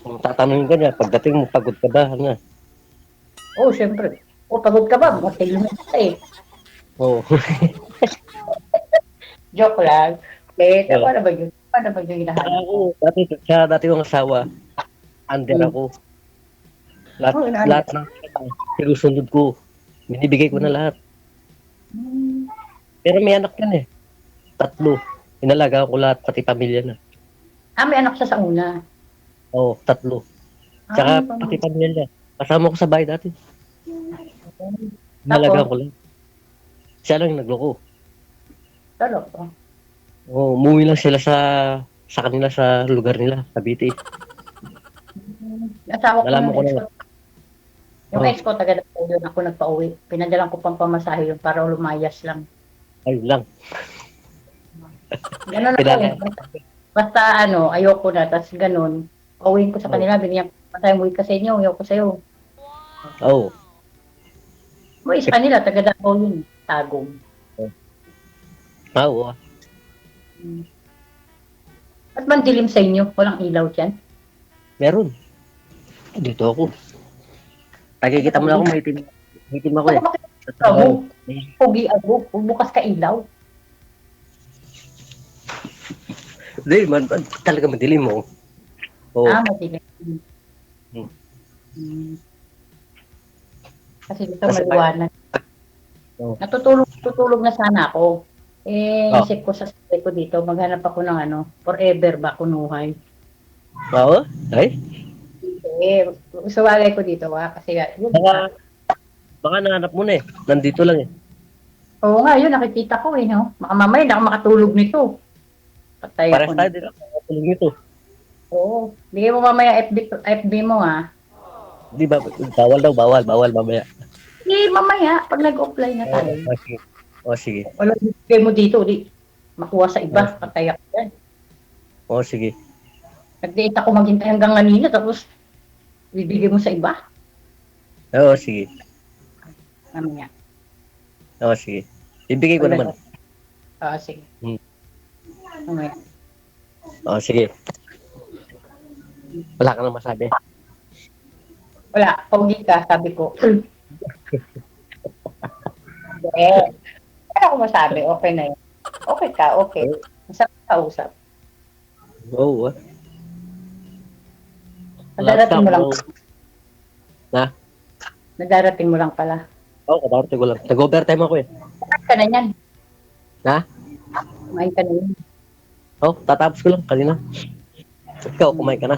Speaker 9: Kung tatanungin ka niya, pagdating mo, pagod ka ba? Ano?
Speaker 8: Oo, syempre. Pagod ka ba? Matil mo ka eh.
Speaker 9: Oo.
Speaker 8: Joke lang.
Speaker 9: Oo.
Speaker 8: Paano ba yun? Paano ba yung
Speaker 9: Tsaka
Speaker 8: hinahanap?
Speaker 9: ako, dati kong asawa, under ako. Lahat,
Speaker 8: Oo, inaano.
Speaker 9: lahat ng sinusunod ko, binibigay ko na lahat. Pero may anak yan eh. 3. Inalagaan ko lahat, pati pamilya na.
Speaker 8: May anak siya sa una.
Speaker 9: Oo, 3. Tsaka
Speaker 8: May
Speaker 9: pati pamilya niya. Kasama ko sa bahay dati. Inalagaan ko lang. Siya lang yung nagloko.
Speaker 8: Talaga.
Speaker 9: Oo, umuwi lang sila sa kanila, sa lugar nila, sa Cavite.
Speaker 8: Asawa ko
Speaker 9: Nalaman
Speaker 8: ng
Speaker 9: ko
Speaker 8: ex
Speaker 9: na.
Speaker 8: ko. Yung
Speaker 9: Oh.
Speaker 8: ex ko, taga yun ako nagpa-uwi. Pinadalan ko pang pamasahe yun para lumayas lang.
Speaker 9: Ayun lang.
Speaker 8: Ganun ako eh. Basta ayoko na. Tapos ganun. Pauwiin ko sa kanila. Binigyan ko patay mo ka sa inyo. Ayoko sa'yo.
Speaker 9: Oo.
Speaker 8: Uwi sa kanila. Taga Davao yun. Tagong.
Speaker 9: Oo.
Speaker 8: At mandilim sa inyo. Walang ilaw dyan.
Speaker 9: Meron. Dito ako. Nakikita mo na ako, may itim ako eh.
Speaker 8: Ako, pogi ako. Bukas ka ilaw.
Speaker 9: Hindi, talaga madilim mo. Oo.
Speaker 8: Madilim. Kasi dito
Speaker 9: Kasi
Speaker 8: maliwanag.
Speaker 9: Oo.
Speaker 8: Natutulog na sana ako.
Speaker 9: Oh.
Speaker 8: Isip ko sa sarili ko dito, maghanap ako ng forever ba kunuhay.
Speaker 9: Oo? Ay?
Speaker 8: Usawagay ko dito kasi yun.
Speaker 9: Baka nahanap mo na eh. Nandito lang eh.
Speaker 8: Oo nga, yun, nakikita ko no. Baka mamaya, hindi ako makatulog nito. Patay
Speaker 9: Pares
Speaker 8: ako.
Speaker 9: tayo din ako. Tulog nito.
Speaker 8: Oo. Bigay mo mamaya FB mo
Speaker 9: Di ba? Bawal mamaya.
Speaker 8: Hindi, mamaya, pag nag-offline na tayo.
Speaker 9: Okay. O sige.
Speaker 8: Wala, bigay mo dito, makuha sa iba, patay ako yan.
Speaker 9: O sige.
Speaker 8: Nag-date ako maghintay hanggang kanina, tapos bibigay mo sa iba.
Speaker 9: O sige.
Speaker 8: Mamaya.
Speaker 9: O sige. Ibigay ko naman.
Speaker 8: Sige.
Speaker 9: Hmm.
Speaker 8: Mamaya.
Speaker 9: O sige. Wala ka nang masabi.
Speaker 8: Wala, pogi ka, sabi ko. Wala ako masabi, okay na yun. Okay ka, okay. Masarap kausap.
Speaker 9: Oo.
Speaker 8: Nadarating mo lang.
Speaker 9: Na?
Speaker 8: Nadarating mo lang pala.
Speaker 9: Oo, kadarating ko lang. Nag-overtime ako eh.
Speaker 8: Kumain ka na yan.
Speaker 9: Ha?
Speaker 8: Kumain ka na yan.
Speaker 9: Oo, tatapos ko lang kanina. Ikaw, kumain ka na.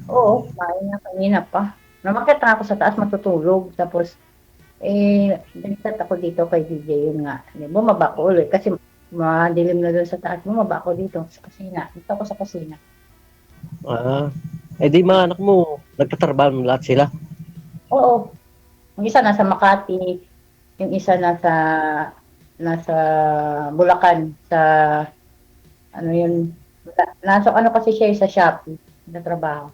Speaker 8: Oo, kumain na kanina pa. Namakita ako sa taas matutulog. Tapos, Nagtat ako dito kay DJ, yun nga. Bumaba ko ulit kasi madilim na doon sa taas. Bumaba ako dito sa kusina. Dito ako sa kusina.
Speaker 9: Di mga anak mo, nagtatrabaho lahat sila.
Speaker 8: Oo. Yung isa nasa Makati, yung isa nasa Bulacan, sa ano yun, nasa ano kasi siya sa Shopee, na trabaho.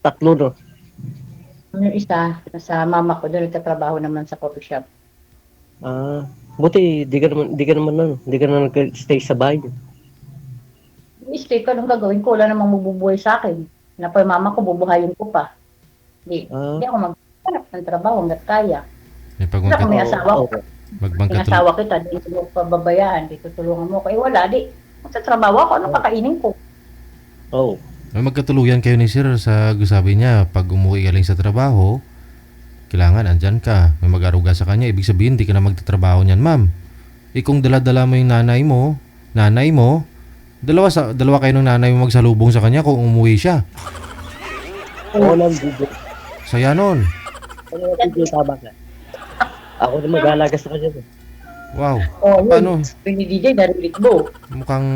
Speaker 9: Tatlo, no?
Speaker 8: Yung isa, nasa mama ko, doon nagtatrabaho naman sa coffee shop.
Speaker 9: Buti, di ka naman nag-stay sa bahay.
Speaker 8: I-stay ka, anong gagawin ko? Wala namang mabubuhay sa akin. Na pa yung mama ko, bubuhayin ko pa. Hindi ako maghanap ng trabaho hanggat kaya.
Speaker 1: May
Speaker 8: Kasi ako may asawa ko.
Speaker 1: Magbangka
Speaker 8: Pinasawa kita, di mo pababayaan, di tutulungan mo ko. Wala, di. Magtatrabaho ako, anong kakainin ko?
Speaker 1: May magkatuluyan kayo ni sir sa sabi niya, pag umuwi ka lang sa trabaho, kailangan andyan ka. May mag-aruga sa kanya, ibig sabihin di ka na magtatrabaho niyan, ma'am. Kung dala-dala mo yung nanay mo, dalawa kayo ng nanay mo magsalubong sa kanya kung umuwi siya.
Speaker 9: Lang, DJ.
Speaker 1: Saya nun.
Speaker 9: DJ, tama ka. Ako na mag-alaga sa kanya.
Speaker 1: Wow.
Speaker 8: Yun.
Speaker 1: Paano?
Speaker 8: Yung ni DJ, narinig mo.
Speaker 1: Mukhang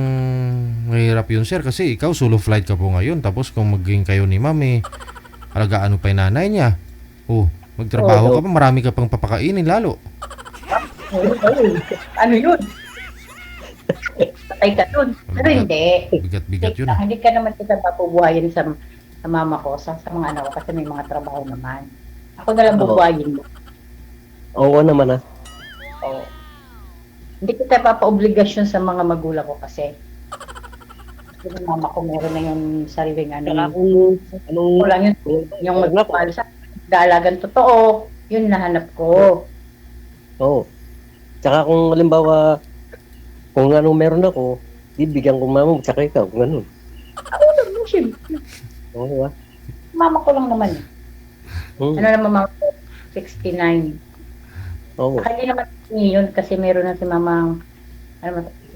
Speaker 1: mahirap yun, sir. Kasi ikaw, solo flight ka po ngayon. Tapos kung maging kayo ni mami, alagaan mo pa yung nanay niya. Magtrabaho ka pa, marami ka pang papakainin lalo.
Speaker 8: Ano yun? Patay ka dun. Pero hindi.
Speaker 1: Bigat-bigat yun.
Speaker 8: Hindi ka naman kita papubuhayin sa mama ko, sa mga anak ko, kasi may mga trabaho naman. Ako na lang bubuhayin mo.
Speaker 9: Oo naman,
Speaker 8: Oo. Hindi kita papaobligasyon sa mga magulang ko kasi yung mama ko meron na yung sariling wala yun, yung magpapal sa daalagan totoo, yun nahanap ko.
Speaker 9: Tsaka kung halimbawa, kung anong meron ako, bibigyan ko mama mo, tsaka ikaw, kung ano.
Speaker 8: Ako lang, siyempre. Mama ko lang naman. Ano naman mama ko? 69. Hindi naman yun kasi meron na si mamang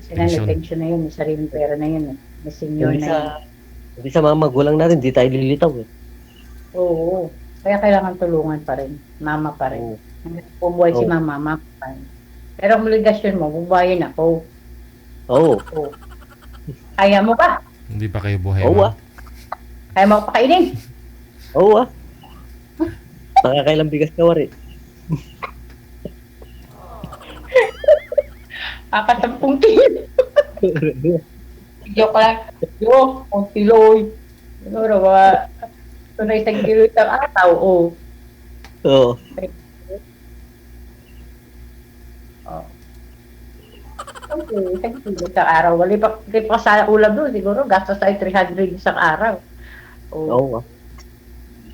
Speaker 8: pension na yun, may sariling pera na yun. May senior na yun.
Speaker 9: Hindi sa mga magulang natin, di tayo lilitaw.
Speaker 8: Oo. Kaya kailangan tulungan pa rin. Mama pa rin. Bubuhay si mama pa rin. Pero ang obligasyon mo, bubuhayin ako. Kaya mo ba?
Speaker 1: Hindi pa kayo buhay, ma'am?
Speaker 8: Kaya mo pakainin?
Speaker 9: Nakakailang bigas ka, Wari.
Speaker 8: 40 kilo. Joke lang. Kung kiloy. Siguro ba, tunay sa kilo ng ataw, Okay, isang kilo sa araw. Wali pa sa ulam doon. Siguro, gastos tayo 300 isang araw.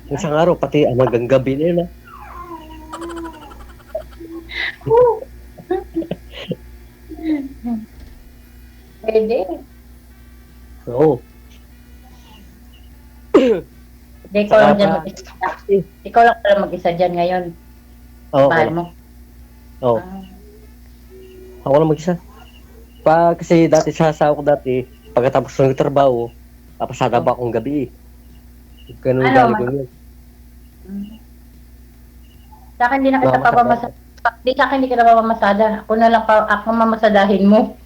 Speaker 9: Isang araw, pati hanggang gabi na yun,
Speaker 8: Pwede. Ikaw lang dyan mag-isa. Ikaw lang pala mag-isa dyan ngayon. Mahal mo.
Speaker 9: Ako lang mag-isa. Kasi dati sa asawa ko dati, pagkatapos ng trabaho, papasada pa akong gabi. Ganun ugali ko yun.
Speaker 8: Sa akin, hindi na kita papamasada. Sa akin, hindi kita papamasada. Ako na lang ako mamasadahin mo.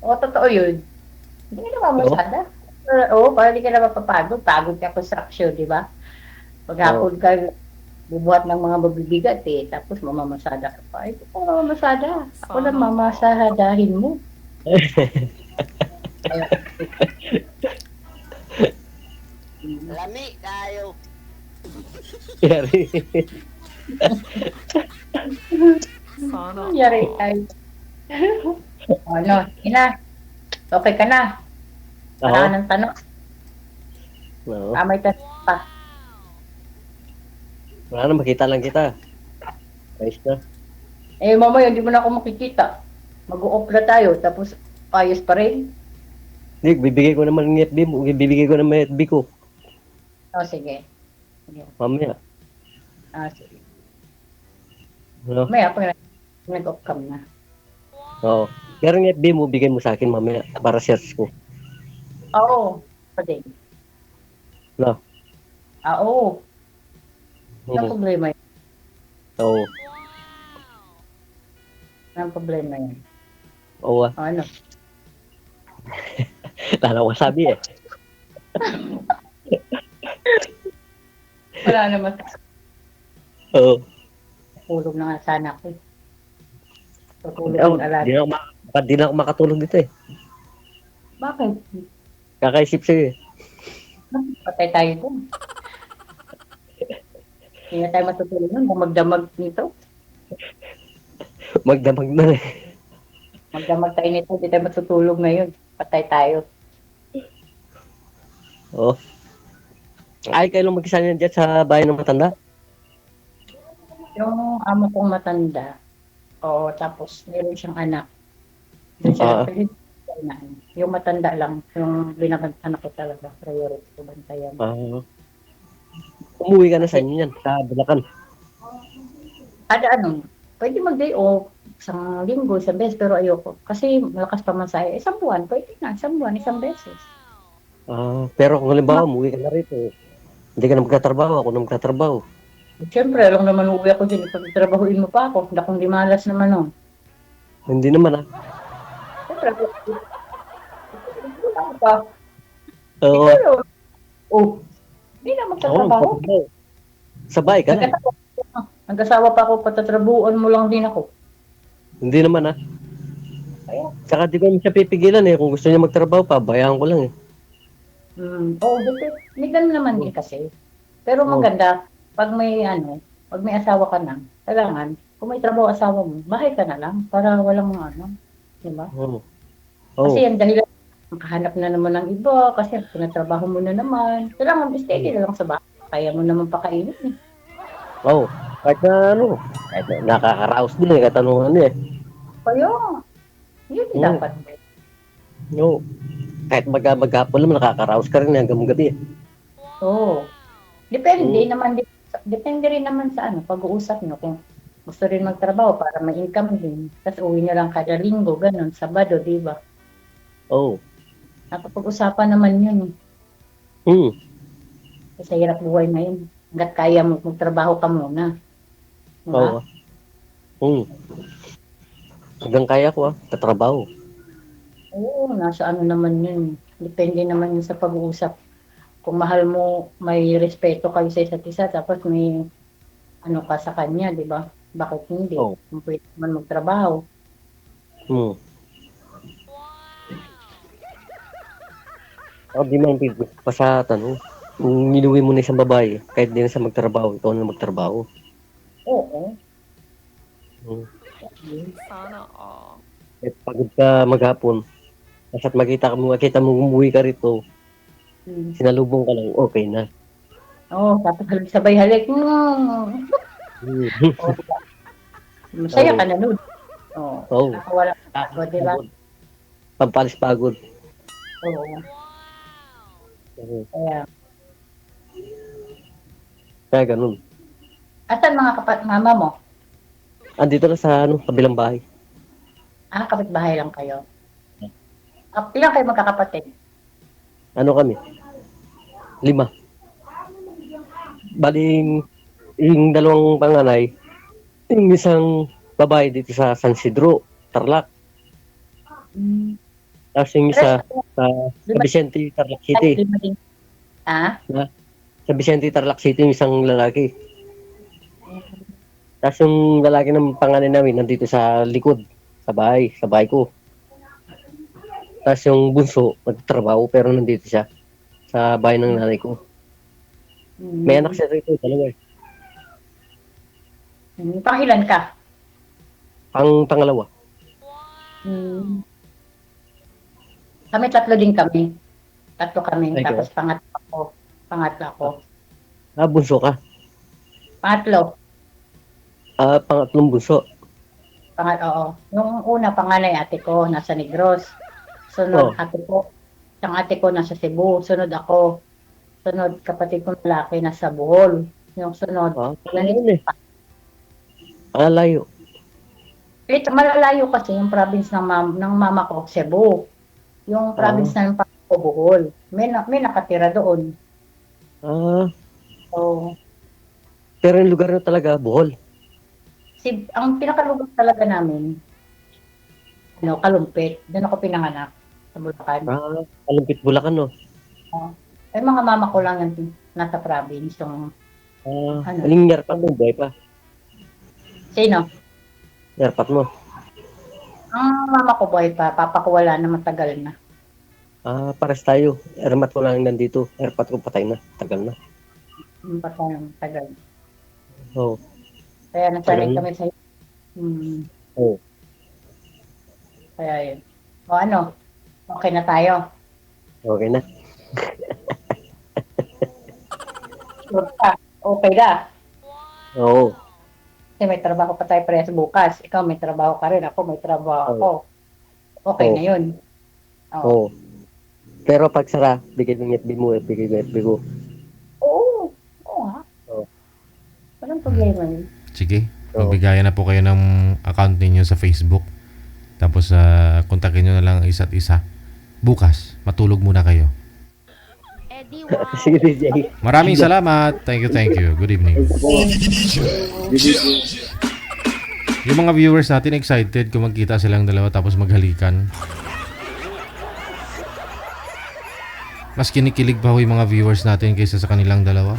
Speaker 8: Totoo yun. Hindi ka na mamasada. Para hindi ka na mapapagod. Pagod ka construction, di ba? Paghapon ka, bubuhat ng mga mabibigat tapos mamamasada ka pa. Ito pa mamamasada. Ako lang mamasadahin mo.
Speaker 10: Lami tayo.
Speaker 8: Yari tayo. Ina. Okay ka na. Wala ng tanong. May tanong pa.
Speaker 9: Wala na, makita lang kita. Ayos na.
Speaker 8: Mamaya, hindi mo na ako makikita. Mag-o-off na tayo, tapos ayos pa rin.
Speaker 9: Hindi, bibigay ko naman ng FB mo. Bibigay ko naman FB ko.
Speaker 8: Sige.
Speaker 9: Mamaya.
Speaker 8: Sige.
Speaker 9: Ano?
Speaker 8: Mamaya, pag nag-off cam na.
Speaker 9: Oo. Pero yung FB mo, bigay mo sa akin mamaya para search ko.
Speaker 8: Oo. Pwede.
Speaker 9: No?
Speaker 8: Oo. Anong
Speaker 9: Oo.
Speaker 8: problema yun?
Speaker 9: Oo.
Speaker 8: Anong problema yun?
Speaker 9: Oo.
Speaker 8: O, ano?
Speaker 9: Lalo ko sabi eh.
Speaker 8: Wala naman.
Speaker 9: Oo.
Speaker 8: Tulog na nga sana ako. Tutulog
Speaker 9: Oh,
Speaker 8: yung alat.
Speaker 9: di na ako makatulog dito eh.
Speaker 8: Bakit?
Speaker 9: Kakaisip sa'yo eh.
Speaker 8: Patay tayo po. Hindi na tayo matutulog nun. Magdamag nito.
Speaker 9: Magdamag na eh.
Speaker 8: Magdamag tayo nito. Hindi tayo matutulog ngayon. Patay tayo.
Speaker 9: Oo. Ay, kayo lang mag-isa niyan dyan sa bahay ng matanda?
Speaker 8: Yung amo kong matanda. Oo, tapos meron siyang anak. Doon siya
Speaker 9: Ah.
Speaker 8: nagpalit. Yung matanda lang. Yung binabantayan ko talaga. Priority ko bantayan.
Speaker 9: Umuwi ka na sa inyo yan, sa Bulacan.
Speaker 8: Ada ano, pwede mag-day off. Isang linggo, isang beses, pero ayoko. Kasi malakas pa man sa'yo. Isang buwan, pwede na. Isang buwan, isang beses.
Speaker 9: Pero kung halimbawa, umuwi ka na rito, hindi ka na magtatrabaho, ako na magtatrabaho.
Speaker 8: Siyempre, alam naman uuwi ako din. Pagtrabahuin mo pa ako. Hindi akong limalas naman, no.
Speaker 9: Hindi naman
Speaker 8: Siyempre, pa.
Speaker 9: Oo.
Speaker 8: Oh, hindi na magtatrabaho.
Speaker 9: Sabay ka na.
Speaker 8: Nag-asawa pa ako, patatrabuhan mo lang din ako.
Speaker 9: Hindi naman Saka di ko siya pipigilan eh. Kung gusto niya magtrabaho, pabayaan ko lang eh.
Speaker 8: Oo, may ganun naman din kasi. Pero maganda, pag may asawa ka na, kailangan, kung may trabaho asawa mo, bahay ka na lang, para walang mga di ba?
Speaker 9: Oo.
Speaker 8: Kasi yan dahil makahanap na naman ng iba, kasi pinatrabaho mo na naman. Kailangan, steady na lang sa bahay. Kaya mo naman pakainin eh.
Speaker 9: Oo. Kahit na kahit na nakakaraos din eh, katanungan niya eh.
Speaker 8: Kaya, yun dapat.
Speaker 9: Oo. Kahit maghapon naman, nakakaraos ka rin hanggang gabi eh.
Speaker 8: Oo. Depende rin naman sa pag-uusap nyo. Kung gusto rin magtrabaho para may income din. Tapos uwi nyo lang kada linggo, ganun, Sabado, di ba?
Speaker 9: Oo.
Speaker 8: Napapag-usapan naman yun. Kasi hirap buhay na yun. Hanggat kaya mo, magtrabaho ka muna.
Speaker 9: Oo. Hanggang kaya ko tatrabaho.
Speaker 8: Oo, nasa naman yun. Depende naman yun sa pag-uusap. Kung mahal mo, may respeto kayo sa isa't isa, tapos may ka sa kanya, di ba? Bakit hindi? Kung pwede naman magtrabaho.
Speaker 9: Di man pa sa tanong. Kung niluwi mo na isang babae, kahit di na siya magtrabaho, ikaw na magtrabaho.
Speaker 8: Oo.
Speaker 9: Kahit pagod ka maghapon, at makita mo umuwi ka rito, sinalubong ka lang, okay na.
Speaker 8: Oo, tapos sabay halik. Masaya ka na nun. Oo. Wala pagod, di ba?
Speaker 9: Pampalis pagod.
Speaker 8: Oo.
Speaker 9: Kaya ganun.
Speaker 8: Asan mga mama mo?
Speaker 9: Andito na sa kabilang bahay.
Speaker 8: Kapitbahay lang kayo. Ilan kayo magkakapatid?
Speaker 9: Kami? 5. Baling, yung dalawang panganay, yung isang babae dito sa San Isidro, Tarlac. Tapos yung isa sa Vicente, Tarlac City. Sa Vicente, Tarlac City, yung isang lalaki. Tapos yung lalaki ng panganay namin, nandito sa likod, sa bahay ko. Tapos yung bunso, nagtrabaho, pero nandito siya, sa bahay ng nanay ko. May anak siya rito, dalawa eh.
Speaker 8: Pangilan ka?
Speaker 9: Pangalawa.
Speaker 8: Kami 3 din kami. 3 kami.
Speaker 9: Ay,
Speaker 8: Tapos pangatlo ako.
Speaker 9: Bunso ka?
Speaker 8: Pangatlo.
Speaker 9: Pangatlong bunso.
Speaker 8: Oo. Yung una, panganay ate ko, nasa Negros. Sunod ate ko. Isang ate ko nasa Cebu. Sunod ako. Sunod kapatid kong lalaki nasa Bohol. Yung sunod.
Speaker 9: Layo.
Speaker 8: Ito, malalayo kasi yung province ng mama ko, Cebu. Yung province ng papa ko, Bohol. May nakatira doon.
Speaker 9: Ah,
Speaker 8: So,
Speaker 9: pero yung lugar na talaga, Bohol.
Speaker 8: ang pinakalugar talaga namin, Kalumpit. Doon ako pinanganak sa Bulacan.
Speaker 9: Ah, Kalumpit, Bulacan, no?
Speaker 8: Ay, mga mama ko lang yung nasa province. Yung, Ano?
Speaker 9: Aling yarpat mo, buhay pa.
Speaker 8: sino?
Speaker 9: Yarpat mo.
Speaker 8: Ang mama ko buhay pa. Papa ko wala na, matagal na.
Speaker 9: Ah, pares tayo. Ermat ko lang nandito. Erpat ko patay na. Tagal na.
Speaker 8: Patay na, matagal.
Speaker 9: Oo.
Speaker 8: Kaya nasanay
Speaker 9: Tagal na.
Speaker 8: kami sa
Speaker 9: Oo.
Speaker 8: Kaya yun. O ano? Okay na tayo.
Speaker 9: Okay na.
Speaker 8: Sure ka. Okay na.
Speaker 9: Oo.
Speaker 8: Kasi may trabaho pa tayo parehas bukas. Ikaw may trabaho ka rin. Ako may trabaho ako. Okay
Speaker 9: Oo.
Speaker 8: na yun.
Speaker 9: Oo. Pero pag sara, bigay ng FB mo, bigay ng FB ko.
Speaker 8: Oo. Oo ha.
Speaker 9: Oo.
Speaker 8: Walang problema yun.
Speaker 1: Sige,
Speaker 9: Oo.
Speaker 1: magbigayan na po kayo ng account ninyo sa Facebook. Tapos kontakin nyo na lang ang isa't isa. Bukas, matulog muna kayo.
Speaker 9: Sige, DJ.
Speaker 1: Maraming salamat. Thank you. Good evening. Yung mga viewers natin excited kung magkita silang dalawa tapos maghalikan. Mas kinikilig pa ho yung mga viewers natin kaysa sa kanilang dalawa.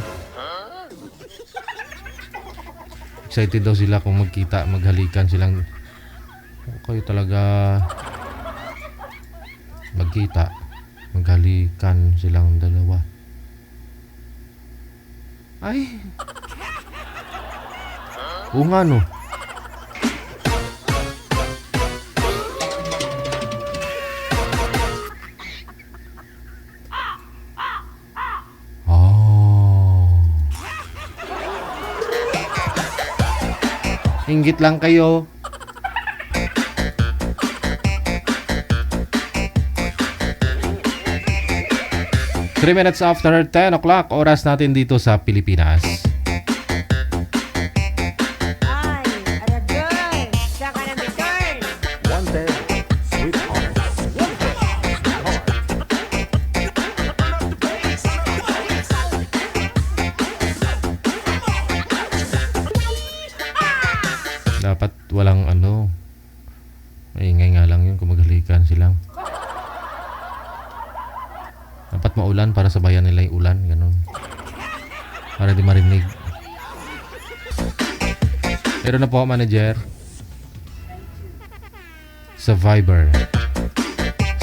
Speaker 1: Excited daw sila kung magkita, maghalikan silang. Kayo talaga magkita, maghalikan silang dalawa. Ay. Oo nga no. Oh. Inggit lang kayo. Three minutes after 10 o'clock, oras natin dito sa Pilipinas.
Speaker 4: Ay, aragay, saka na may turn.
Speaker 3: Wanted, sweetheart.
Speaker 1: Dapat walang maingay nga lang yun kung maghalikan silang. Dapat maulan para sabayan nila yung ulan, ganun. Para di marinig. Pero na po, manager. Sa Viber.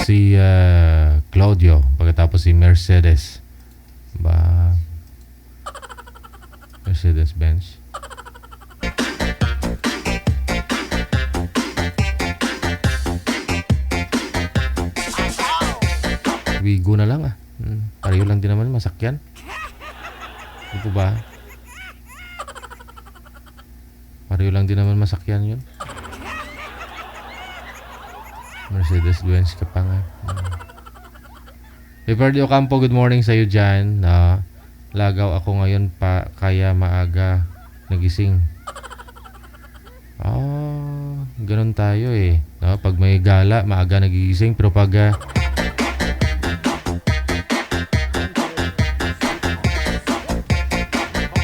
Speaker 1: Si Claudio, pagkatapos si Mercedes. Mercedes-Benz. Wigo na lang pareho lang din naman masakyan. Di po ba? Pareho lang din naman masakyan yun. Mercedes-Benz ka pa nga. Riverdy Ocampo, good morning sa iyo dyan. Lagaw ako ngayon pa kaya maaga nagising. Ganun tayo eh. No? Pag may gala, maaga nagigising. Pero pag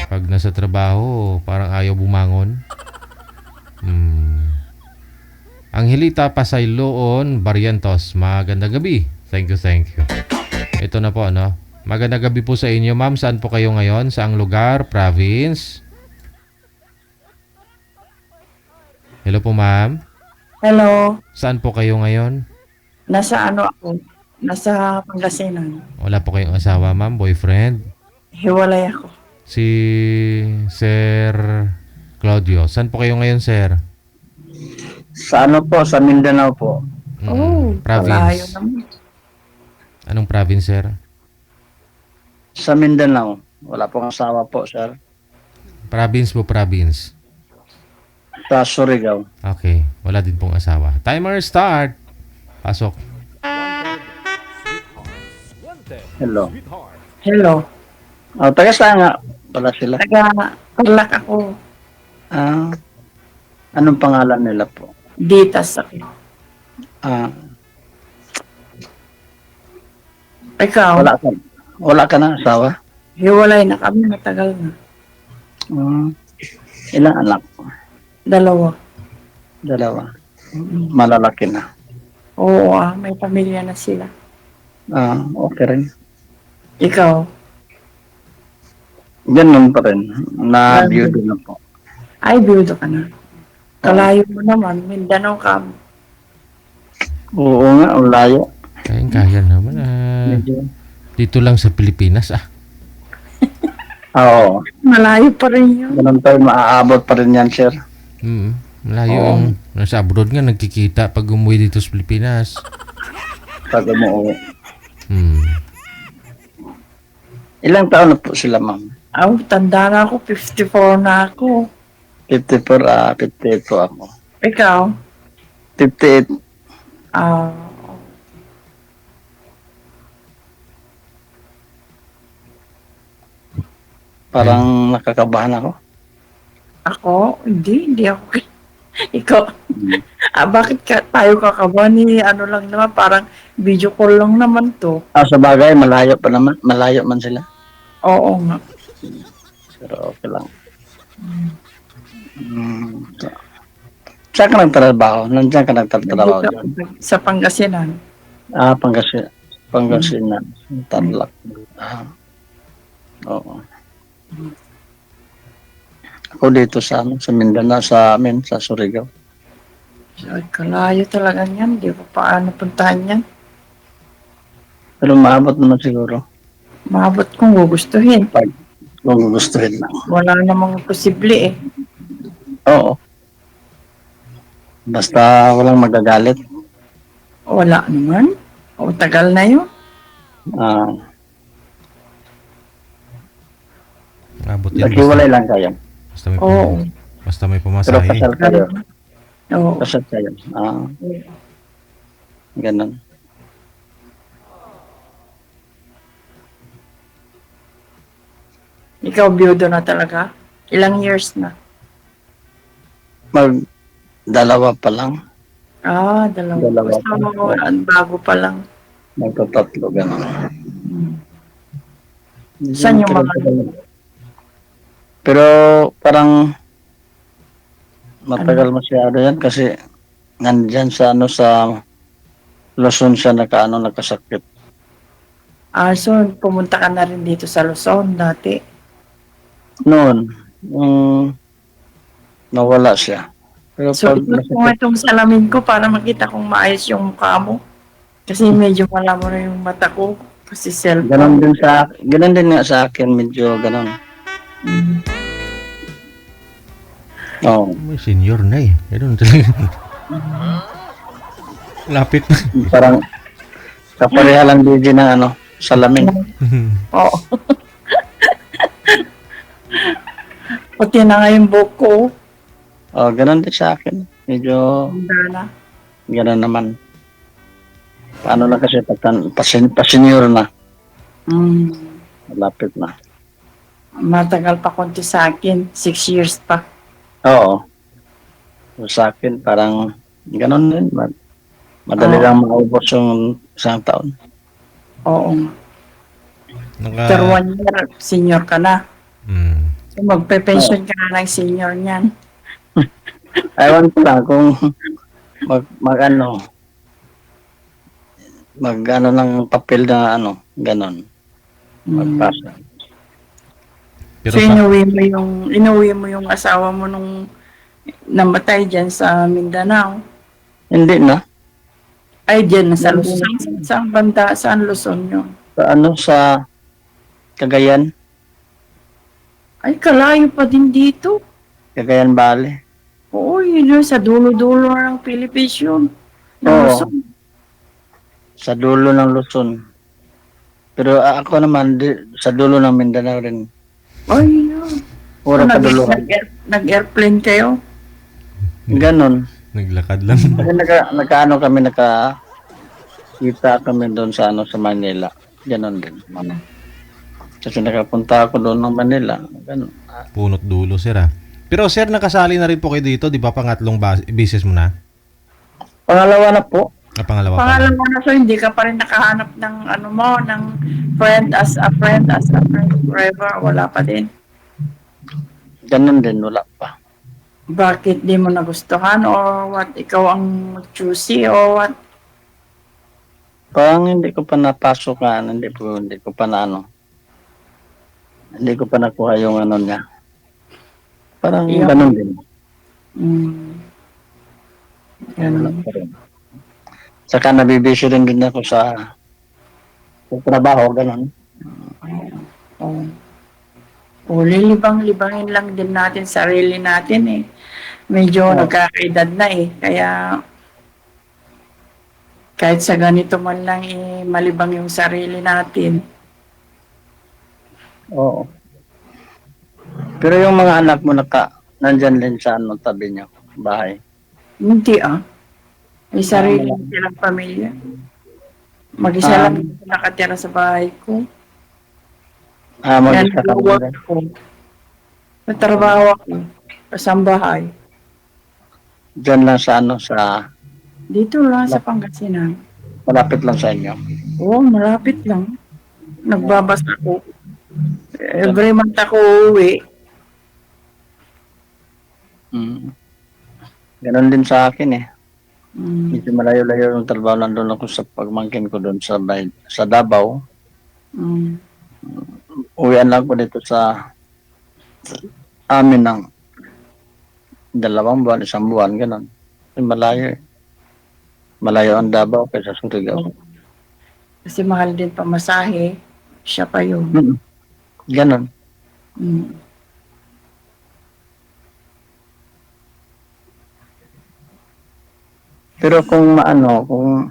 Speaker 1: pag nasa trabaho, parang ayaw bumangon. Angelita Pasayloon Barrientos, magandang gabi. Thank you. Ito na po, magandang gabi po sa inyo, ma'am. Saan po kayo ngayon? Saang lugar? Province? Hello po, ma'am.
Speaker 10: Hello,
Speaker 1: Saan po kayo ngayon?
Speaker 10: nasa ako? Nasa Pangasinan.
Speaker 1: Wala po kayong asawa, ma'am? Boyfriend?
Speaker 10: Hiwalay ako.
Speaker 1: Si Sir Claudio. Saan po kayo ngayon, sir?
Speaker 11: Sa sa Mindanao po.
Speaker 10: Malayo
Speaker 1: Province.
Speaker 10: naman.
Speaker 1: Anong province, sir?
Speaker 11: Sa Mindanao. Wala pong asawa po, sir.
Speaker 1: Province po, province.
Speaker 11: Sa Surigao.
Speaker 1: Okay. Wala din pong asawa. Timer start. Pasok.
Speaker 2: Wanted,
Speaker 11: Hello.
Speaker 2: sweetheart.
Speaker 10: Hello,
Speaker 11: Taga saan nga pala sila?
Speaker 10: taga Tarlac ako.
Speaker 11: Anong pangalan nila po?
Speaker 10: Ditas ako.
Speaker 11: Ah,
Speaker 10: Ikaw,
Speaker 11: wala ka na asawa?
Speaker 10: hiwalay na kami, matagal na.
Speaker 11: Ilang anak?
Speaker 10: 2.
Speaker 11: Dalawa. Malalaki na.
Speaker 10: Oo, may pamilya na sila.
Speaker 11: Okay rin.
Speaker 10: Ikaw,
Speaker 11: Ganun pa rin. Na-beauty na po.
Speaker 10: ay, biyudo ka na. Kalayo mo naman, Mindanao ka.
Speaker 11: Oo nga, ang layo.
Speaker 1: Kaya naman.
Speaker 11: Medyo.
Speaker 1: Dito lang sa Pilipinas
Speaker 11: Oo.
Speaker 10: Malayo pa rin yun.
Speaker 11: Ganun tayo, maaabot pa rin yan, sir.
Speaker 1: Malayo ang nasa abroad nga nagkikita pag umuwi dito sa Pilipinas.
Speaker 11: Pag umuwi. Ilang taon na po sila, ma'am?
Speaker 10: Tanda na ako, 54 na ako.
Speaker 11: 54, 58 po ako.
Speaker 10: Ikaw,
Speaker 11: 58. Parang nakakabahan ako.
Speaker 10: ako, hindi ako. Ikaw, bakit tayo kakaba ni ano lang naman, parang video call lang naman to.
Speaker 11: Sa bagay, malayo pa naman. Malayo man sila.
Speaker 10: Oo nga.
Speaker 11: Pero okay lang. Saan ka nagtatrabaho? Nandiyan ka nagtatrabaho dyan?
Speaker 10: Sa Pangasinan.
Speaker 11: Pangasinan. Tarlac. Oo. Ako dito sa Mindanao, sa amin, sa Surigao.
Speaker 10: Ay, kalayo talaga yan. Di ba paano puntahan yan?
Speaker 11: Pero maabot naman siguro.
Speaker 10: Maabot kung gugustuhin.
Speaker 11: Kung gugustuhin lang.
Speaker 10: Wala namang posible eh.
Speaker 11: Oo. Basta walang magagalit.
Speaker 10: Wala naman. O, tagal na yun.
Speaker 1: Abot yan.
Speaker 11: Naghiwalay lang kayo.
Speaker 1: Basta may
Speaker 11: Pero
Speaker 1: pamasahe.
Speaker 11: kasal kayo.
Speaker 10: Oo.
Speaker 11: Kasal kayo. Ganun.
Speaker 10: Ikaw, biyudo na talaga? Ilang years na?
Speaker 11: Dalawa pa lang.
Speaker 10: Dalawa. Basta bago pa lang.
Speaker 11: Magtatatlo, ganun.
Speaker 10: Saan yung mga...
Speaker 11: Pero parang matagal masyado yan kasi nandyan sa sa Luzon siya nakasakit.
Speaker 10: So pumunta ka na rin dito sa Luzon dati?
Speaker 11: Noon, nawala siya. Pero
Speaker 10: So ikot mo itong salamin ko para makita kong maayos yung mukha mo. Kasi medyo malabo na yung mata ko. Kasi cellphone.
Speaker 11: Ganon din nga sa akin, medyo ganon.
Speaker 1: May senior na Ganun talaga. Lapit na.
Speaker 11: Parang kapareha lang din ng salamin.
Speaker 10: Oo. Puti na nga yung buhok ko.
Speaker 11: Ganon din sa akin. Medyo ganon naman. Paano na kasi pa-senior na. Malapit na.
Speaker 10: Matagal pa konti sa akin. 6 years pa.
Speaker 11: Oo. Sa akin, parang ganon din. Madali lang maubos yung isang taon.
Speaker 10: Oo. After 1 year, senior ka na. So, magpe-pension ka na ng senior niyan.
Speaker 11: Ewan ko lang kung mag-ano ng papel na ganon. Magpasa.
Speaker 10: So, inuwi mo yung asawa mo nung namatay dyan sa Mindanao?
Speaker 11: Hindi na.
Speaker 10: Ay, dyan na sa Luzon. Saan banda? Saan Luzon yun?
Speaker 11: Sa Cagayan.
Speaker 10: Ay, kalayo pa din dito.
Speaker 11: Cagayan Valley.
Speaker 10: Oo, yun yun. Sa dulo-dulo ng Philippines yun. Luzon.
Speaker 11: Sa dulo ng Luzon. Pero ako naman, sa dulo ng Mindanao rin.
Speaker 10: Ay, yun.
Speaker 11: Puro kaduluhan.
Speaker 10: Nag-airplane kayo?
Speaker 11: Ganon.
Speaker 1: Naglakad lang.
Speaker 11: Kasi kita kami doon sa Manila. Ganon din. Kasi nakapunta ako doon ng Manila. Ganon.
Speaker 1: Punot dulo, sir Pero sir, nakasali na rin po kayo dito, di ba? Pangatlong bisis mo na?
Speaker 11: Pangalawa na po.
Speaker 1: Pangalawa pa lang.
Speaker 10: Pangalawa na, so hindi ka pa rin nakahanap ng ano mo, ng as a friend forever. Wala pa din.
Speaker 11: Ganun din, wala pa.
Speaker 10: Bakit di mo nagustuhan or what? Ikaw ang choosy or what?
Speaker 11: Parang hindi ko pa napasok hindi ko pa na ano. Hindi ko pa nakuha yung ano niya. Parang
Speaker 10: Yung-
Speaker 11: ganun din.
Speaker 10: Ganun.
Speaker 11: Saka nabibisi rin din ako sa trabaho, ganun.
Speaker 10: Oh. O, lilibang-libangin lang din natin sarili natin eh. Medyo nagkakaedad na eh. Kaya kahit sa ganito man lang eh, malibang yung sarili natin.
Speaker 11: Oo. Pero yung mga anak mo nandyan din sa ano, tabi niyo, bahay.
Speaker 10: Hindi ah. May sarili silang pamilya. Mag-isa lang ako nakatira sa bahay ko.
Speaker 11: Mag-isa ka
Speaker 10: work
Speaker 11: muna.
Speaker 10: ko. Natrabaho ako. Kasambahay.
Speaker 11: Diyan lang sa ano, sa
Speaker 10: Dito lang sa Pangasinan.
Speaker 11: malapit lang sa inyo.
Speaker 10: Oo, malapit lang. Nagbabasa ako. Every month ako uuwi.
Speaker 11: Ganon din sa akin eh.
Speaker 10: Mm.
Speaker 11: Medyo malayo-layo yung trabaho. Nandun ako sa pagmangkin ko doon sa Davao.
Speaker 10: Mm.
Speaker 11: Uwian lang ko dito sa amin ng 2 buwan, 1 buwan, ganon. Malayo eh. Malayo ang Davao kaysa Surigao.
Speaker 10: Kasi mahal din pamasahe. Siya pa yun.
Speaker 11: Ganon.
Speaker 10: Mm.
Speaker 11: Pero kung kung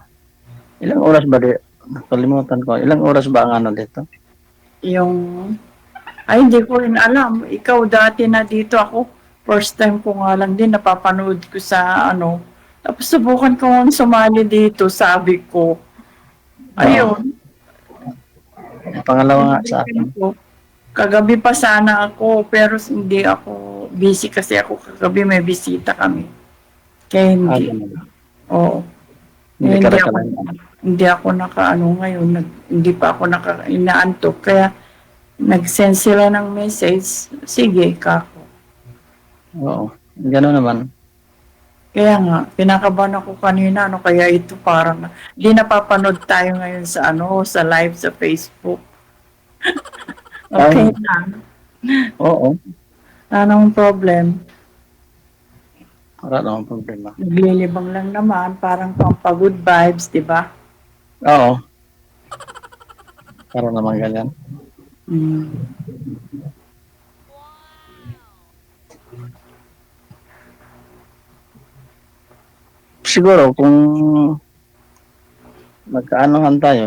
Speaker 11: ilang oras ba nakalimutan ko, ilang oras ba ang ano dito?
Speaker 10: Yung, ay hindi ko rin alam. Ikaw dati na dito ako. First time ko nga lang din napapanood ko sa ano. Tapos subukan ko nga sumali dito, sabi ko. Ayun.
Speaker 11: Pangalawa nga sa akin.
Speaker 10: Kagabi pa sana ako, pero hindi ako busy kasi ako kagabi may bisita kami. Kaya hindi. Oo.
Speaker 11: Hindi
Speaker 10: Hindi
Speaker 11: ka
Speaker 10: ako, hindi ako nakaano ngayon, hindi pa ako inaantok. Kaya nag-send sila ng message, sige kako.
Speaker 11: Oo. Gano'n naman.
Speaker 10: Kaya nga, pinakabahan ako kanina, kaya ito parang, hindi napapanood tayo ngayon sa sa live sa Facebook. Okay na.
Speaker 11: Oo.
Speaker 10: Anong problem?
Speaker 11: Wala namang problema.
Speaker 10: Naglilibang lang naman, parang pampagood vibes, di ba?
Speaker 11: Oo. Para naman ganyan.
Speaker 10: Mm.
Speaker 11: Siguro kung magkaanohan tayo,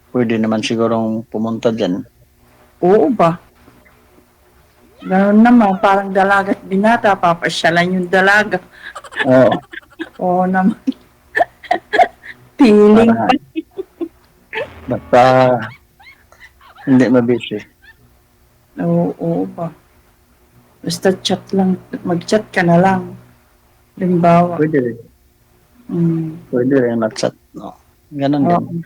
Speaker 11: pwede naman sigurong pumunta dyan.
Speaker 10: Oo ba? Ganoon naman, parang dalaga at binata, papasyalan yung dalaga.
Speaker 11: Oo.
Speaker 10: Oo naman. Feeling pa.
Speaker 11: Basta hindi mabisi.
Speaker 10: Oo ba? Basta chat lang, mag-chat ka na lang. Limbawa.
Speaker 11: Pwede rin. Pwede rin mag-chat. No. Ganon din.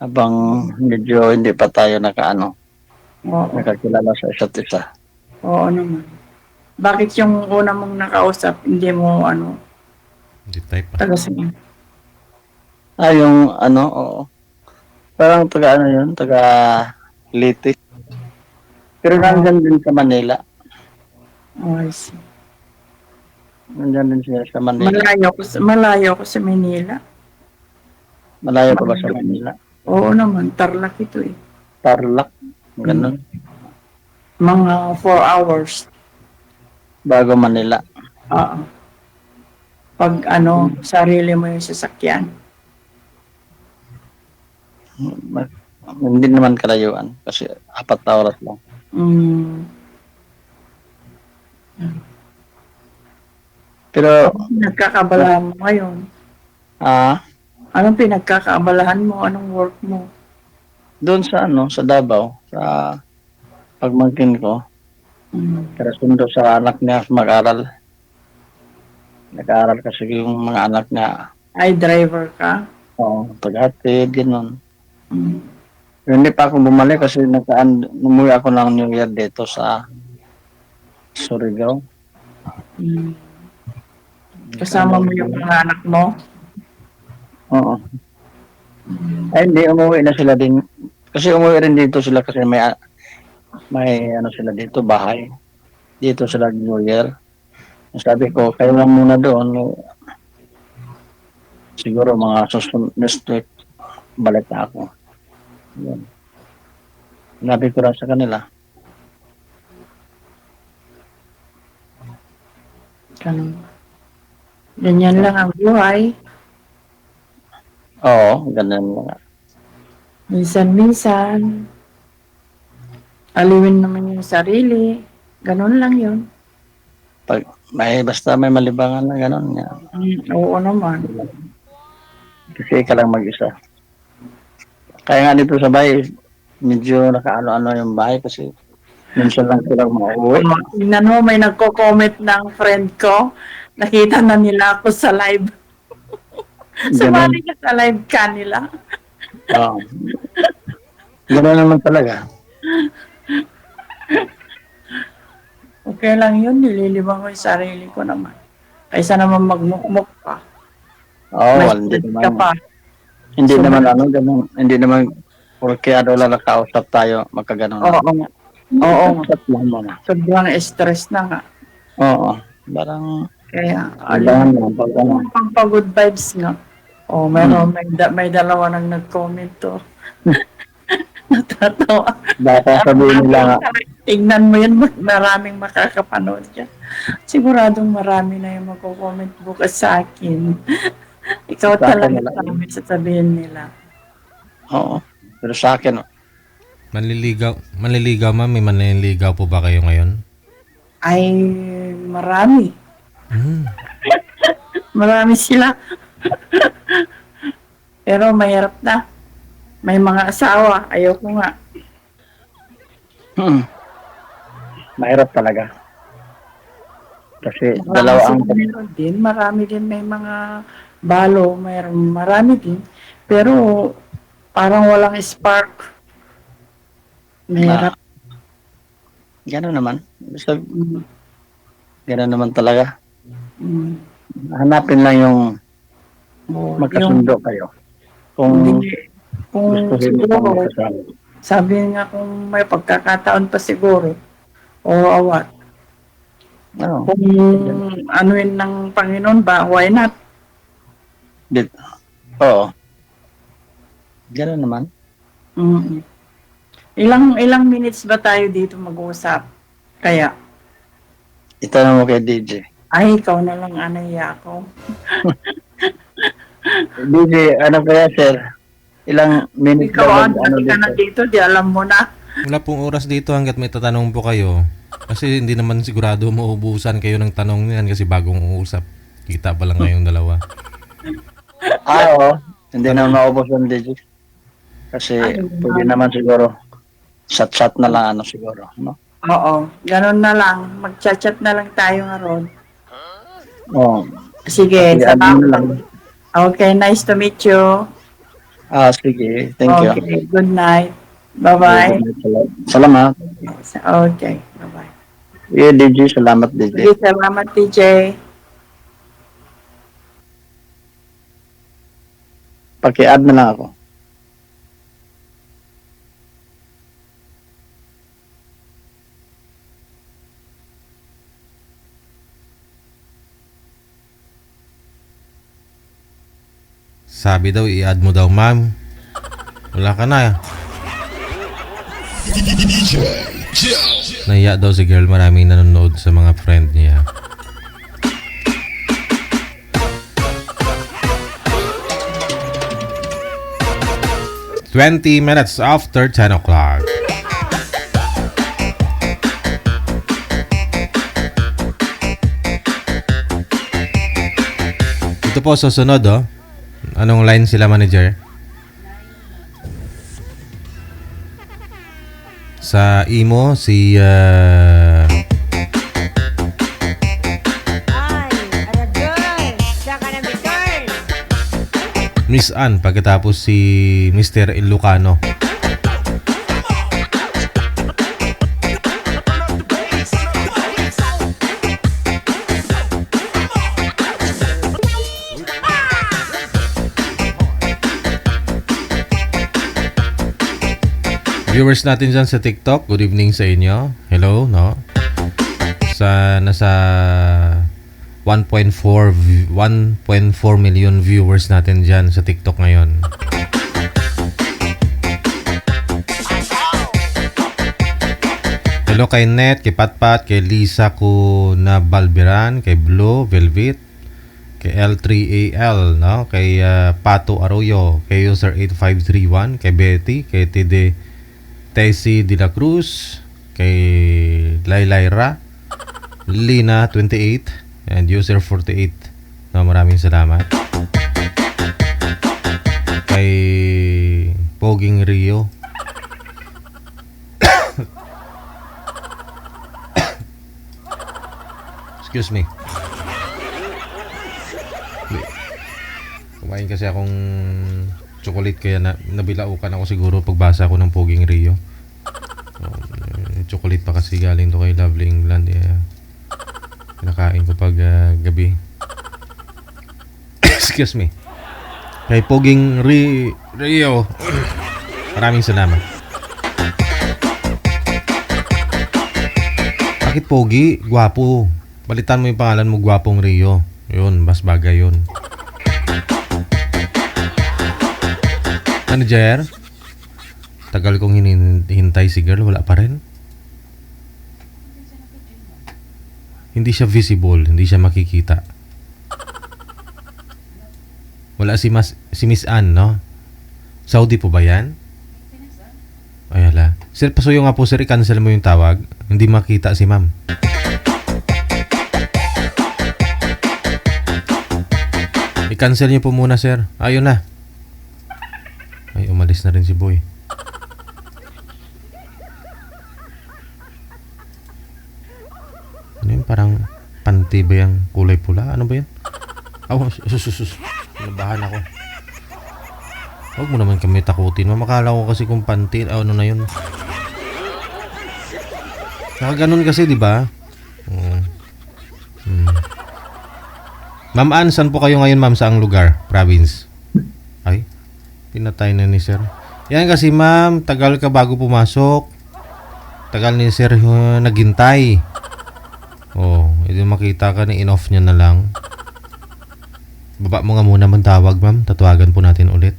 Speaker 11: Habang medyo hindi pa tayo nakakilala sa isa't isa.
Speaker 10: Oo naman. Bakit yung una mong nakausap, hindi mo
Speaker 1: Hindi type pa.
Speaker 10: taga sa'yo?
Speaker 11: Yung oo. Parang taga Leyte. Pero nandyan din sa Manila.
Speaker 10: Oh, I see.
Speaker 11: Nandyan din siya sa Manila.
Speaker 10: Malayo ko sa Manila.
Speaker 11: Malayo pa ba sa Manila?
Speaker 10: Oo naman, Tarlac ito eh.
Speaker 11: Tarlac. Ganon.
Speaker 10: Mga 4 hours.
Speaker 11: Bago Manila.
Speaker 10: Oo. Pag sarili mo yung sasakyan.
Speaker 11: Hindi naman kalayuan kasi 4 na oras lang.
Speaker 10: Mm.
Speaker 11: Pero
Speaker 10: Pinagkakabalahan mo ngayon? Anong pinagkakaabalahan mo? Anong work mo?
Speaker 11: Doon sa sa Davao, sa pagmangkin ko, para sundo sa anak niya mag-aral. Nag-aaral kasi yung mga anak niya.
Speaker 10: Ay, driver ka?
Speaker 11: Oo, pag-atid, gano'n.
Speaker 10: Mm.
Speaker 11: Hindi pa ako bumalik kasi umuwi ako ng New Year dito sa Surigao.
Speaker 10: Mm. Kasama mo yung mga anak mo?
Speaker 11: Oo. Ay, hindi, umuwi na sila din. Kasi umuwi rin dito sila kasi may ano sila dito, bahay. Dito sila New Year. Sabi ko, kayo lang muna doon. Siguro mga susunod next week, balik na ako. Yun. Sinabi ko lang sa kanila.
Speaker 10: Ganun. Ganyan lang ang buhay.
Speaker 11: Oo, ganun lang.
Speaker 10: Minsan-minsan, aliwin naman yung sarili. Ganun lang yun.
Speaker 11: Pag basta may malibangan na gano'n.
Speaker 10: Oo naman.
Speaker 11: Kasi ka lang mag-isa. Kaya nga dito sa bahay, medyo nakaano-ano yung bahay kasi minsan lang silang mauwi.
Speaker 10: Tingnan mo, may nagko-comment ng friend ko. Nakita na nila ako sa live. Sumali ka sa live kanila.
Speaker 11: Oo. Gano'n naman talaga.
Speaker 10: Okay lang yun, nililibang ko yung sarili ko naman. Kaysa naman magmukmuk pa.
Speaker 11: Oo,
Speaker 10: May
Speaker 11: hindi
Speaker 10: friend ka
Speaker 11: naman.
Speaker 10: pa.
Speaker 11: Hindi
Speaker 10: So,
Speaker 11: naman ano, ganun. Hindi naman porque ano lang nakausap tayo, magkaganon.
Speaker 10: Oo nga. Oo nga.
Speaker 11: Usap lang muna.
Speaker 10: Sobrang stress na nga.
Speaker 11: Oo. Parang
Speaker 10: Kaya,
Speaker 11: kailangan lang pag ano.
Speaker 10: pang good vibes nga. Oh, may dalawa nang nag-comment to. Natatawa.
Speaker 11: Baka sabihin nila nga,
Speaker 10: Tingnan mo yan, maraming makakapanood dyan. Siguradong marami na yung magko-comment bukas sa akin. Ikaw
Speaker 11: Sa akin
Speaker 10: talaga
Speaker 11: wala.
Speaker 10: sasabihin nila.
Speaker 11: oo. Pero sa akin,
Speaker 1: Manliligaw ma'am, may manliligaw po ba kayo ngayon?
Speaker 10: Ay, marami. Marami sila. Pero mahirap na. May mga asawa. Ayoko nga.
Speaker 11: mahirap talaga. Kasi
Speaker 10: Marami
Speaker 11: dalawa ang
Speaker 10: sila meron din. Marami din may mga balo. Marami din. Pero parang walang spark. Mahirap.
Speaker 11: gano'n naman. Basta,
Speaker 10: Mm.
Speaker 11: gano'n naman talaga.
Speaker 10: Mm.
Speaker 11: Hanapin lang yung
Speaker 10: Oh,
Speaker 11: magkasundo kayo. Kung
Speaker 10: kung
Speaker 11: gusto mo pang
Speaker 10: siguro,
Speaker 11: magkasama.
Speaker 10: sabi nga kung may pagkakataon pa siguro, o awat.
Speaker 11: Oo.
Speaker 10: Kung anuin ng Panginoon ba, why not?
Speaker 11: Oo. Gano'n naman.
Speaker 10: Mm. Ilang minutes ba tayo dito mag-uusap? Kaya,
Speaker 11: Itanong mo kay DJ.
Speaker 10: ay, ikaw na lang anaya ako.
Speaker 11: DJ, ano kaya sir? Ilang minutes
Speaker 10: Ikaw,
Speaker 11: ba
Speaker 10: ano ka na dito, di alam mo na.
Speaker 1: Wala pong oras dito hanggat may tatanong po kayo. Kasi hindi naman sigurado mauubusan kayo ng tanong niyan kasi bagong uusap. Kita pa lang kayong dalawa.
Speaker 11: Oo. Hindi na maubos yung DJ. Kasi pwede naman siguro chat-chat na lang ano siguro. No?
Speaker 10: Oo, ganun na lang. Mag-chat na lang tayo nga ron.
Speaker 11: Oo.
Speaker 10: Sige,
Speaker 11: Sige, ano na lang.
Speaker 10: salamat. Okay, nice to meet you.
Speaker 11: Sige. Thank you.
Speaker 10: Okay, good night. Bye-bye.
Speaker 11: Salamat.
Speaker 10: Okay, bye-bye.
Speaker 11: Yeah, DJ. Salamat, DJ.
Speaker 10: Sige, salamat, TJ.
Speaker 11: Paki-add na lang ako.
Speaker 1: Sabi daw, i-add mo daw ma'am. Wala ka na. Nahiya daw si girl, maraming nanonood sa mga friend niya. "20 minutes after 10 o'clock. Ito po susunod oh. Anong line sila manager? Sa imo si
Speaker 4: Ay, ada girl.
Speaker 1: Miss Ann pagkatapos si Mr. Ilocano. Viewers natin dyan sa TikTok, good evening sa inyo. Hello, no? Nasa 1.4 million viewers natin dyan sa TikTok ngayon. Hello kay Net, kay Patpat, kay Lisa ko na Balberan, kay Blue Velvet, kay L3AL, no? Kay Pato Arroyo, kay user 8531, kay Betty, kay Tessie de la Cruz, kay Laylayra, Lina 28, and user 48. No, maraming salamat. Kay Poging Rio. Excuse me. Kumain kasi akong chocolate kaya nabilaukan ako siguro pagbasa ko ng Poging Rio. Chocolate pa kasi galing to kay Lovely England. Kinakain ko pag gabi. Excuse me. Kay Poging Rio. Maraming salamat. Bakit Pogi? Gwapo. Balitan mo yung pangalan mo, Gwapong Rio. Yun, mas bagay yun. Manager, tagal kong hinihintay si girl, wala pa rin. Hindi siya visible, hindi siya makikita. Wala si Miss Ann, no? Saudi po ba yan? Ay, hala. Sir, pasuyo nga po, sir, i-cancel mo yung tawag. Hindi makita si ma'am. I-cancel niyo po muna, sir. Ayun na. Ay, umalis na rin si Boy. Ano yun? Parang panty ba yung kulay pula? Ano ba yun? Sus. Nabahan ako. Huwag mo naman kami takutin. Mamakala ko kasi kung panty. Ano na yun? Nakaganon kasi, di ba? Ma'am Ann, saan po kayo ngayon, ma'am? Saang lugar? Province? Ay, pinatay na ni sir. Yan kasi ma'am, tagal ka bago pumasok. Tagal ni sir naghintay. Ito makita ka na in-off niya na lang. Baba mo nga muna man tawag ma'am. Tatawagan po natin ulit.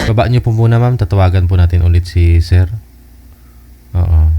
Speaker 1: Baba niyo po muna ma'am. Tatawagan po natin ulit si sir. Oo.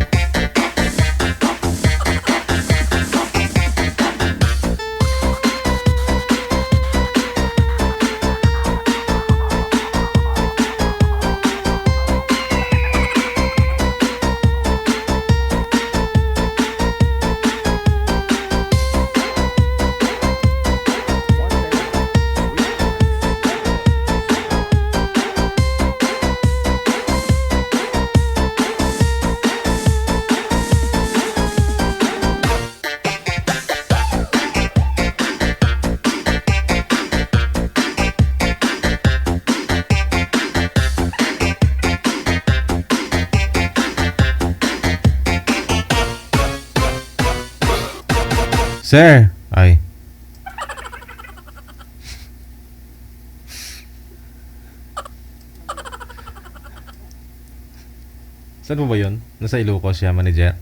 Speaker 1: Sir, ay. Saan mo ba yun? Nasa Ilocos siya, manager?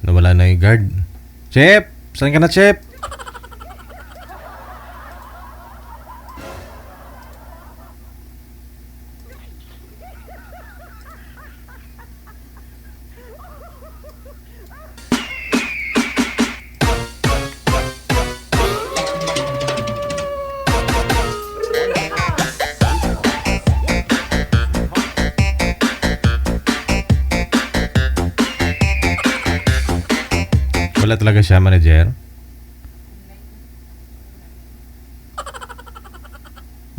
Speaker 1: Nawala na yung guard. Chef! Saan ka na, Chef? Wala talaga siya, manager?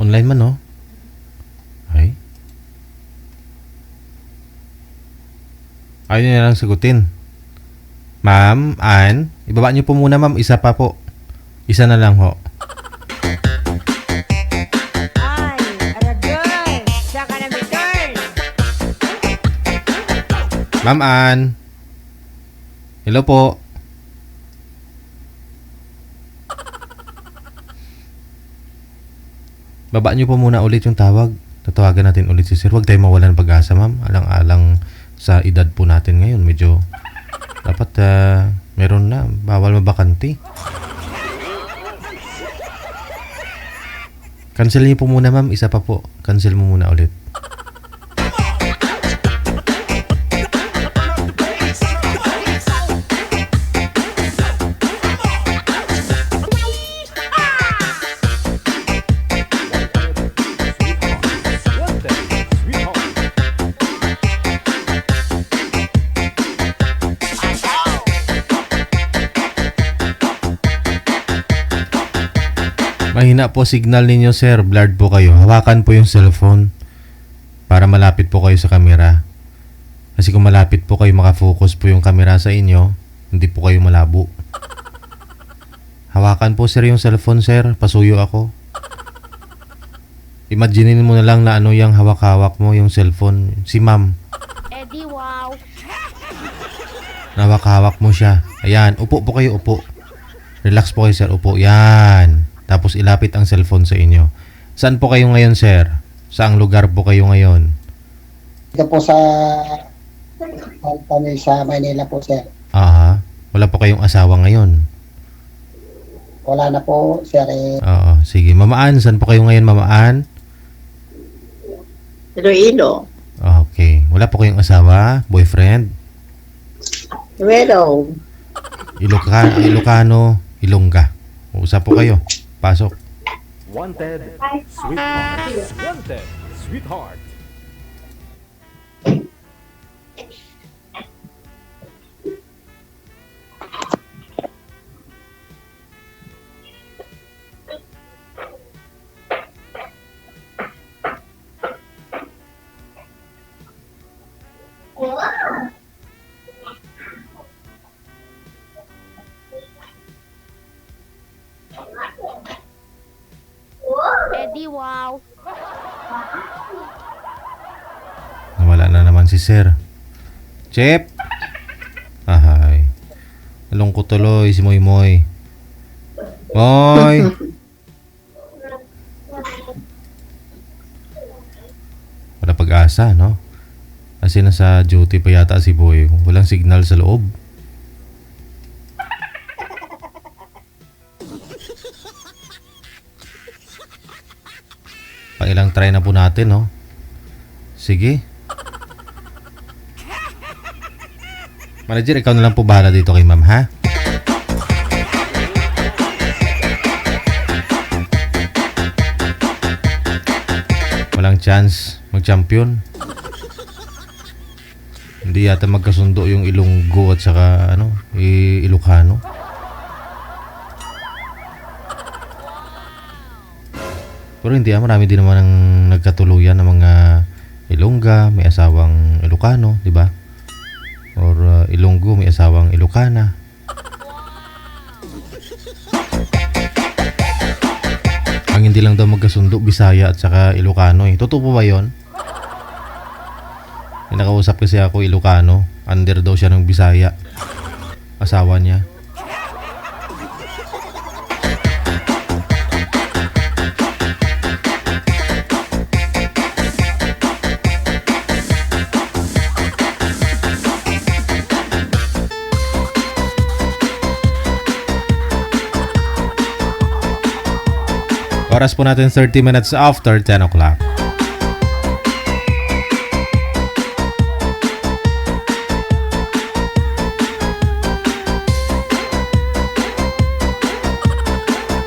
Speaker 1: Online man, no? Ay. Ayaw niya lang sagutin. Ma'am, Ann, ibaba niyo po muna, ma'am. Isa pa po. Isa na lang ho.
Speaker 4: Ay, arador. Saka na bitor.
Speaker 1: Ma'am Ann. Hello po. Baba niyo po muna ulit yung tawag. Tatawagan natin ulit si sir. Huwag tayo mawalan ng pag-asa, ma'am. Alang-alang sa edad po natin ngayon. Medyo dapat meron na. Bawal mabakante. Cancel niyo po muna, ma'am. Isa pa po. Cancel mo muna ulit. Mahina po signal ninyo, sir. Blurred po kayo. Hawakan po yung cellphone para malapit po kayo sa camera. Kasi kung malapit po kayo, makafocus po yung camera sa inyo, hindi po kayo malabo. Hawakan po, sir, yung cellphone, sir. Pasuyo ako. Imaginein mo na lang na ano yung hawak-hawak mo, yung cellphone. Si ma'am.
Speaker 6: Eddie, wow.
Speaker 1: Hawak-hawak mo siya. Ayan. Upo po kayo, upo. Relax po kayo, sir. Upo. Yan. Tapos ilapit ang cellphone sa inyo. Saan po kayo ngayon, sir? Saang lugar po kayo ngayon?
Speaker 12: Dito po sa sa Manila po, sir.
Speaker 1: Aha. Wala po kayong asawa ngayon?
Speaker 12: Wala na po, sir.
Speaker 1: Oo. Sige. Mamaan, saan po kayo ngayon, Mamaan?
Speaker 13: Iloilo.
Speaker 1: Okay. Wala po kayong asawa? Boyfriend?
Speaker 13: Widow.
Speaker 1: Ilocano, Ilongga. Usap po kayo. Pasok.
Speaker 2: Wanted, sweetheart. Wanted, sweetheart.
Speaker 6: Eddie, wow.
Speaker 1: Nawala na naman si sir. Chep! Ahay. Nalungkot tuloy si Moy Moy. Moy! Wala pag-asa, no? Kasi nasa duty pa yata si Boy. Walang signal sa loob. Pangilang try na po natin, no? Sige. Manager, ikaw na lang po bahala dito kay ma'am, ha? Walang chance mag-champion. Hindi yata magkasundo yung Ilonggo at saka Ilocano. Pero hindi, marami din naman ang nagkatuluyan ng mga Ilongga, may asawang Ilocano, di ba? Or Ilonggo, may asawang Ilocana. Ang hindi lang daw magkasundo, Bisaya at saka Ilocano eh. Totoo po ba yun? May nakausap kasi ako Ilocano. Under daw siya ng Bisaya. Asawa niya. Oras po natin 30 minutes after 10 o'clock.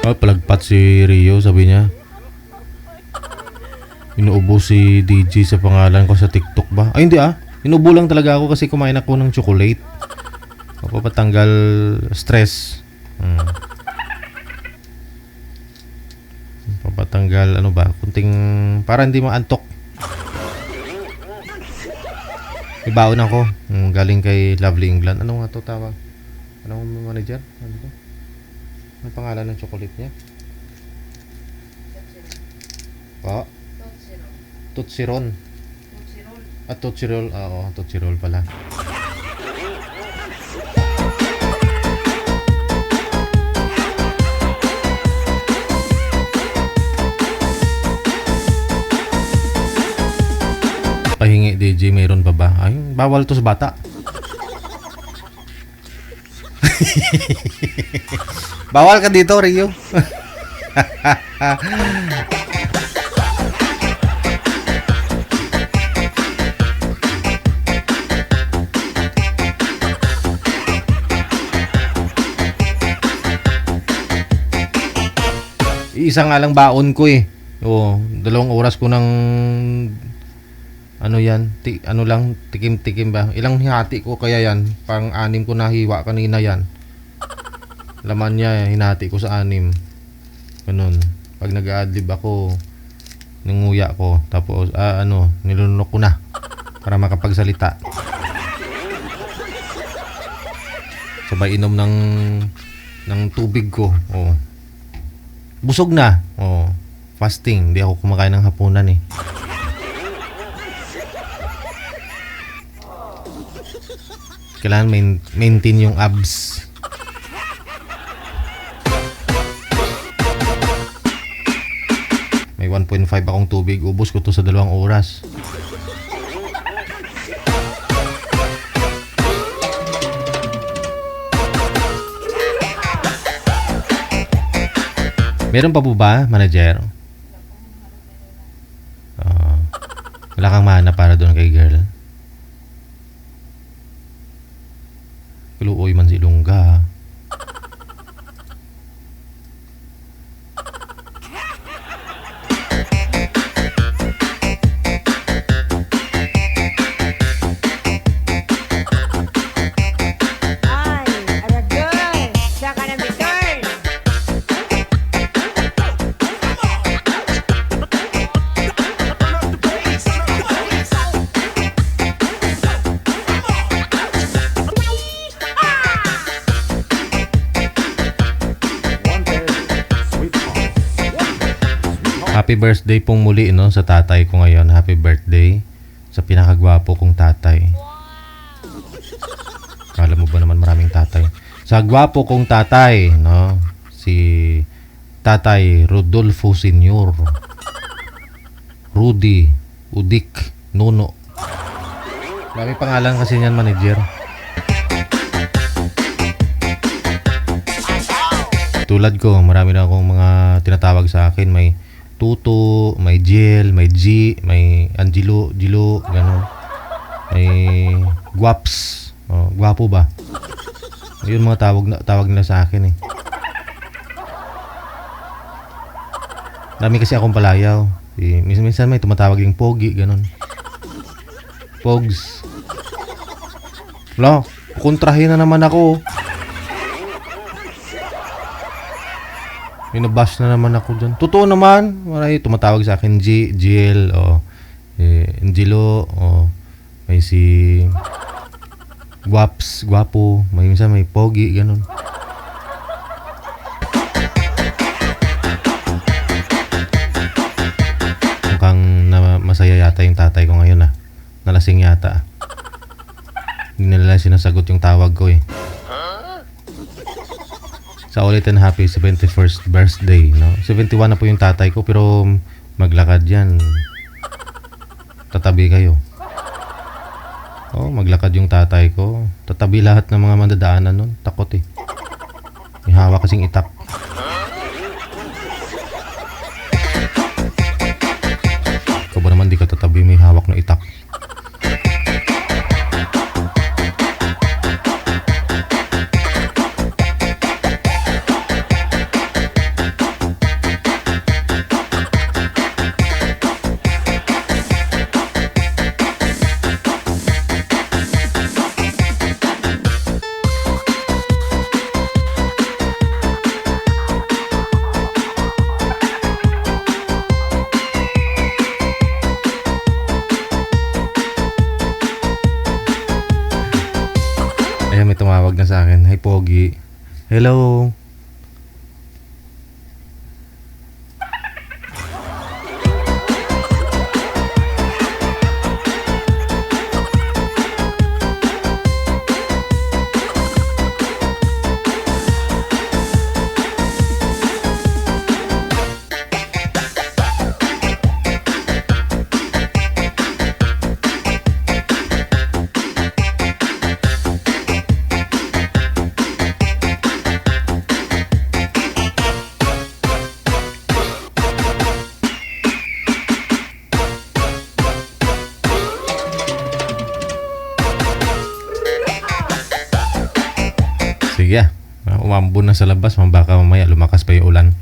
Speaker 1: Oh, palagpat si Rio, sabi niya. Inuubo si DJ sa pangalan ko sa TikTok ba? Ay, hindi ah. Inuubo lang talaga ako kasi kumain ako ng chocolate. Papatanggal stress. Patanggal, ano ba? Kunting, para hindi maantok. Ibaon ako. Galing kay Lovely England. Ano nga to tawag? Anong manager? Ano to? Ano pangalan ng chocolate niya? Po? Tutsiron. At Tutsirol. Oo, Tutsirol pala. Pahingi DJ, mayroon pa ba? Ay, bawal to sa bata. Bawal ka dito, Rio. Isa nga lang baon ko eh. Oo, 2 oras ko ng ano yan, ano lang, tikim-tikim ba? Ilang hinati ko kaya yan? Pang 6 ko nahiwa kanina yan. Laman niya, hinati ko sa 6. Ganun. Pag nag-a-adlib ako, nanguya ko. Tapos, nilunok ko na. Para makapagsalita. Sabay inom ng tubig ko. Oh. Busog na. Oh. Fasting. Hindi ako kumakain ng hapunan eh. Kailangan maintain yung abs. May 1.5 akong tubig. Ubos ko to sa 2 oras. Meron pa po ba, manager? Wala kang mana para doon kay girl. Kaluoy man si Lungga.
Speaker 4: Ay, aradol. Siya ka na bitor.
Speaker 1: Happy birthday pong muli no sa tatay ko ngayon. Happy birthday sa pinakagwapo kong tatay. Kala mo ba naman maraming tatay? Sa gwapo kong tatay, no? Si Tatay Rodolfo Senior. Rudy Udik Nuno. Marami pangalan kasi niyan, manager. Tulad ko, marami na akong mga tinatawag sa akin. May Tuto, may Jill, may G, may Angelo, Gilo, gano'n. May Guaps. Oh, gwapo ba? Yun mga tawag nila sa akin eh. Dami kasi akong palayaw. Minsan may tumatawag yung Pogi, gano'n. Pogs. Wala, kontrahin na naman ako. Minabash na naman ako dyan. Totoo naman. Maray tumatawag sa akin GL o Angelo o may si Guaps, Guapo, may minsan may Pogi, ganun. Mukhang masaya yata yung tatay ko ngayon ah. Nalasing yata. Hindi nila sinasagot yung tawag ko eh. Sa ulitin, happy 71st birthday, no? 71 na po yung tatay ko, pero maglakad yan. Tatabi kayo. Oh, maglakad yung tatay ko. Tatabi lahat ng mga mandadaanan nun. Takot eh. May hawak kasing itak. Ikaw ba naman di ka tatabi, may hawak na itak? sa akin. Hi, Pogi. Hello. Sige, umambon na sa labas, baka mamaya lumakas pa yung ulan.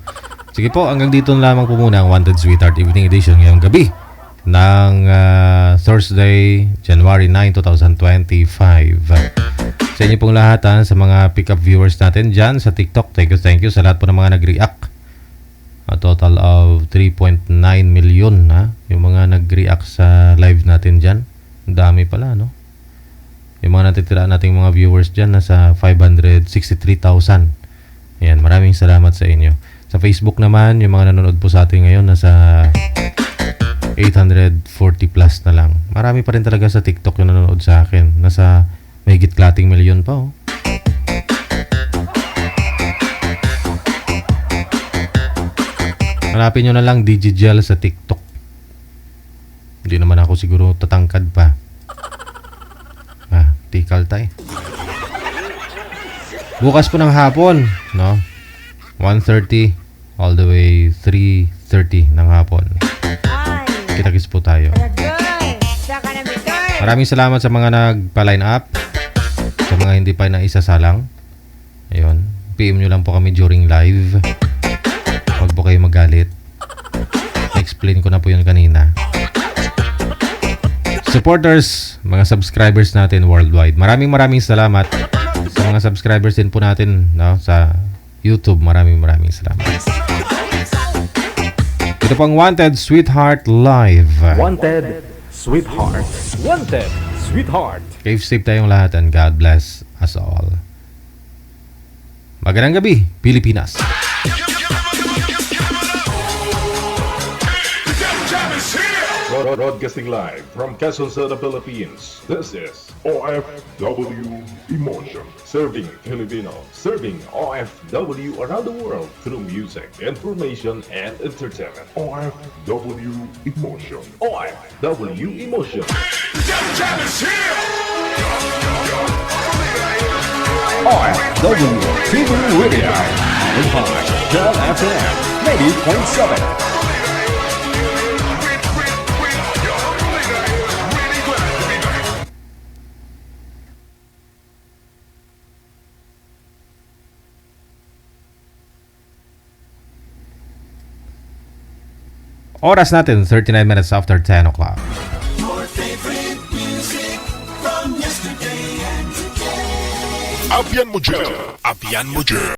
Speaker 1: Sige po, hanggang dito na lamang po muna ang Wanted Sweetheart Evening Edition ngayong gabi ng Thursday, January 9, 2025. Sa inyo pong lahat, sa mga pick-up viewers natin dyan sa TikTok, thank you sa lahat po ng mga nag-react. A total of 3.9 million yung mga nag-react sa live natin dyan. Ang dami pala, no? Yung mga natitira nating mga viewers dyan, nasa 563,000. Ayan, maraming salamat sa inyo. Sa Facebook naman, yung mga nanonood po sa atin ngayon, nasa 840 plus na lang. Marami pa rin talaga sa TikTok yung nanonood sa akin. Nasa mahigit klating milyon pa, oh. Hanapin nyo na lang Digigel sa TikTok. Hindi naman ako siguro tatangkad pa. Tikal tayo. Bukas po ng hapon, no? 1:30 all the way 3:30 ng hapon. Kita-kits po tayo. Maraming salamat sa mga nagpa-line up. Sa mga hindi pa naisasalang. Ayun. PM nyo lang po kami during live. Huwag po kayo magalit. Explain ko na po yun kanina. Supporters, mga subscribers natin worldwide. Maraming salamat sa mga subscribers din po natin, no, sa YouTube. Maraming salamat. Ito pang Wanted Sweetheart Live.
Speaker 2: Wanted Sweetheart. Wanted Sweetheart.
Speaker 1: Cave safe tayong lahat and God bless us all. Magandang gabi, Pilipinas.
Speaker 2: Broadcasting live from Quezon City, Philippines. This is OFW Emotion. Serving Filipino. Serving OFW around the world through music, information, and entertainment.
Speaker 3: OFW Emotion.
Speaker 2: OFW Emotion. OFW TV Radio. Impact Shell FM 90.7.
Speaker 1: Oras natin, 39 minutes after 10 o'clock.
Speaker 3: Your favorite music from yesterday and today. Apian mo dyan.